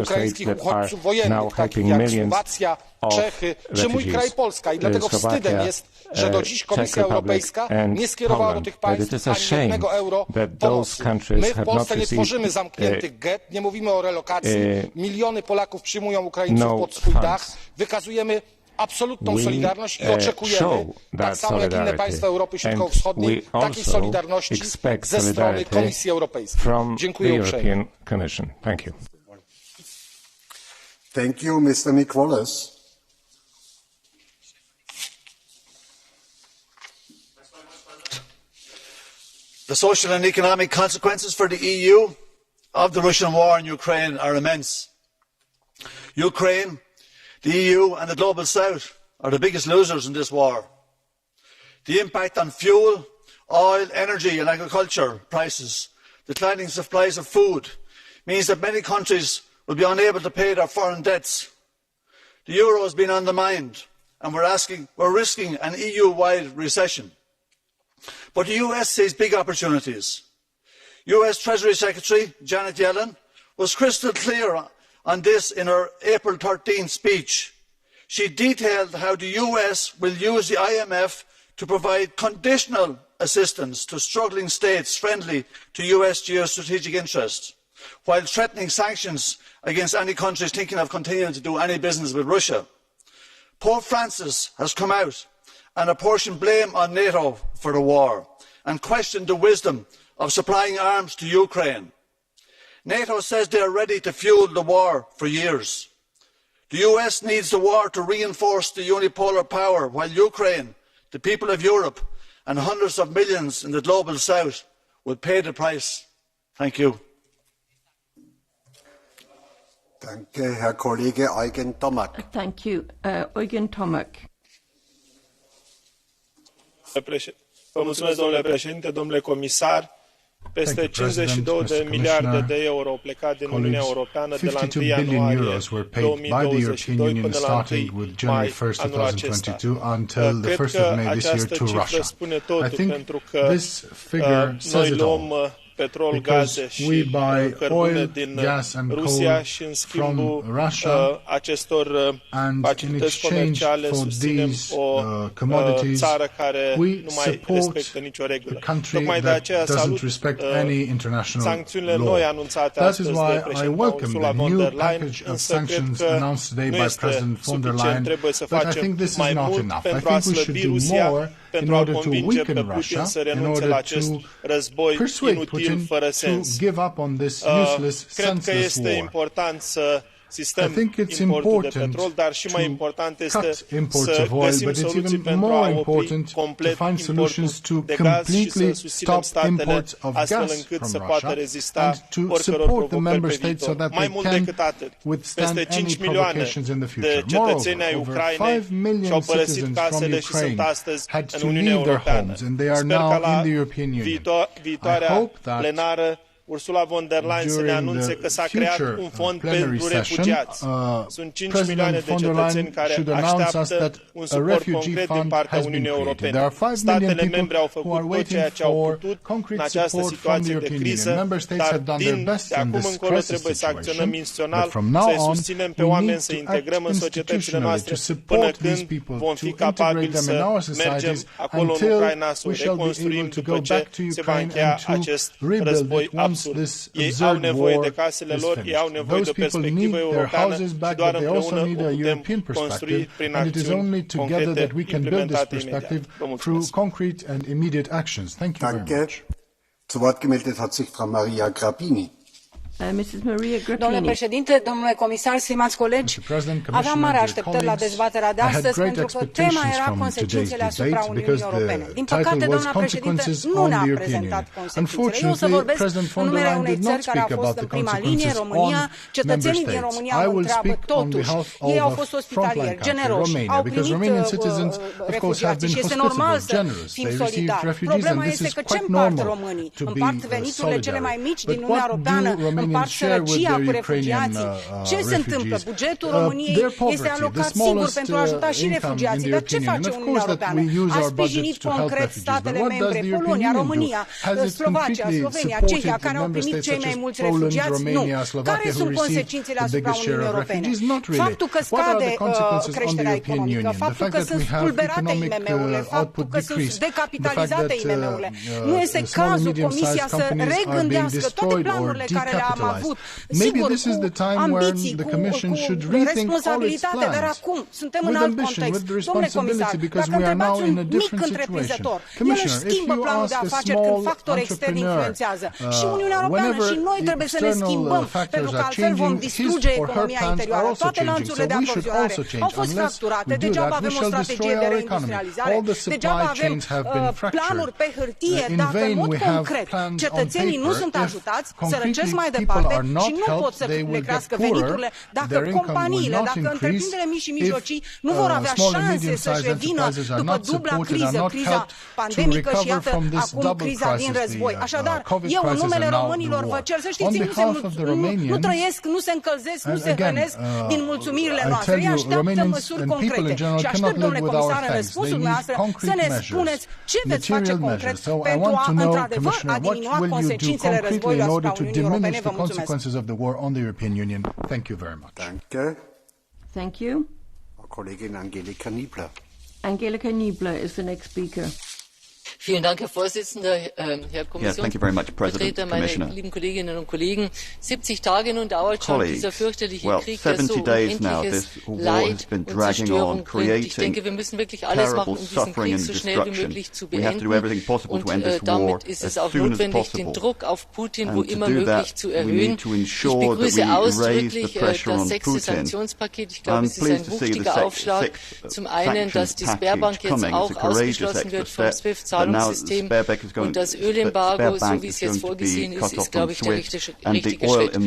ukraińskich uchodźców wojennych, takich jak Słowacja, Czechy czy mój kraj Polska. I dlatego wstydem jest, że do dziś Komisja Europejska nie skierowała do tych państw ani jednego euro pomocy. My w Polsce nie tworzymy zamkniętych gett, nie mówimy o relokacji. Miliony Polaków przyjmują Ukraińców pod swój dach. Wykazujemy absolutną solidarność i oczekujemy, tak samo jak inne państwa Europy Środkowo-Wschodniej, takiej solidarności ze strony Komisji Europejskiej. Dziękuję uprzejmie. Thank you, Mr. Mick Wallace. The social and economic consequences for the EU of the Russian war in Ukraine are immense. Ukraine, the EU and the Global South are the biggest losers in this war. The impact on fuel, oil, energy and agriculture prices, declining supplies of food, means that many countries will be unable to pay their foreign debts. The euro has been undermined and we're risking an EU-wide recession. But the US sees big opportunities. US Treasury Secretary Janet Yellen was crystal clear on this in her April 13 speech. She detailed how the US will use the IMF to provide conditional assistance to struggling states friendly to US geostrategic interests, while threatening sanctions against any countries thinking of continuing to do any business with Russia. Pope Francis has come out and apportioned blame on NATO for the war and questioned the wisdom of supplying arms to Ukraine. NATO says they are ready to fuel the war for years. The US needs the war to reinforce the unipolar power, while Ukraine, the people of Europe and hundreds of millions in the global south will pay the price. Thank you. Danke, Herr Kollege Eugen Tomak. Thank you. Eugen Tomak. Vă mulțumesc, domnule președinte, domnule comisar. Peste 52 de miliarde de euro au plecat din Uniunea Europeană de la 1 ianuarie 2022 până la 1 mai anul acesta. Cred că această cifră spune totul, pentru că noi luăm petrol, gaze și cărbune din Rusia și în schimbul acestor facilități comerciale susținem o țară care nu mai respectă nicio regulă. Tocmai de aceea salut sancțiunile noi anunțate astăzi de președinta Ursula von der Leyen, însă cred că nu este suficient. Trebuie să facem mai mult pentru a slăbi Rusia, pentru a convinge pe Putin să renunțe la acest război inutil, fără sens. Cred că este important să sistem importul de petrol, dar și mai important este să găsim soluții pentru a opri complet importul de gaz și să susținem statele astfel încât să poată rezista oricăror provocări pe viitor. Mai mult decât atât, peste 5 milioane de cetățeni ai Ucrainei și-au părăsit casele și sunt astăzi în Uniunea Europeană. Sper că la viitoarea plenară Ursula von der Leyen să ne anunțe că s-a creat un fond pentru refugiați. Sunt 5 milioane de cetățeni care așteaptă un suport concret din partea Uniunii Europene. Statele membre au făcut tot ceea ce au putut în această situație de criză, dar de acum încolo trebuie să acționăm instituțional, să-i susținem pe oameni, să integrăm în societățile noastre până când vom fi capabili să mergem acolo în Ucraina, să o reconstruim după ce se va încheia acest război absurd. Ei au nevoie de casele lor, ei au nevoie de o perspectivă europeană și doar împreună o putem construi prin acțiuni concrete implementate imediat. Vă mulțumesc. Danke. Zu Wort gemeldet hat sich Frau Maria Grapini. Domnule președinte, domnule comisar, stimați colegi, aveam mari așteptări la dezbaterea de astăzi pentru că tema era consecințele asupra Uniunii Europene. Din păcate, doamna președinte nu ne-a prezentat consecințele. Eu o să vorbesc în numele unei țări care a fost în prima linie, România. Cetățenii din România mă întreabă totuși. Ei au fost ospitalieri, generoși, au primit refugiații și este normal să fim solidari. Problema este că ce împart românii? Împart veniturile cele mai mici din Uniunea Europeană, împart sărăcia cu refugiații. Ce se întâmplă? Bugetul României este alocat singur pentru a ajuta și refugiații. Dar ce face Uniunea Europeană? A sprijinit concret statele membre, Polonia, România, Slovacia, Slovenia, Cehia, care au primit cei mai mulți refugiați? Nu. Care sunt consecințele asupra Uniunii Europene? Faptul că scade creșterea economică, faptul că sunt spulberate IMM-urile, faptul că sunt decapitalizate IMM-urile. Nu este cazul Comisia să regândească toate planurile care le-am avut, sigur, cu ambiții, cu responsabilitate, dar acum suntem în alt context. Domnule comisar, dacă întrebați un mic întreprinzător, el își schimbă planul de afaceri când factori externi influențează. Și Uniunea Europeană și noi trebuie să ne schimbăm, pentru că altfel vom distruge economia interioară. Toate lanțurile de aprovizionare au fost fracturate, degeaba avem o strategie de reindustrializare, degeaba avem planuri pe hârtie, dacă în mod concret cetățenii nu sunt ajutați, sărăcesc mai departe și nu pot să le crească veniturile, dacă companiile, dacă întreprinderile mici și mijlocii nu vor avea șanse să-și revină după dubla criză, criza pandemică și iată acum criza din război. Așadar, eu în numele românilor vă cer să știți, nu trăiesc, nu se încălzesc, nu se hrănesc din mulțumirile noastre. Ei așteaptă măsuri concrete și aștept, domnule comisar, în răspunsul dumneavoastră să ne spuneți ce veți face concret pentru a, într-adevăr, a diminua consecințele războiului asupra Uniunii Europene. Vă mulțumesc. Thank you very much. Danke. Thank you. Kollegin Angelika Niebler. Angelika Niebler is the next speaker. Vielen Dank, Herr Vorsitzender, Herr Kommissionsvertreter, meine lieben Kolleginnen und Kollegen. 70 Tage nun dauert schon dieser fürchterliche Krieg, der so unendliches Leid und Zerstörung bringt. Ich denke, wir müssen wirklich alles machen, um diesen Krieg so schnell wie möglich zu beenden. Und damit ist es auch notwendig, den Druck auf Putin wo immer möglich zu erhöhen. Ich begrüße ausdrücklich das 6. Sanktionspaket. Ich glaube, es ist ein wuchtiger Aufschlag. Zum einen, dass die Sperrbank jetzt auch ausgeschlossen wird vom SWIFT-Zahlungssystem und das Ölembargo, so wie es jetzt vorgesehen ist, ist, glaube ich, der richtige Schritt.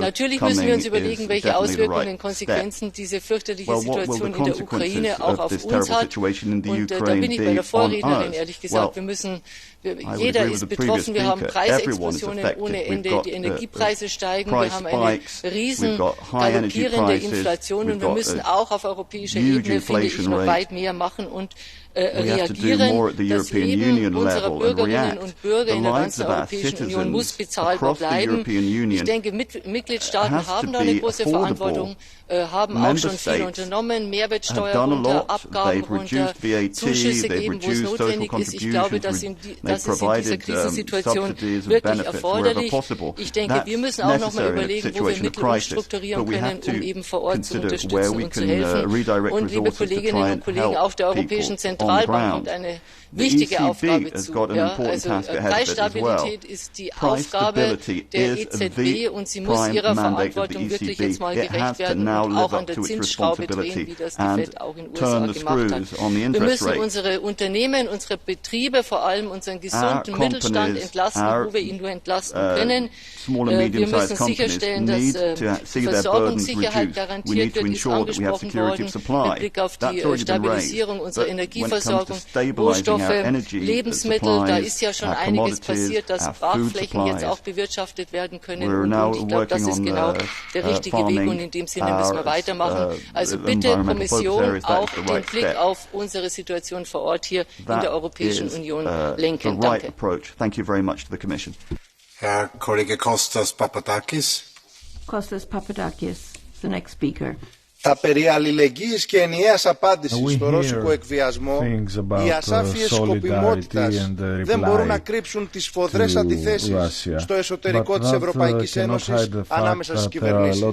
Natürlich müssen wir uns überlegen, welche Auswirkungen und Konsequenzen diese fürchterliche Situation in der Ukraine auch auf uns hat. Und da bin ich bei der Vorrednerin, ehrlich gesagt. Jeder ist betroffen. Wir haben Preisexplosionen ohne Ende. Die Energiepreise steigen. Wir haben eine riesen galoppierende Inflation. Und wir müssen auch auf europäischer Ebene, finde ich, noch weit mehr machen und reagieren. Das Leben unserer Bürgerinnen und Bürger in der ganzen Europäischen Union muss bezahlbar bleiben. Ich denke, Mitgliedstaaten haben da eine große Verantwortung, haben auch schon viel unternommen, Mehrwertsteuer runter, Abgaben runter, Zuschüsse geben, wo es notwendig ist. Ich glaube, das ist in dieser Krisensituation wirklich erforderlich. Ich denke, wir müssen auch noch mal überlegen, wo wir Mittel umstrukturieren können, um eben vor Ort zu unterstützen und zu helfen. Und liebe Kolleginnen und Kollegen, auch der Europäischen Zentralbank hat eine wichtige Aufgabe zu. Also Preisstabilität ist die Aufgabe der EZB und sie muss ihrer Verantwortung wirklich jetzt mal gerecht werden und auch an der Zinsschraube drehen, wie das die FED auch in den USA gemacht hat. Wir müssen unsere Unternehmen, unsere Betriebe, vor allem unseren gesunden Mittelstand entlasten, wo wir ihn nur entlasten können. Wir müssen sicherstellen, dass Versorgungssicherheit garantiert wird, ist angesprochen worden, mit Blick auf die Stabilisierung unserer Energieversorgung, Rohstoffe, Lebensmittel, da ist ja schon einiges passiert, dass Brachflächen jetzt auch bewirtschaftet werden können. Und ich glaube, das ist genau der richtige Weg und in dem Sinne müssen wir weitermachen. Also bitte Kommission auch den Blick auf unsere Situation vor Ort hier in der Europäischen Union lenken. Danke. Herr Kollege Kostas Papadakis. Kostas Papadakis, the next speaker. Τα περί αλληλεγγύης και ενιαίας απάντησης στο ρώσικο εκβιασμό, οι ασάφειες σκοπιμότητας δεν μπορούν να κρύψουν τις σφοδρές αντιθέσεις στο εσωτερικό της Ευρωπαϊκής Ένωσης ανάμεσα στις κυβερνήσεις.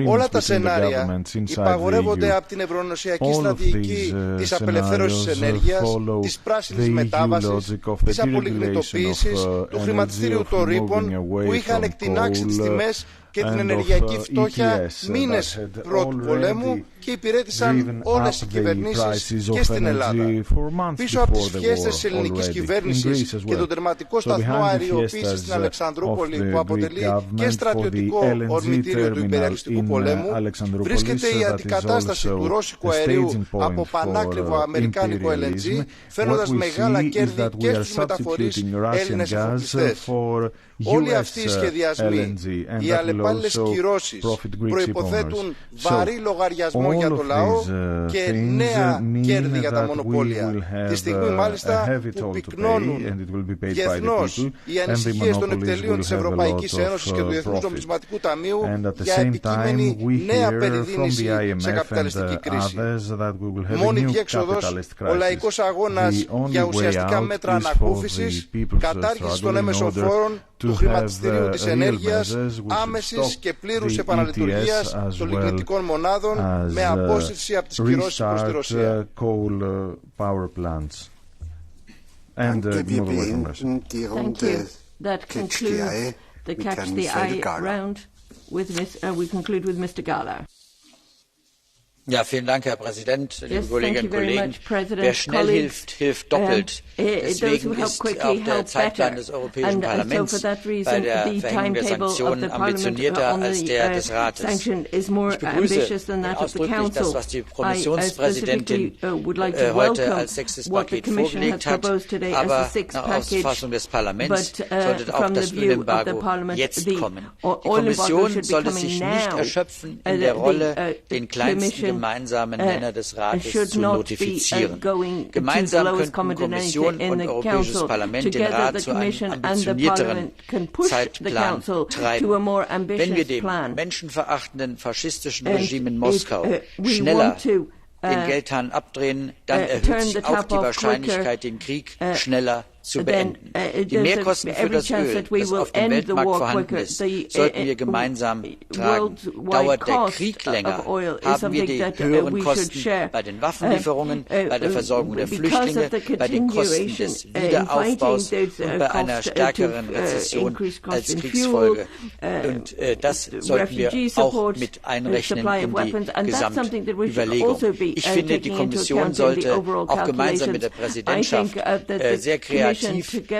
Όλα τα σενάρια υπαγορεύονται από την ευρωενωσιακή στρατηγική της απελευθέρωσης της ενέργειας, της πράσινης μετάβασης, της απολιγνητοποίησης, του χρηματιστήριου των ρήπων που είχαν εκτινάξει τις τιμές και την ενεργειακή φτώχεια μήνες πρώτου πολέμου και υπηρέτησαν όλες οι κυβερνήσεις και στην Ελλάδα. Πίσω από τις φιέστες της ελληνικής κυβέρνησης και τον τερματικό σταθμό αεριοποίησης στην Αλεξανδρούπολη που αποτελεί και στρατιωτικό ορμητήριο του υπεριαλιστικού πολέμου, βρίσκεται η αντικατάσταση του ρώσικου αερίου από πανάκριβο αμερικάνικο LNG, φέρνοντας μεγάλα κέρδη και στους μεταφορείς Έλληνες εφοπλιστές. Όλοι αυτοί οι σχεδιασμοί, οι αλλεπάλληλες κυρώσεις προϋποθέτουν βαρύ λογαριασμό για το λαό και νέα κέρδη για τα μονοπόλια. Τη στιγμή μάλιστα που πυκνώνουν διεθνώς οι ανησυχίες των εκτελείων της Ευρωπαϊκής Ένωσης και του Διεθνούς Νομισματικού Ταμείου για επικείμενη νέα περιδίνηση σε καπιταλιστική κρίση. Μόνη διέξοδος ο λαϊκός αγώνας για ουσιαστικά μέτρα ανακούφισης, κατάργηση των έμεσων φόρων, του χρηματιστηρίου της ενέργειας, άμεσης και πλήρους επαναλειτουργίας των λιγνητικών μονάδων με απόσυρση από τις κυρώσεις προς τη Ρωσία. And That concludes the Catch the Eye round. We conclude with Mr. Gahler. Ja, vielen Dank, Herr Präsident, liebe Kolleginnen und Kollegen. Wer schnell hilft, hilft doppelt. Deswegen ist auch der Zeitplan des Europäischen Parlaments bei der Verhängung der Sanktionen ambitionierter als der des Rates. Ich begrüße ausdrücklich das, was die Kommissionspräsidentin heute als sechstes Paket vorgelegt hat. Aber nach Auffassung des Parlaments sollte auch das Ölembargo jetzt kommen. Die Kommission sollte sich nicht erschöpfen in der Rolle, den kleinsten gemeinsamen Nenner des Rates zu notifizieren. Gemeinsam könnten Kommission und Europäisches Parlament den Rat zu einem ambitionierteren Zeitplan treiben. Wenn wir dem menschenverachtenden faschistischen Regime in Moskau schneller den Geldhahn abdrehen, dann erhöht sich auch die Wahrscheinlichkeit, den Krieg schneller zu beenden. Die Mehrkosten für das Öl, das auf dem Weltmarkt vorhanden ist, sollten wir gemeinsam tragen. Dauert der Krieg länger, haben wir die höheren Kosten bei den Waffenlieferungen, bei der Versorgung der Flüchtlinge, bei den Kosten des Wiederaufbaus und bei einer stärkeren Rezession als Kriegsfolge. Und das sollten wir auch mit einrechnen in die Gesamtüberlegung. Ich finde, die Kommission sollte auch gemeinsam mit der Präsidentschaft sehr kreativ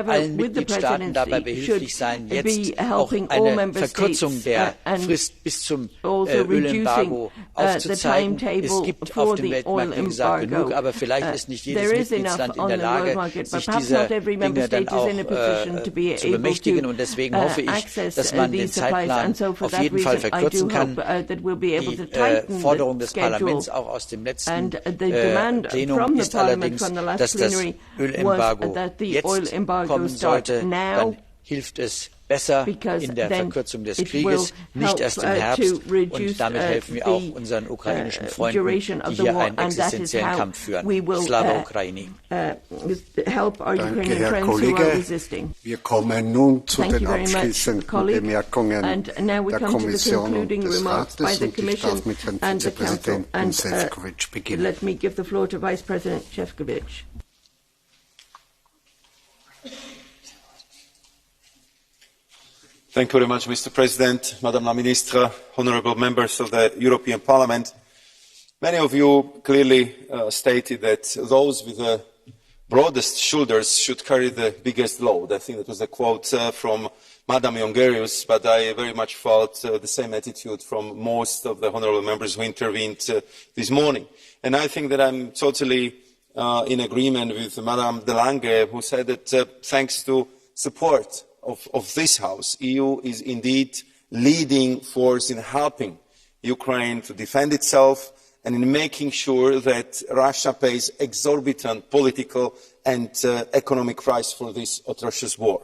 allen Mitgliedstaaten dabei behilflich sein, jetzt auch eine Verkürzung der Frist bis zum Ölembargo aufzuzeigen. Es gibt auf dem Weltmarkt, wie gesagt, genug, aber vielleicht ist nicht jedes Mitgliedsland in der Lage, sich dieser Dinge dann auch zu bemächtigen. Und deswegen hoffe ich, dass man den Zeitplan auf jeden Fall verkürzen kann. Die Forderung des Parlaments auch aus dem letzten Plenum ist allerdings, dass das Ölembargo jetzt kommen sollte, dann hilft es besser in der Verkürzung des Krieges, nicht erst im Herbst. Und damit helfen wir auch unseren ukrainischen Freunden, die hier einen existenziellen Kampf führen. Slava Ukraini. Danke, Herr Kollege. Wir kommen nun zu den abschließenden Bemerkungen der Kommission und des Rates. Und ich darf mit Herrn Vizepräsidenten Šefčovič beginnen. Let me give the floor to Vice President Šefčovič. Thank you very much, Mr. President, Madam la Ministra, honourable members of the European Parliament. Many of you clearly stated that those with the broadest shoulders should carry the biggest load. I think that was a quote from Madam Jongerius, but I very much felt the same attitude from most of the honourable members who intervened this morning. And I think that I'm totally in agreement with Madam de Lange, who said that thanks to support of this House, EU is indeed leading force in helping Ukraine to defend itself and in making sure that Russia pays exorbitant political and economic price for this atrocious war.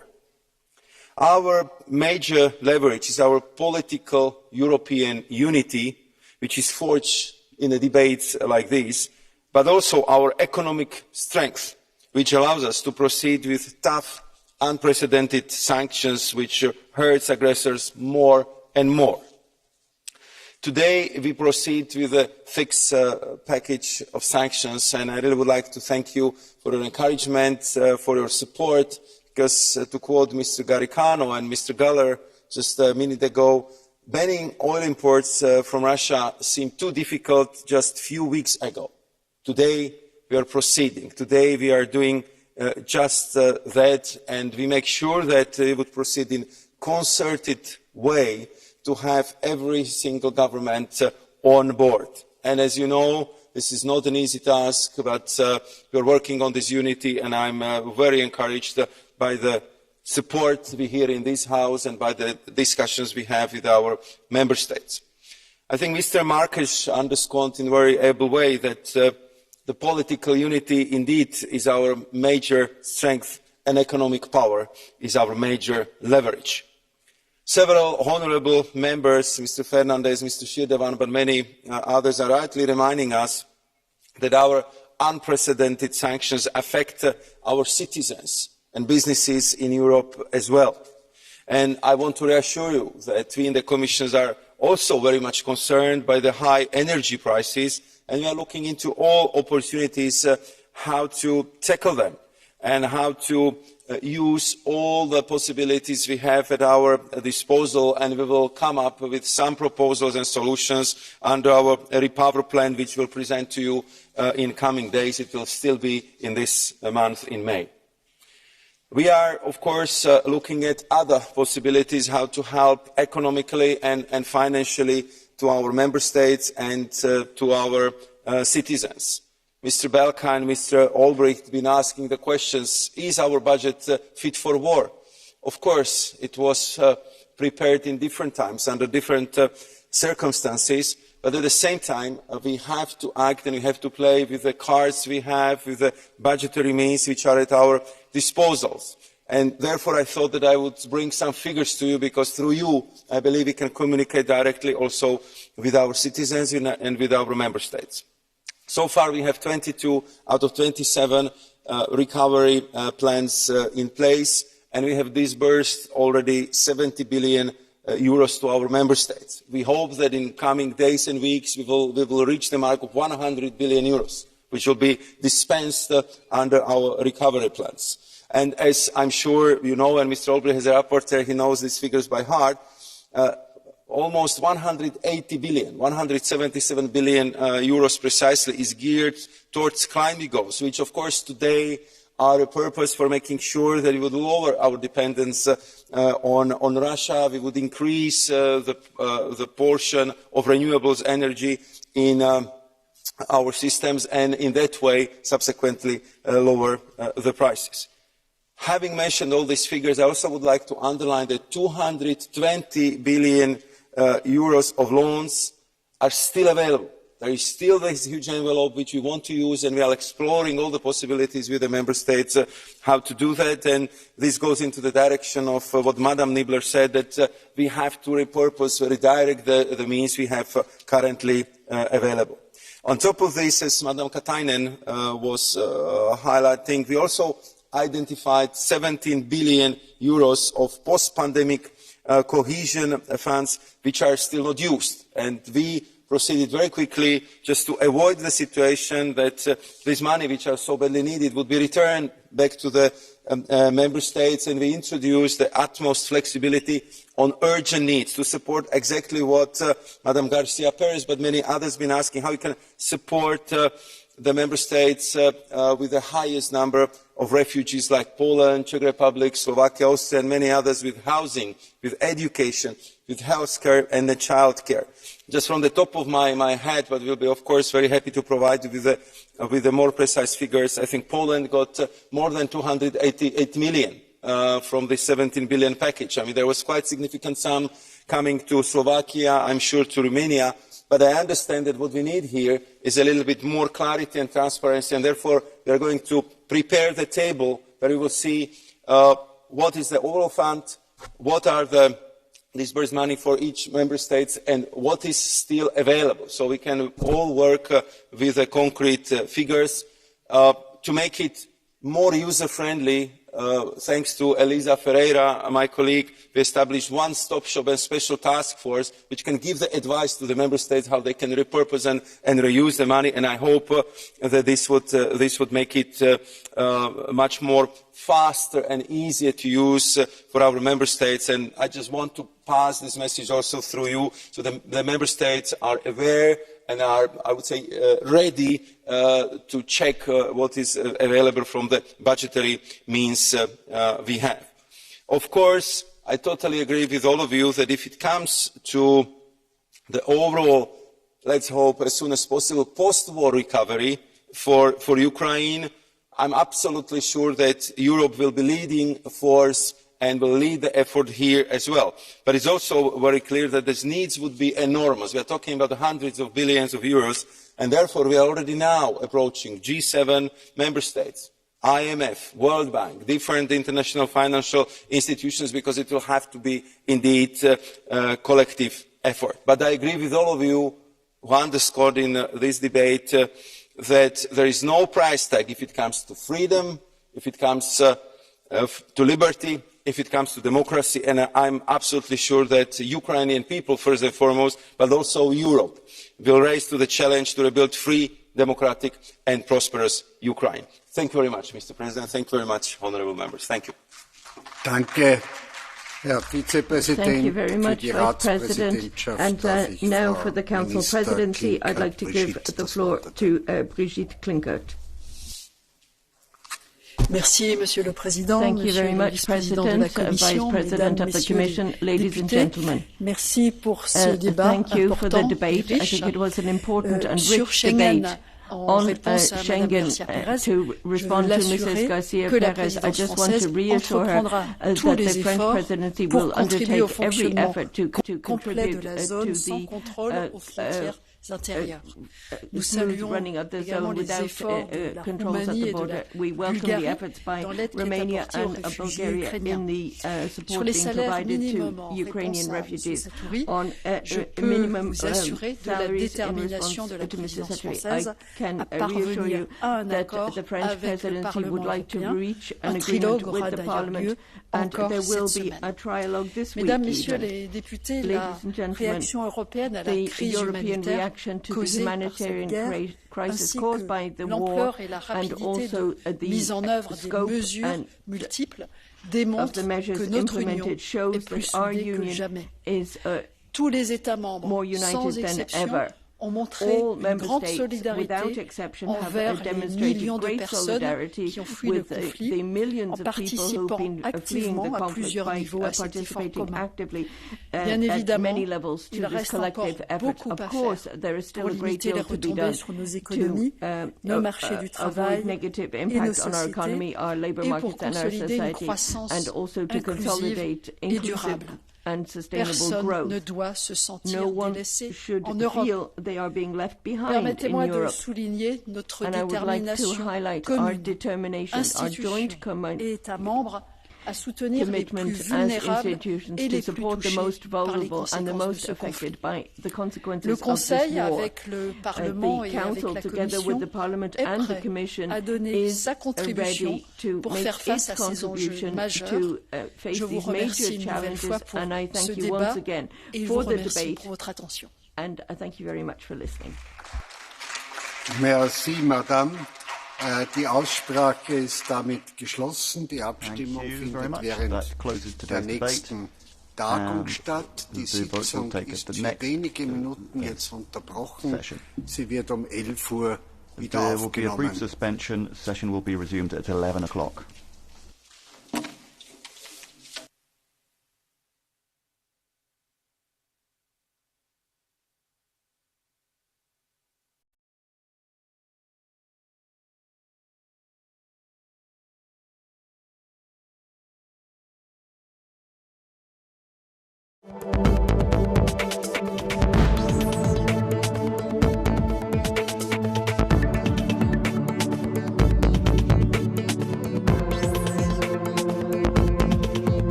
Our major leverage is our political European unity, which is forged in a debate like this, but also our economic strength, which allows us to proceed with tough, unprecedented sanctions which hurts aggressors more and more. Today we proceed with a fixed package of sanctions, and I really would like to thank you for your encouragement, for your support, because to quote Mr. Garicano and Mr. Galler just a minute ago, banning oil imports from Russia seemed too difficult just a few weeks ago. Today we are proceeding. Today we are doing just that, and we make sure that we would proceed in a concerted way to have every single government on board. And as you know, this is not an easy task, but we are working on this unity, and I'm very encouraged by the support we hear in this House and by the discussions we have with our member states. I think Mr. Marques underscored in a very able way that the political unity indeed is our major strength, and economic power is our major leverage. Several honourable members, Mr. Fernandes, Mr. Shirdevan, but many others are rightly reminding us that our unprecedented sanctions affect our citizens and businesses in Europe as well. And I want to reassure you that we in the Commission are also very much concerned by the high energy prices, and we are looking into all opportunities how to tackle them and how to use all the possibilities we have at our disposal, and we will come up with some proposals and solutions under our Recover Plan, which we will present to you in coming days. It will still be in this month in May. We are, of course, looking at other possibilities how to help economically and financially to our member states and to our citizens. Mr. Belka and Mr. Olbrycht have been asking the questions, is our budget fit for war? Of course, it was prepared in different times, under different circumstances, but at the same time, we have to act and we have to play with the cards we have, with the budgetary means which are at our disposals. And therefore, I thought that I would bring some figures to you, because through you, I believe we can communicate directly also with our citizens and with our member states. So far, we have 22 out of 27 recovery plans in place, and we have disbursed already 70 billion euros to our member states. We hope that in coming days and weeks we will reach the mark of 100 billion euros, which will be dispensed under our recovery plans. And as I'm sure you know, and Mr. Olbrycht is a rapporteur, he knows these figures by heart, almost 180 billion, 177 billion euros precisely is geared towards climate goals, which of course today are a purpose for making sure that we would lower our dependence on Russia, we would increase the portion of renewables energy in our systems, and in that way subsequently lower the prices. Having mentioned all these figures, I also would like to underline that 220 billion euros of loans are still available. There is still this huge envelope which we want to use, and we are exploring all the possibilities with the member states how to do that. And this goes into the direction of what Madam Niebler said, that we have to repurpose, redirect the means we have currently available. On top of this, as Madam Katainen was highlighting, we also identified 17 billion euros of post-pandemic cohesion funds which are still not used, and we proceeded very quickly just to avoid the situation that this money, which are so badly needed, would be returned back to the member states, and we introduced the utmost flexibility on urgent needs to support exactly what Madam Garcia Perez but many others have been asking, how we can support the member states with the highest number of refugees like Poland, Czech Republic, Slovakia, Austria and many others, with housing, with education, with healthcare and childcare. Just from the top of my head, but we'll be of course very happy to provide you with the more precise figures. I think Poland got more than 288 million from the 17 billion package. I mean, there was quite significant sum coming to Slovakia, I'm sure to Romania, but I understand that what we need here is a little bit more clarity and transparency, and therefore we are going to prepare the table where we will see what is the overall fund, what are the disburse money for each member state and what is still available, so we can all work with concrete figures to make it more user-friendly. Thanks to Elisa Ferreira, my colleague, we established one-stop shop and special task force which can give the advice to the member states how they can repurpose and reuse the money, and I hope that this would make it much more faster and easier to use for our member states. And I just want to pass this message also through you, so the member states are aware and are, I would say, ready to check what is available from the budgetary means we have. Of course, I totally agree with all of you that if it comes to the overall, let's hope as soon as possible, post-war recovery for Ukraine, I'm absolutely sure that Europe will be leading force and will lead the effort here as well. But it's also very clear that the needs would be enormous. We are talking about hundreds of billions of euros, and therefore we are already now approaching G7 member states, IMF, World Bank, different international financial institutions, because it will have to be indeed a collective effort. But I agree with all of you who underscored in this debate that there is no price tag if it comes to freedom, if it comes to liberty, if it comes to democracy, and I'm absolutely sure that Ukrainian people, first and foremost, but also Europe, will rise to the challenge to rebuild free, democratic and prosperous Ukraine. Thank you very much, Mr. President. Thank you very much, honourable members. Thank you. Danke, Herr Vizepräsident. Thank you very much, Vice President. And now for the Council Presidency, I'd like to give the floor to Brigitte Klinkert. Merci, Monsieur le Président. Thank you very much, President, Vice President of the Commission, ladies and gentlemen. Merci pour ce débat thank you for the debate. I think it was an important and rich debate on Schengen. To respond to Mrs. Garcia Perez, I just want to reassure her that the French presidency will undertake every effort to contribute to the Nous saluons running of the zone without controls at the border. We welcome the efforts by Romania and Bulgaria in the support being provided to Ukrainian refugees on minimum salaries in response to Mrs. Saturi. I can reassure you that the French presidency would like to reach an agreement with the Parliament, and there will be a trialogue this week. Ladies and gentlemen, the European reaction to the humanitarian crisis caused by the war and also the scope and of the measures implemented shows that our union is more united than ever. All member states, without exception, have demonstrated great solidarity with the millions of people who have been fleeing the conflict by participating actively at many levels to this collective effort. Of course, there is still a great deal to be done to avoid negative impact on our economy, our labour markets and our society, and also to consolidate inclusive and sustainable growth. No one should feel they are being left behind in Europe. And I would like to highlight our determination, our joint commitment as institutions to support the most vulnerable and the most affected by the consequences of this war. The Council, together with the Parliament and the Commission, is ready to make its contribution to face these major challenges, and I thank you once again for the debate, and I thank you very much for listening. Merci, Madame. Die Aussprache ist damit geschlossen. Die Abstimmung findet während der nächsten Tagung statt. Die Sitzung ist für wenige Minuten jetzt unterbrochen. Sie wird um 11 Uhr wieder aufgenommen. There will be a brief suspension. Session will be resumed at 11 o'clock.